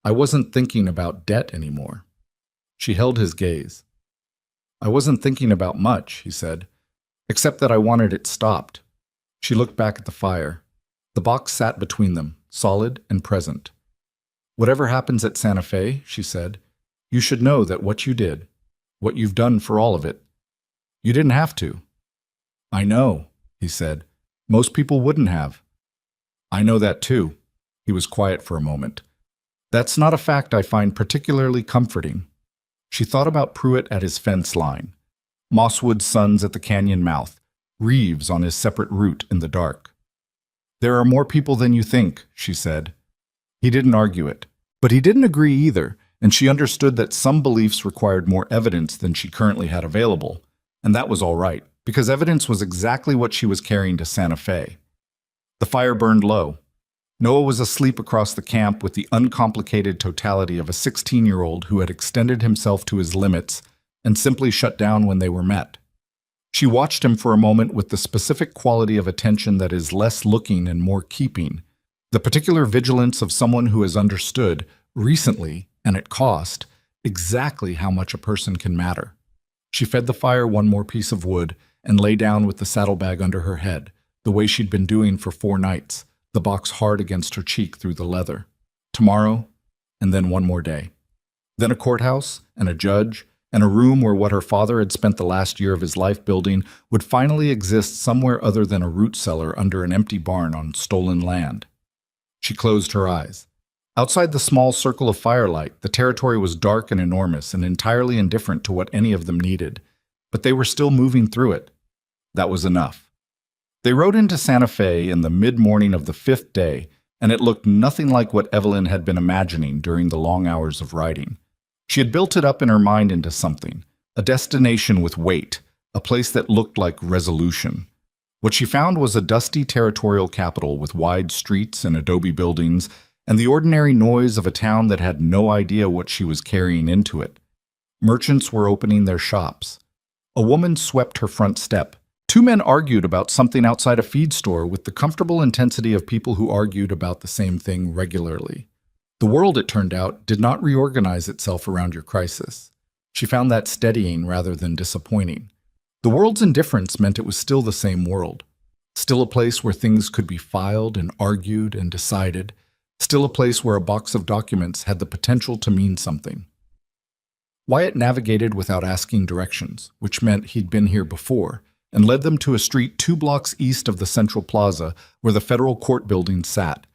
I wasn't thinking about debt anymore." She held his gaze. "I wasn't thinking about much," he said, "except that I wanted it stopped." She looked back at the fire. The box sat between them, solid and present. "Whatever happens at Santa Fe," she said, "you should know that what you did, what you've done for all of it, you didn't have to." "I know," he said. "Most people wouldn't have." "I know that too." He was quiet for a moment. "That's not a fact I find particularly comforting." She thought about Pruitt at his fence line, Mosswood's sons at the canyon mouth, Reeves on his separate route in the dark. "There are more people than you think," she said. He didn't argue it, but he didn't agree either, and she understood that some beliefs required more evidence than she currently had available, and that was all right, because evidence was exactly what she was carrying to Santa Fe. The fire burned low. Noah was asleep across the camp with the uncomplicated totality of a 16-year-old who had extended himself to his limits and simply shut down when they were met. She watched him for a moment with the specific quality of attention that is less looking and more keeping, the particular vigilance of someone who has understood, recently and at cost, exactly how much a person can matter. She fed the fire one more piece of wood and lay down with the saddlebag under her head, the way she'd been doing for 4 nights, the box hard against her cheek through the leather. Tomorrow, and then one more day. Then a courthouse, and a judge, and a room where what her father had spent the last year of his life building would finally exist somewhere other than a root cellar under an empty barn on stolen land. She closed her eyes. Outside the small circle of firelight, the territory was dark and enormous and entirely indifferent to what any of them needed, but they were still moving through it. That was enough. They rode into Santa Fe in the mid-morning of the 5th day, and it looked nothing like what Evelyn had been imagining during the long hours of riding. She had built it up in her mind into something, a destination with weight, a place that looked like resolution. What she found was a dusty territorial capital with wide streets and adobe buildings, and the ordinary noise of a town that had no idea what she was carrying into it. Merchants were opening their shops. A woman swept her front step. Two men argued about something outside a feed store with the comfortable intensity of people who argued about the same thing regularly. The world, it turned out, did not reorganize itself around your crisis. She found that steadying rather than disappointing. The world's indifference meant it was still the same world. Still a place where things could be filed and argued and decided. Still a place where a box of documents had the potential to mean something. Wyatt navigated without asking directions, which meant he'd been here before, and led them to a street 2 blocks east of the Central Plaza where the federal court building sat.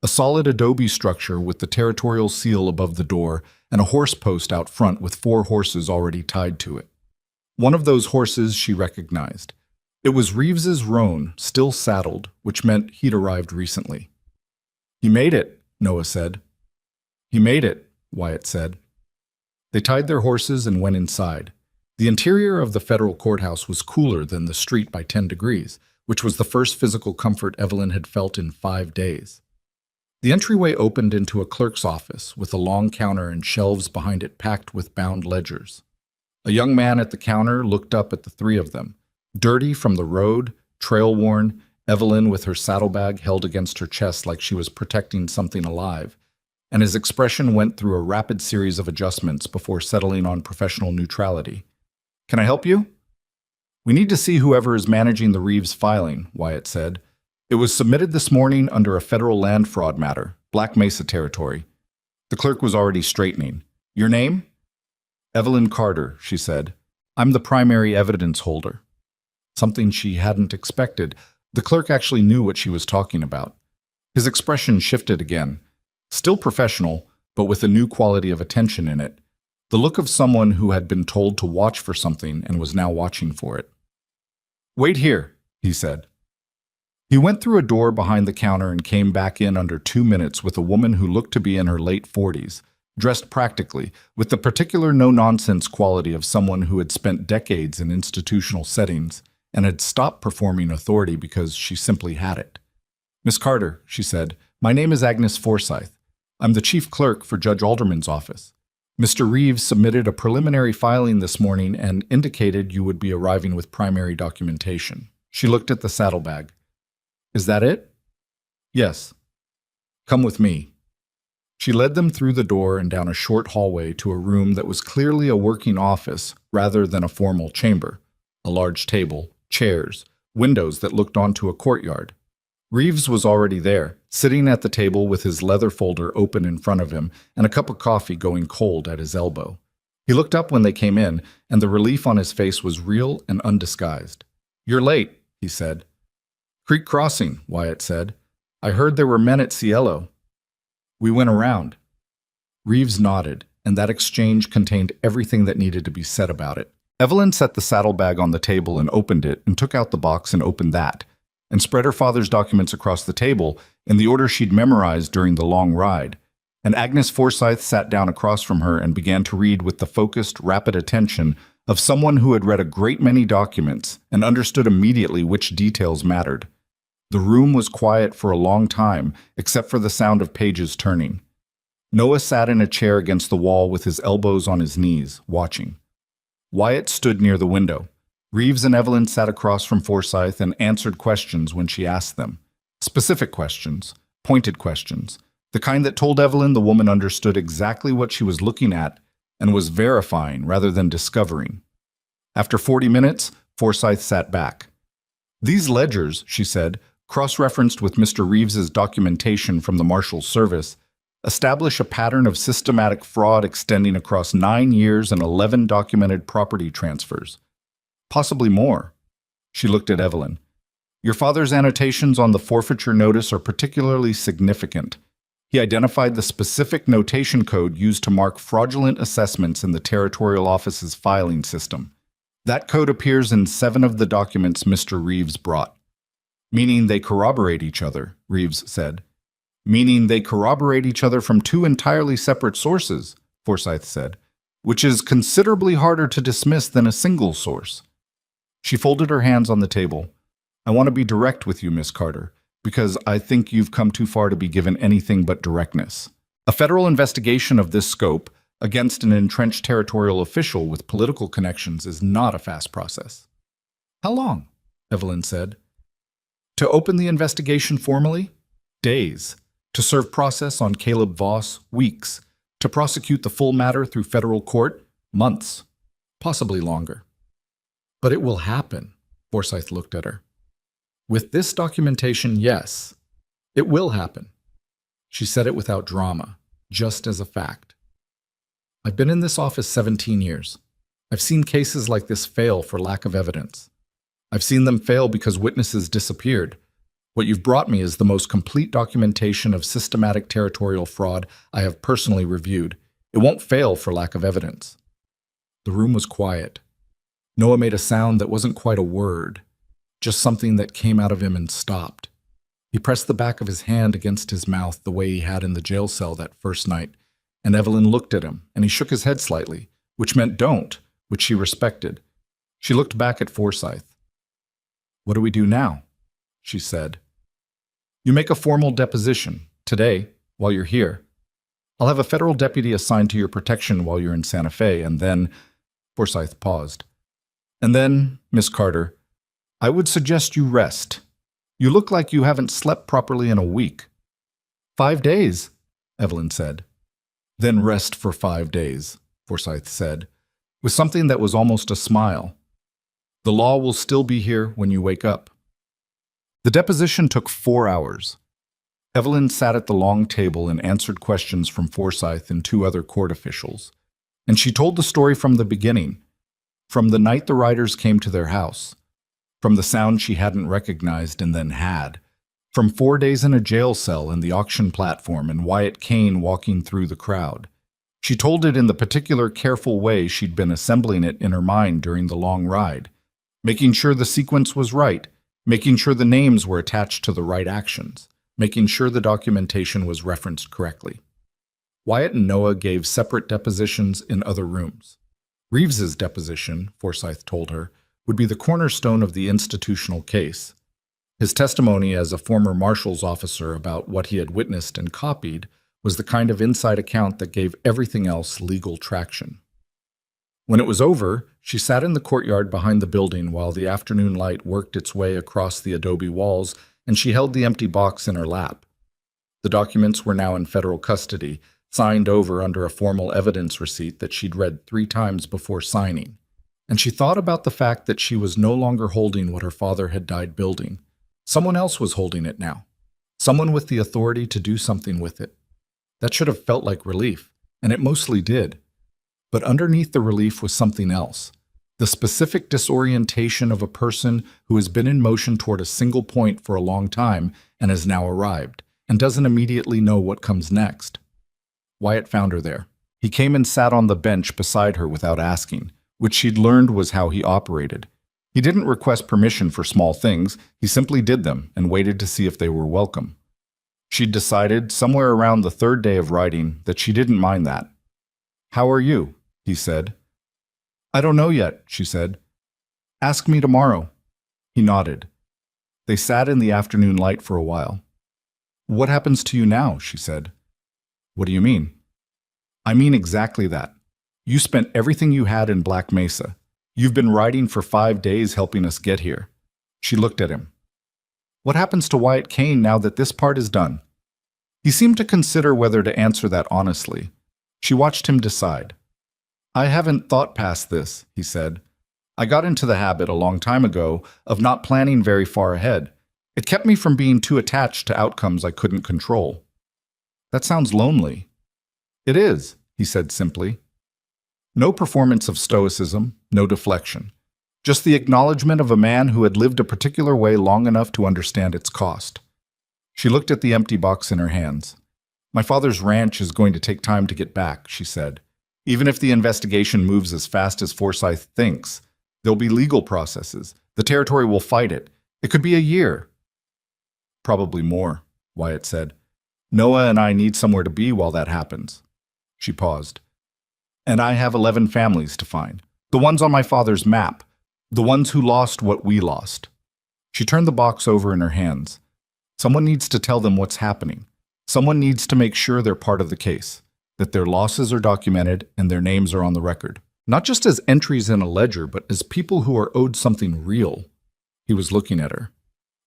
A solid adobe structure with the territorial seal above the door and a horse post out front with 4 horses already tied to it. One of those horses she recognized. It was Reeves's roan, still saddled, which meant he'd arrived recently. "He made it," Noah said. "He made it," Wyatt said. They tied their horses and went inside. The interior of the federal courthouse was cooler than the street by 10 degrees, which was the first physical comfort Evelyn had felt in 5 days. The entryway opened into a clerk's office with a long counter and shelves behind it packed with bound ledgers. A young man at the counter looked up at the 3 of them. Dirty from the road, trail-worn, Evelyn with her saddlebag held against her chest like she was protecting something alive, and his expression went through a rapid series of adjustments before settling on professional neutrality. "Can I help you?" "We need to see whoever is managing the Reeves filing," Wyatt said. "It was submitted this morning under a federal land fraud matter, Black Mesa territory." The clerk was already straightening. "Your name?" "Evelyn Carter," she said. "I'm the primary evidence holder." Something she hadn't expected. The clerk actually knew what she was talking about. His expression shifted again. Still professional, but with a new quality of attention in it. The look of someone who had been told to watch for something and was now watching for it. "Wait here," he said. He went through a door behind the counter and came back in under 2 minutes with a woman who looked to be in her late 40s, dressed practically, with the particular no-nonsense quality of someone who had spent decades in institutional settings and had stopped performing authority because she simply had it. "Miss Carter," she said, "my name is Agnes Forsyth. I'm the chief clerk for Judge Alderman's office. Mr. Reeves submitted a preliminary filing this morning and indicated you would be arriving with primary documentation." She looked at the saddlebag. "Is that it?" "Yes." "Come with me." She led them through the door and down a short hallway to a room that was clearly a working office rather than a formal chamber. A large table, chairs, windows that looked onto a courtyard. Reeves was already there, sitting at the table with his leather folder open in front of him and a cup of coffee going cold at his elbow. He looked up when they came in, and the relief on his face was real and undisguised. "You're late," he said. "Creek Crossing," Wyatt said. "I heard there were men at Cielo." "We went around." Reeves nodded, and that exchange contained everything that needed to be said about it. Evelyn set the saddlebag on the table and opened it and took out the box and opened that, and spread her father's documents across the table in the order she'd memorized during the long ride. And Agnes Forsyth sat down across from her and began to read with the focused, rapid attention of someone who had read a great many documents and understood immediately which details mattered. The room was quiet for a long time, except for the sound of pages turning. Noah sat in a chair against the wall with his elbows on his knees, watching. Wyatt stood near the window. Reeves and Evelyn sat across from Forsyth and answered questions when she asked them. Specific questions, pointed questions, the kind that told Evelyn the woman understood exactly what she was looking at and was verifying rather than discovering. After 40 minutes, Forsyth sat back. "These ledgers," she said, cross-referenced with Mr. Reeves's documentation from the Marshal's Service, establish a pattern of systematic fraud extending across 9 years and 11 documented property transfers. Possibly more. She looked at Evelyn. "Your father's annotations on the forfeiture notice are particularly significant." He identified the specific notation code used to mark fraudulent assessments in the Territorial Office's filing system. That code appears in 7 of the documents Mr. Reeves brought. "Meaning they corroborate each other," Reeves said. "Meaning they corroborate each other from 2 entirely separate sources," Forsyth said, "which is considerably harder to dismiss than a single source." She folded her hands on the table. "I want to be direct with you, Miss Carter, because I think you've come too far to be given anything but directness. A federal investigation of this scope, against an entrenched territorial official with political connections is not a fast process. How long? Evelyn said. To open the investigation formally? Days. To serve process on Caleb Voss? Weeks. To prosecute the full matter through federal court? Months. Possibly longer. But it will happen, Forsyth looked at her. With this documentation, yes. It will happen. She said it without drama, just as a fact. I've been in this office 17 years. I've seen cases like this fail for lack of evidence. I've seen them fail because witnesses disappeared. What you've brought me is the most complete documentation of systematic territorial fraud I have personally reviewed. It won't fail for lack of evidence. The room was quiet. Noah made a sound that wasn't quite a word, just something that came out of him and stopped. He pressed the back of his hand against his mouth the way he had in the jail cell that first night, and Evelyn looked at him, and he shook his head slightly, which meant don't, which she respected. She looked back at Forsyth. What do we do now? She said. You make a formal deposition, today, while you're here. I'll have a federal deputy assigned to your protection while you're in Santa Fe, and then… Forsyth paused. And then, Miss Carter, I would suggest you rest. You look like you haven't slept properly in a week. 5 days, Evelyn said. Then rest for 5 days, Forsyth said, with something that was almost a smile. The law will still be here when you wake up. The deposition took 4 hours. Evelyn sat at the long table and answered questions from Forsyth and 2 other court officials. And she told the story from the beginning, from the night the riders came to their house, from the sound she hadn't recognized and then had, from 4 days in a jail cell and the auction platform and Wyatt Kane walking through the crowd. She told it in the particular careful way she'd been assembling it in her mind during the long ride, making sure the sequence was right, making sure the names were attached to the right actions, making sure the documentation was referenced correctly. Wyatt and Noah gave separate depositions in other rooms. Reeves's deposition, Forsyth told her, would be the cornerstone of the institutional case. His testimony as a former marshal's officer about what he had witnessed and copied was the kind of inside account that gave everything else legal traction. When it was over, she sat in the courtyard behind the building while the afternoon light worked its way across the adobe walls, and she held the empty box in her lap. The documents were now in federal custody, signed over under a formal evidence receipt that she'd read 3 times before signing. And she thought about the fact that she was no longer holding what her father had died building. Someone else was holding it now. Someone with the authority to do something with it. That should have felt like relief, and it mostly did. But underneath the relief was something else. The specific disorientation of a person who has been in motion toward a single point for a long time and has now arrived, and doesn't immediately know what comes next. Wyatt found her there. He came and sat on the bench beside her without asking, which she'd learned was how he operated. He didn't request permission for small things, he simply did them and waited to see if they were welcome. She'd decided, somewhere around the 3rd day of writing, that she didn't mind that. "How are you?" he said. "I don't know yet," she said. "Ask me tomorrow." He nodded. They sat in the afternoon light for a while. "What happens to you now?" she said. "What do you mean?" "I mean exactly that. You spent everything you had in Black Mesa. You've been writing for 5 days helping us get here." She looked at him. "What happens to Wyatt Kane now that this part is done?" He seemed to consider whether to answer that honestly. She watched him decide. "I haven't thought past this," he said. "I got into the habit a long time ago of not planning very far ahead. It kept me from being too attached to outcomes I couldn't control." "That sounds lonely." "It is," he said simply. No performance of stoicism, no deflection. Just the acknowledgement of a man who had lived a particular way long enough to understand its cost. She looked at the empty box in her hands. "My father's ranch is going to take time to get back," she said. "Even if the investigation moves as fast as Forsyth thinks, there'll be legal processes. The territory will fight it. It could be a year." "Probably more," Wyatt said. "Noah and I need somewhere to be while that happens." She paused. "And I have 11 families to find. The ones on my father's map. The ones who lost what we lost." She turned the box over in her hands. "Someone needs to tell them what's happening. Someone needs to make sure they're part of the case. that their losses are documented and their names are on the record. Not just as entries in a ledger, but as people who are owed something real. He was looking at her.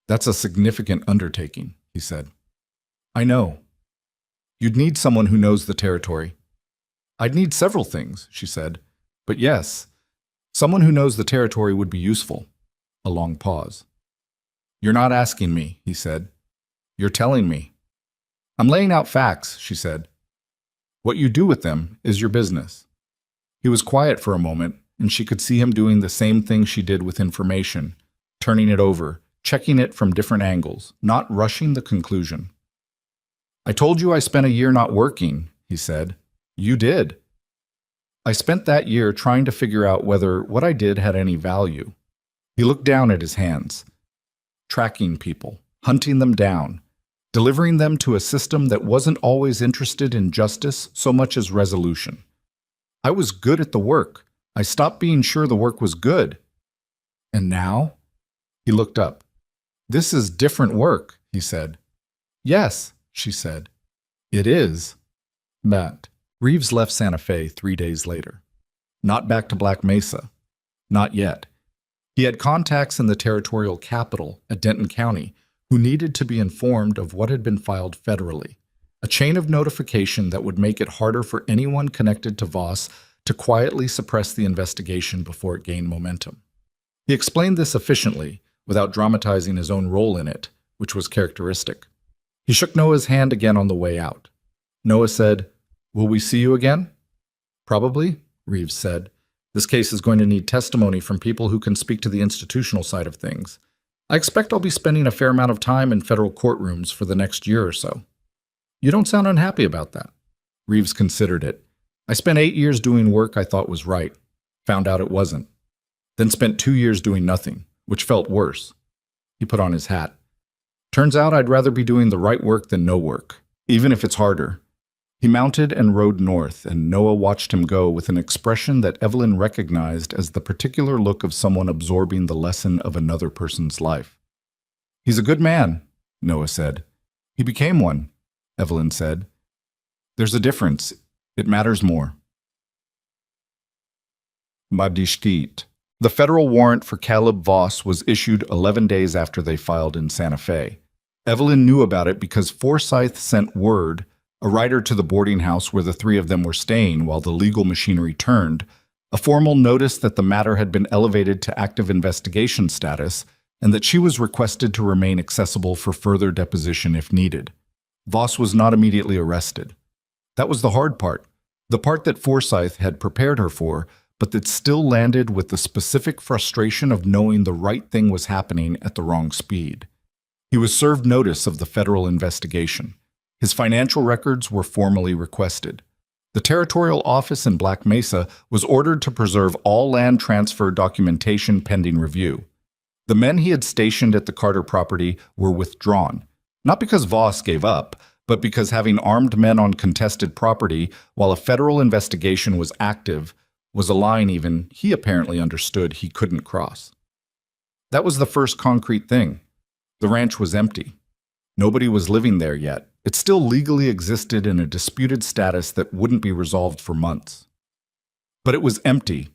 That's a significant undertaking, he said. I know. You'd need someone who knows the territory. I'd need several things, she said. But yes, someone who knows the territory would be useful. A long pause. You're not asking me, he said. You're telling me. I'm laying out facts, she said. What you do with them is your business. He was quiet for a moment, and she could see him doing the same thing she did with information, turning it over, checking it from different angles, not rushing the conclusion. I told you I spent a year not working, he said. You did. I spent that year trying to figure out whether what I did had any value. He looked down at his hands. Tracking people, hunting them down, delivering them to a system that wasn't always interested in justice so much as resolution. I was good at the work. I stopped being sure the work was good. And now? He looked up. This is different work, he said. Yes, she said. It is. Matt. Reeves left Santa Fe 3 days later. Not back to Black Mesa. Not yet. He had contacts in the territorial capital at Denton County who needed to be informed of what had been filed federally, a chain of notification that would make it harder for anyone connected to Voss to quietly suppress the investigation before it gained momentum. He explained this efficiently, without dramatizing his own role in it, which was characteristic. He shook Noah's hand again on the way out. Noah said, "Will we see you again?" "Probably," Reeves said. "This case is going to need testimony from people who can speak to the institutional side of things. I expect I'll be spending a fair amount of time in federal courtrooms for the next year or so." "You don't sound unhappy about that." Reeves considered it. "I spent 8 years doing work I thought was right. Found out it wasn't. Then spent 2 years doing nothing, which felt worse." He put on his hat. "Turns out I'd rather be doing the right work than no work, even if it's harder." He mounted and rode north, and Noah watched him go with an expression that Evelyn recognized as the particular look of someone absorbing the lesson of another person's life. "He's a good man," Noah said. "He became one," Evelyn said. "There's a difference. It matters more." Madishtit. The federal warrant for Caleb Voss was issued 11 days after they filed in Santa Fe. Evelyn knew about it because Forsyth sent word, a writer to the boarding house where the three of them were staying while the legal machinery turned, a formal notice that the matter had been elevated to active investigation status and that she was requested to remain accessible for further deposition if needed. Voss was not immediately arrested. That was the hard part, the part that Forsyth had prepared her for, but that still landed with the specific frustration of knowing the right thing was happening at the wrong speed. He was served notice of the federal investigation. His financial records were formally requested. The territorial office in Black Mesa was ordered to preserve all land transfer documentation pending review. The men he had stationed at the Carter property were withdrawn, not because Voss gave up, but because having armed men on contested property while a federal investigation was active was a line even he apparently understood he couldn't cross. That was the first concrete thing. The ranch was empty. Nobody was living there yet. It still legally existed in a disputed status that wouldn't be resolved for months. But it was empty,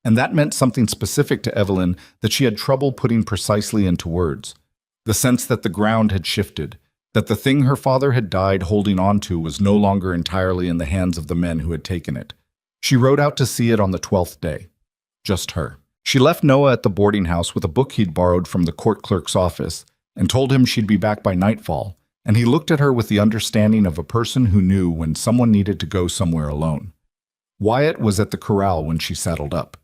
and that meant something specific to Evelyn that she had trouble putting precisely into words. The sense that the ground had shifted, that the thing her father had died holding on to was no longer entirely in the hands of the men who had taken it. She rode out to see it on the 12th day. Just her. She left Noah at the boarding house with a book he'd borrowed from the court clerk's office and told him she'd be back by nightfall, and he looked at her with the understanding of a person who knew when someone needed to go somewhere alone. Wyatt was at the corral when she saddled up.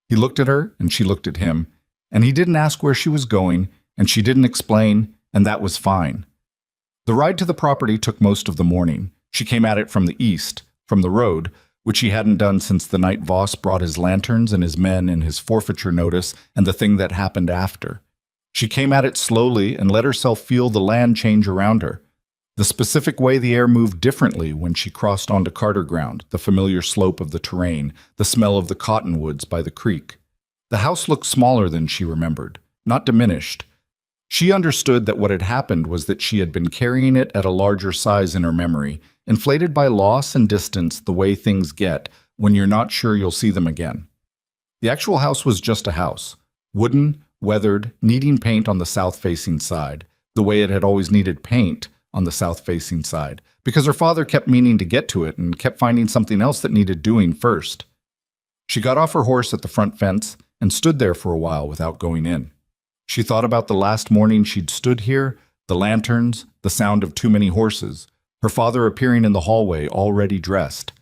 He looked at her, and she looked at him, and he didn't ask where she was going, and she didn't explain, and that was fine. The ride to the property took most of the morning. She came at it from the east, from the road, which he hadn't done since the night Voss brought his lanterns and his men and his forfeiture notice and the thing that happened after. She came at it slowly and let herself feel the land change around her. The specific way the air moved differently when she crossed onto Carter ground, the familiar slope of the terrain, the smell of the cottonwoods by the creek. The house looked smaller than she remembered, not diminished, She understood that what had happened was that she had been carrying it at a larger size in her memory, inflated by loss and distance the way things get when you're not sure you'll see them again. The actual house was just a house, wooden, weathered, needing paint on the south-facing side, the way it had always needed paint on the south-facing side, because her father kept meaning to get to it and kept finding something else that needed doing first. She got off her horse at the front fence and stood there for a while without going in. She thought about the last morning she'd stood here, the lanterns, the sound of too many horses, her father appearing in the hallway already dressed.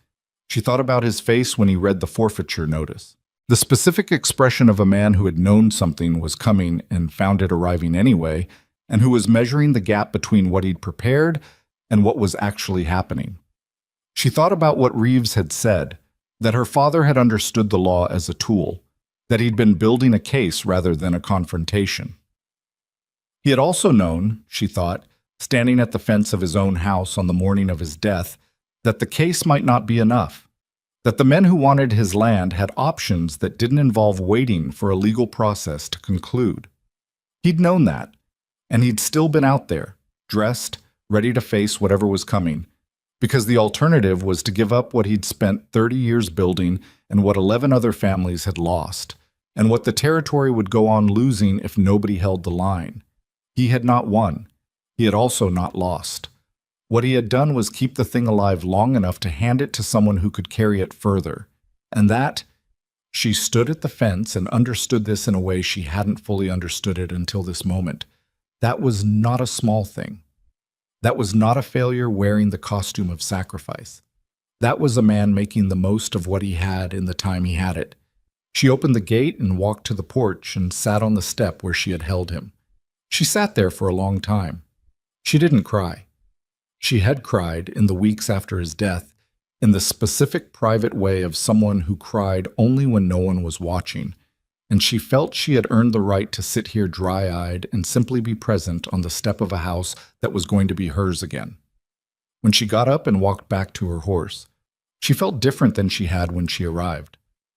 She thought about his face when he read the forfeiture notice. The specific expression of a man who had known something was coming and found it arriving anyway, and who was measuring the gap between what he'd prepared and what was actually happening. She thought about what Reeves had said, that her father had understood the law as a tool, that he'd been building a case rather than a confrontation. He had also known, she thought, standing at the fence of his own house on the morning of his death, that the case might not be enough, that the men who wanted his land had options that didn't involve waiting for a legal process to conclude. He'd known that, and he'd still been out there, dressed, ready to face whatever was coming, because the alternative was to give up what he'd spent 30 years building and what 11 other families had lost, and what the territory would go on losing if nobody held the line. He had not won. He had also not lost. What he had done was keep the thing alive long enough to hand it to someone who could carry it further. And that, she stood at the fence and understood this in a way she hadn't fully understood it until this moment. That was not a small thing. That was not a failure wearing the costume of sacrifice. That was a man making the most of what he had in the time he had it. She opened the gate and walked to the porch and sat on the step where she had held him. She sat there for a long time. She didn't cry. She had cried in the weeks after his death, in the specific private way of someone who cried only when no one was watching, and she felt she had earned the right to sit here dry-eyed and simply be present on the step of a house that was going to be hers again. When she got up and walked back to her horse, she felt different than she had when she arrived.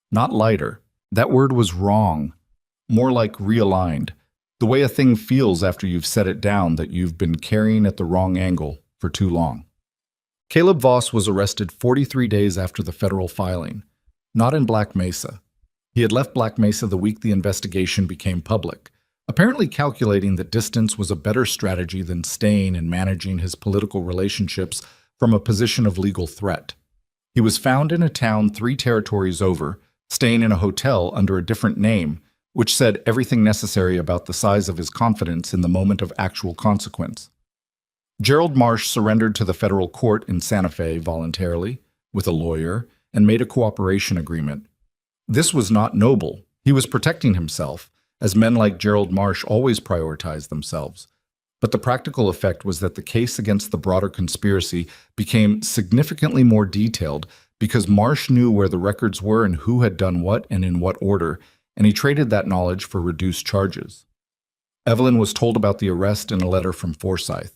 Not lighter. That word was wrong. More like realigned. The way a thing feels after you've set it down that you've been carrying at the wrong angle for too long. Caleb Voss was arrested 43 days after the federal filing, not in Black Mesa. He had left Black Mesa the week the investigation became public, apparently calculating that distance was a better strategy than staying and managing his political relationships from a position of legal threat. He was found in a town 3 territories over, staying in a hotel under a different name, which said everything necessary about the size of his confidence in the moment of actual consequence. Gerald Marsh surrendered to the federal court in Santa Fe voluntarily, with a lawyer, and made a cooperation agreement. This was not noble. He was protecting himself, as men like Gerald Marsh always prioritize themselves. But the practical effect was that the case against the broader conspiracy became significantly more detailed because Marsh knew where the records were and who had done what and in what order, and he traded that knowledge for reduced charges. Evelyn was told about the arrest in a letter from Forsyth.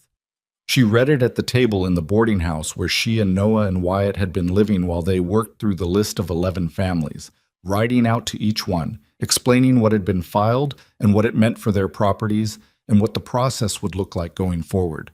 She read it at the table in the boarding house where she and Noah and Wyatt had been living while they worked through the list of 11 families, writing out to each one, explaining what had been filed and what it meant for their properties and what the process would look like going forward.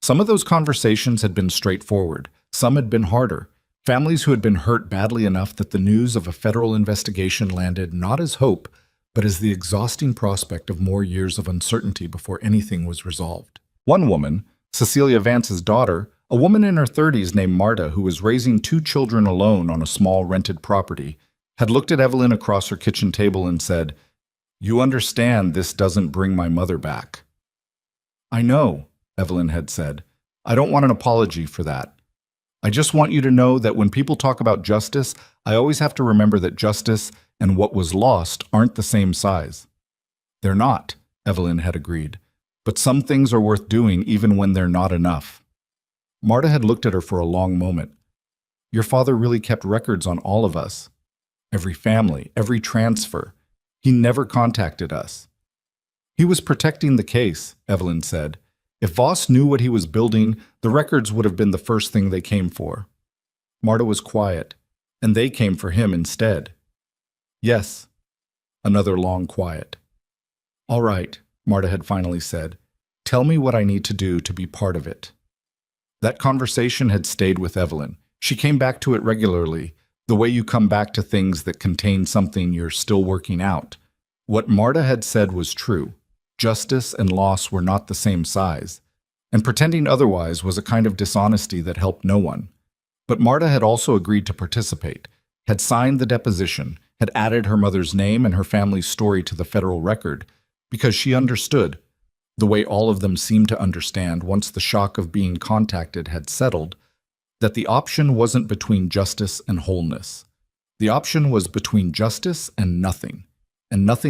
Some of those conversations had been straightforward. Some had been harder. Families who had been hurt badly enough that the news of a federal investigation landed not as hope, but as the exhausting prospect of more years of uncertainty before anything was resolved. One woman, Cecilia Vance's daughter, a woman in her 30s named Marta who was raising 2 children alone on a small rented property, had looked at Evelyn across her kitchen table and said, "You understand this doesn't bring my mother back." "I know," Evelyn had said. "I don't want an apology for that. I just want you to know that when people talk about justice, I always have to remember that justice and what was lost aren't the same size." "They're not," Evelyn had agreed. "But some things are worth doing even when they're not enough." Marta had looked at her for a long moment. "Your father really kept records on all of us. Every family, every transfer. He never contacted us." "He was protecting the case," Evelyn said. "If Voss knew what he was building, the records would have been the first thing they came for." Marta was quiet, and they came for him instead. "Yes." Another long quiet. "All right," Marta had finally said. Tell me what I need to do to be part of it. That conversation had stayed with Evelyn. She came back to it regularly, the way you come back to things that contain something you're still working out. What Marta had said was true. Justice and loss were not the same size, and pretending otherwise was a kind of dishonesty that helped no one. But Marta had also agreed to participate, had signed the deposition, had added her mother's name and her family's story to the federal record, because she understood, the way all of them seemed to understand once the shock of being contacted had settled, that the option wasn't between justice and wholeness. The option was between justice and nothing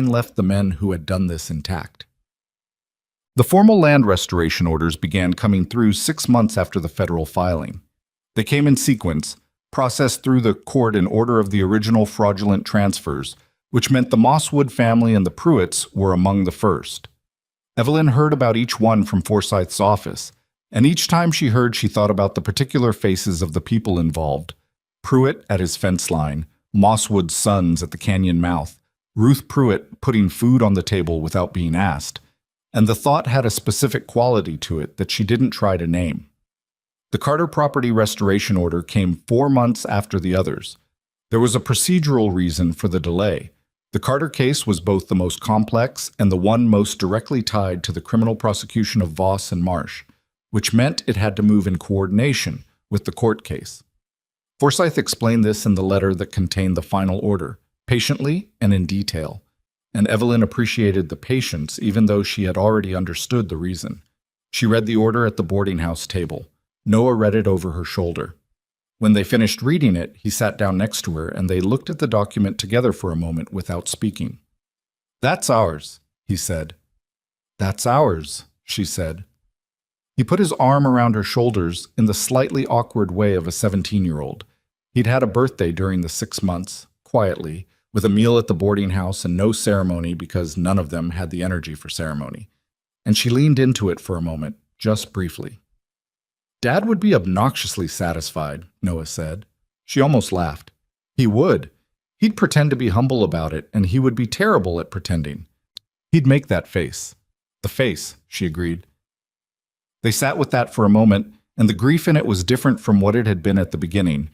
left the men who had done this intact. The formal land restoration orders began coming through 6 months after the federal filing. They came in sequence, processed through the court in order of the original fraudulent transfers, which meant the Mosswood family and the Pruitts were among the first. Evelyn heard about each one from Forsyth's office, and each time she heard, she thought about the particular faces of the people involved. Pruitt at his fence line, Mosswood's sons at the canyon mouth, Ruth Pruitt putting food on the table without being asked, and the thought had a specific quality to it that she didn't try to name. The Carter property restoration order came 4 months after the others. There was a procedural reason for the delay. The Carter case was both the most complex and the one most directly tied to the criminal prosecution of Voss and Marsh, which meant it had to move in coordination with the court case. Forsyth explained this in the letter that contained the final order, patiently and in detail, and Evelyn appreciated the patience even though she had already understood the reason. She read the order at the boarding house table. Noah read it over her shoulder. When they finished reading it, he sat down next to her and they looked at the document together for a moment without speaking. "That's ours," he said. "That's ours," she said. He put his arm around her shoulders in the slightly awkward way of a 17-year-old. He'd had a birthday during the 6 months, quietly, with a meal at the boarding house and no ceremony because none of them had the energy for ceremony. And she leaned into it for a moment, just briefly. "Dad would be obnoxiously satisfied," Noah said. She almost laughed. He would. He'd pretend to be humble about it, and he would be terrible at pretending. He'd make that face. The face, she agreed. They sat with that for a moment, and the grief in it was different from what it had been at the beginning.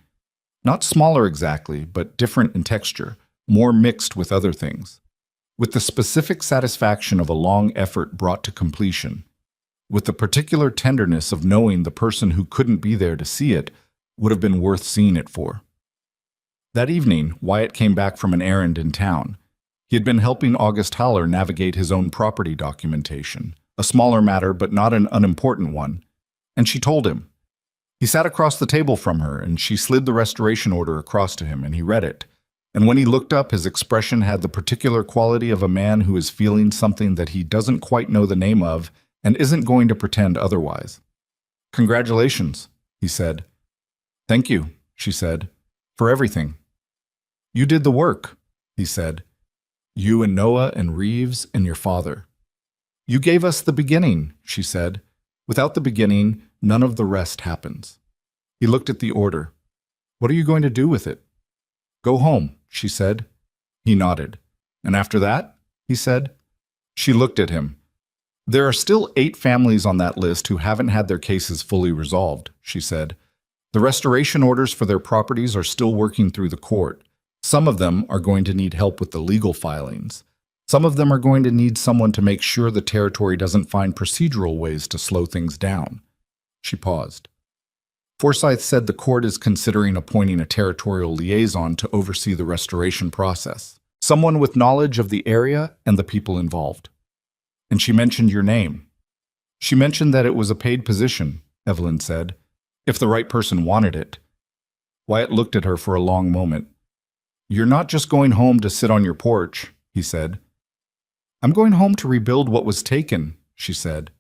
Not smaller exactly, but different in texture, more mixed with other things. With the specific satisfaction of a long effort brought to completion. With the particular tenderness of knowing the person who couldn't be there to see it would have been worth seeing it for. That evening, Wyatt came back from an errand in town. He had been helping August Haller navigate his own property documentation, a smaller matter but not an unimportant one, and she told him. He sat across the table from her, and she slid the restoration order across to him, and he read it. And when he looked up, his expression had the particular quality of a man who is feeling something that he doesn't quite know the name of and isn't going to pretend otherwise. "Congratulations," he said. "Thank you," she said, "for everything." "You did the work," he said. "You and Noah and Reeves and your father." "You gave us the beginning," she said. "Without the beginning, none of the rest happens." He looked at the order. "What are you going to do with it?" "Go home," she said. He nodded. "And after that?" he said. She looked at him. "There are still 8 families on that list who haven't had their cases fully resolved," she said. "The restoration orders for their properties are still working through the court. Some of them are going to need help with the legal filings. Some of them are going to need someone to make sure the territory doesn't find procedural ways to slow things down." She paused. Forsyth said the court is considering appointing a territorial liaison to oversee the restoration process, someone with knowledge of the area and the people involved. "And she mentioned your name." "She mentioned that it was a paid position," Evelyn said, "if the right person wanted it." Wyatt looked at her for a long moment. "You're not just going home to sit on your porch," he said. "I'm going home to rebuild what was taken," she said.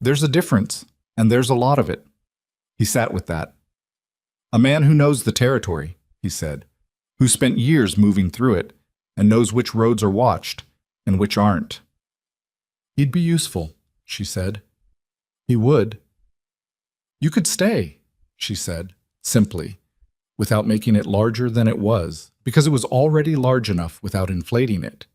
"There's a difference, and there's a lot of it." He sat with that. "A man who knows the territory," he said, "who spent years moving through it, and knows which roads are watched and which aren't." "He'd be useful," she said. "He would." "You could stay," she said, simply, without making it larger than it was, because it was already large enough without inflating it.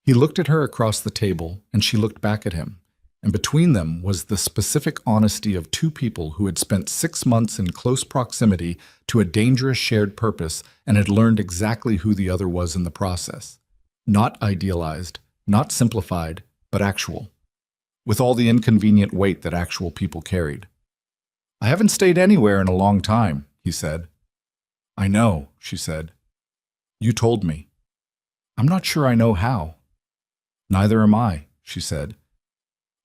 He looked at her across the table, and she looked back at him. And between them was the specific honesty of two people who had spent 6 months in close proximity to a dangerous shared purpose and had learned exactly who the other was in the process. Not idealized, not simplified, but actual, with all the inconvenient weight that actual people carried. "I haven't stayed anywhere in a long time," he said. "I know," she said. "You told me." "I'm not sure I know how." "Neither am I," she said.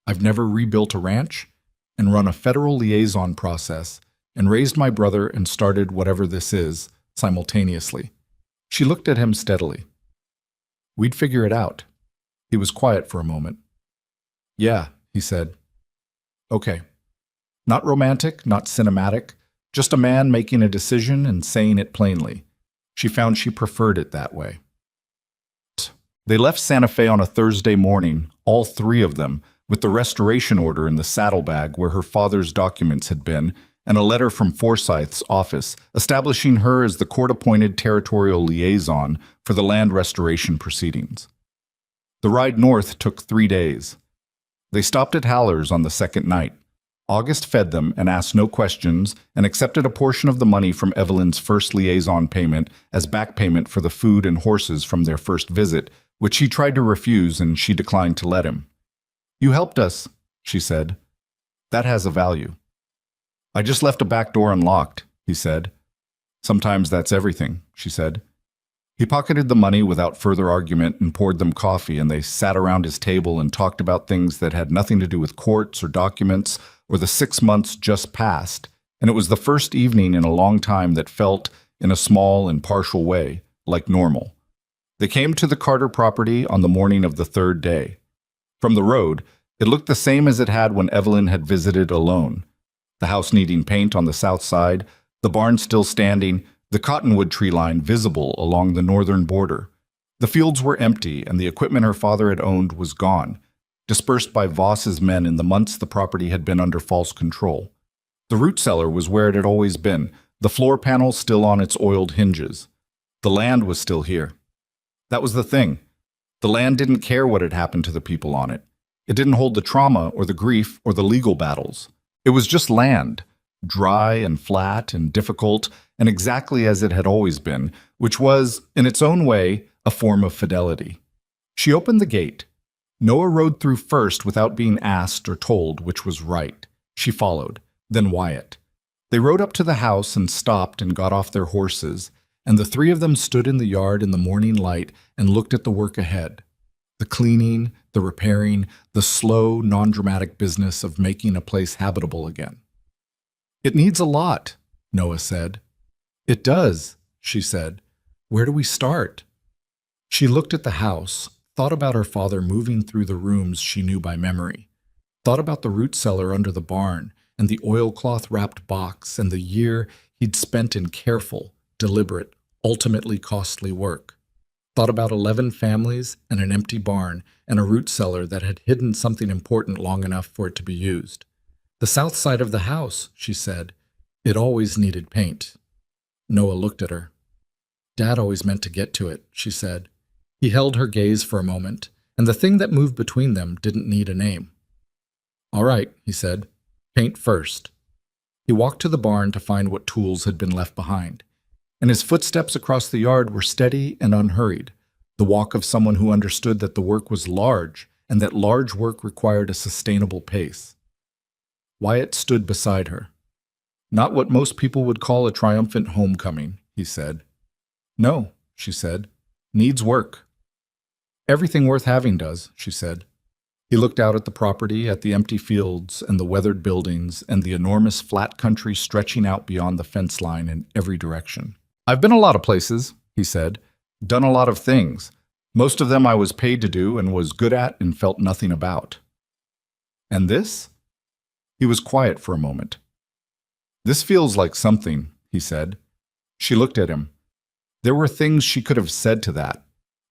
"I've never rebuilt a ranch and run a federal liaison process and raised my brother and started whatever this is simultaneously." She looked at him steadily. "We'd figure it out." He was quiet for a moment. "Yeah," he said. "Okay. Not romantic, not cinematic, just a man making a decision and saying it plainly." She found she preferred it that way. They left Santa Fe on a Thursday morning, all three of them, with the restoration order in the saddlebag where her father's documents had been, and a letter from Forsyth's office establishing her as the court-appointed territorial liaison for the land restoration proceedings. The ride north took 3 days. They stopped at Haller's on the second night. August fed them and asked no questions and accepted a portion of the money from Evelyn's first liaison payment as back payment for the food and horses from their first visit, which he tried to refuse and she declined to let him. "You helped us," she said. "That has a value." "I just left a back door unlocked," he said. "Sometimes that's everything," she said. He pocketed the money without further argument and poured them coffee, and they sat around his table and talked about things that had nothing to do with courts or documents or the 6 months just passed, and it was the first evening in a long time that felt, in a small and partial way, like normal. They came to the Carter property on the morning of the third day. From the road, it looked the same as it had when Evelyn had visited alone. The house needing paint on the south side, the barn still standing, the cottonwood tree line visible along the northern border. The fields were empty, and the equipment her father had owned was gone, dispersed by Voss's men in the months the property had been under false control. The root cellar was where it had always been, the floor panel still on its oiled hinges. The land was still here. That was the thing. The land didn't care what had happened to the people on it. It didn't hold the trauma or the grief or the legal battles. It was just land, dry and flat and difficult, and exactly as it had always been, which was, in its own way, a form of fidelity. She opened the gate. Noah rode through first without being asked or told which was right. She followed, then Wyatt. They rode up to the house and stopped and got off their horses, and the three of them stood in the yard in the morning light and looked at the work ahead. The cleaning, the repairing, the slow, non-dramatic business of making a place habitable again. "It needs a lot," Noah said. "It does," she said. "Where do we start?" She looked at the house, thought about her father moving through the rooms she knew by memory, thought about the root cellar under the barn and the oilcloth-wrapped box and the year he'd spent in careful, deliberate, ultimately costly work, thought about 11 families and an empty barn and a root cellar that had hidden something important long enough for it to be used. "The south side of the house," she said. "It always needed paint." Noah looked at her. "Dad always meant to get to it," she said. He held her gaze for a moment, and the thing that moved between them didn't need a name. "All right," he said. "Paint first." He walked to the barn to find what tools had been left behind, and his footsteps across the yard were steady and unhurried, the walk of someone who understood that the work was large and that large work required a sustainable pace. Wyatt stood beside her. "Not what most people would call a triumphant homecoming," he said. "No," she said. "Needs work." "Everything worth having does," she said. He looked out at the property, at the empty fields and the weathered buildings and the enormous flat country stretching out beyond the fence line in every direction. "I've been a lot of places," he said. "Done a lot of things. Most of them I was paid to do and was good at and felt nothing about." "And this?" He was quiet for a moment. "This feels like something," he said. She looked at him. There were things she could have said to that.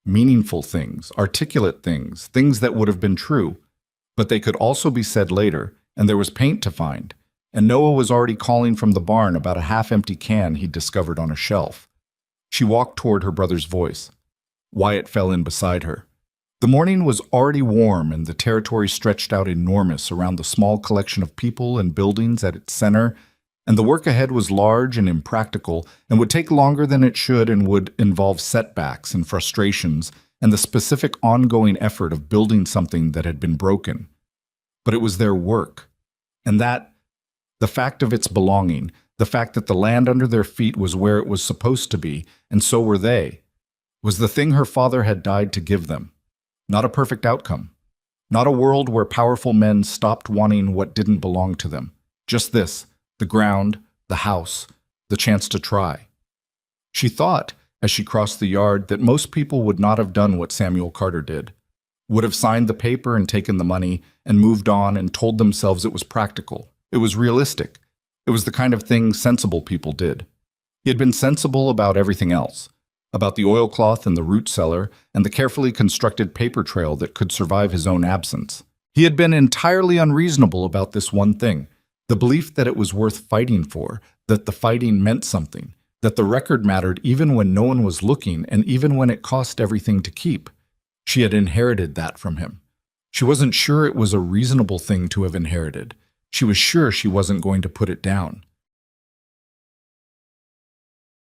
Meaningful things, articulate things, things that would have been true. But they could also be said later, and there was paint to find. And Noah was already calling from the barn about a half-empty can he'd discovered on a shelf. She walked toward her brother's voice. Wyatt fell in beside her. The morning was already warm and the territory stretched out enormous around the small collection of people and buildings at its center, and the work ahead was large and impractical and would take longer than it should and would involve setbacks and frustrations and the specific ongoing effort of building something that had been broken. But it was their work, and that, the fact of its belonging, the fact that the land under their feet was where it was supposed to be, and so were they, was the thing her father had died to give them. Not a perfect outcome. Not a world where powerful men stopped wanting what didn't belong to them. Just this, the ground, the house, the chance to try. She thought, as she crossed the yard, that most people would not have done what Samuel Carter did. Would have signed the paper and taken the money and moved on and told themselves it was practical. It was realistic. It was the kind of thing sensible people did. He had been sensible about everything else. About the oilcloth and the root cellar and the carefully constructed paper trail that could survive his own absence. He had been entirely unreasonable about this one thing, the belief that it was worth fighting for, that the fighting meant something, that the record mattered even when no one was looking and even when it cost everything to keep. She had inherited that from him. She wasn't sure it was a reasonable thing to have inherited. She was sure she wasn't going to put it down.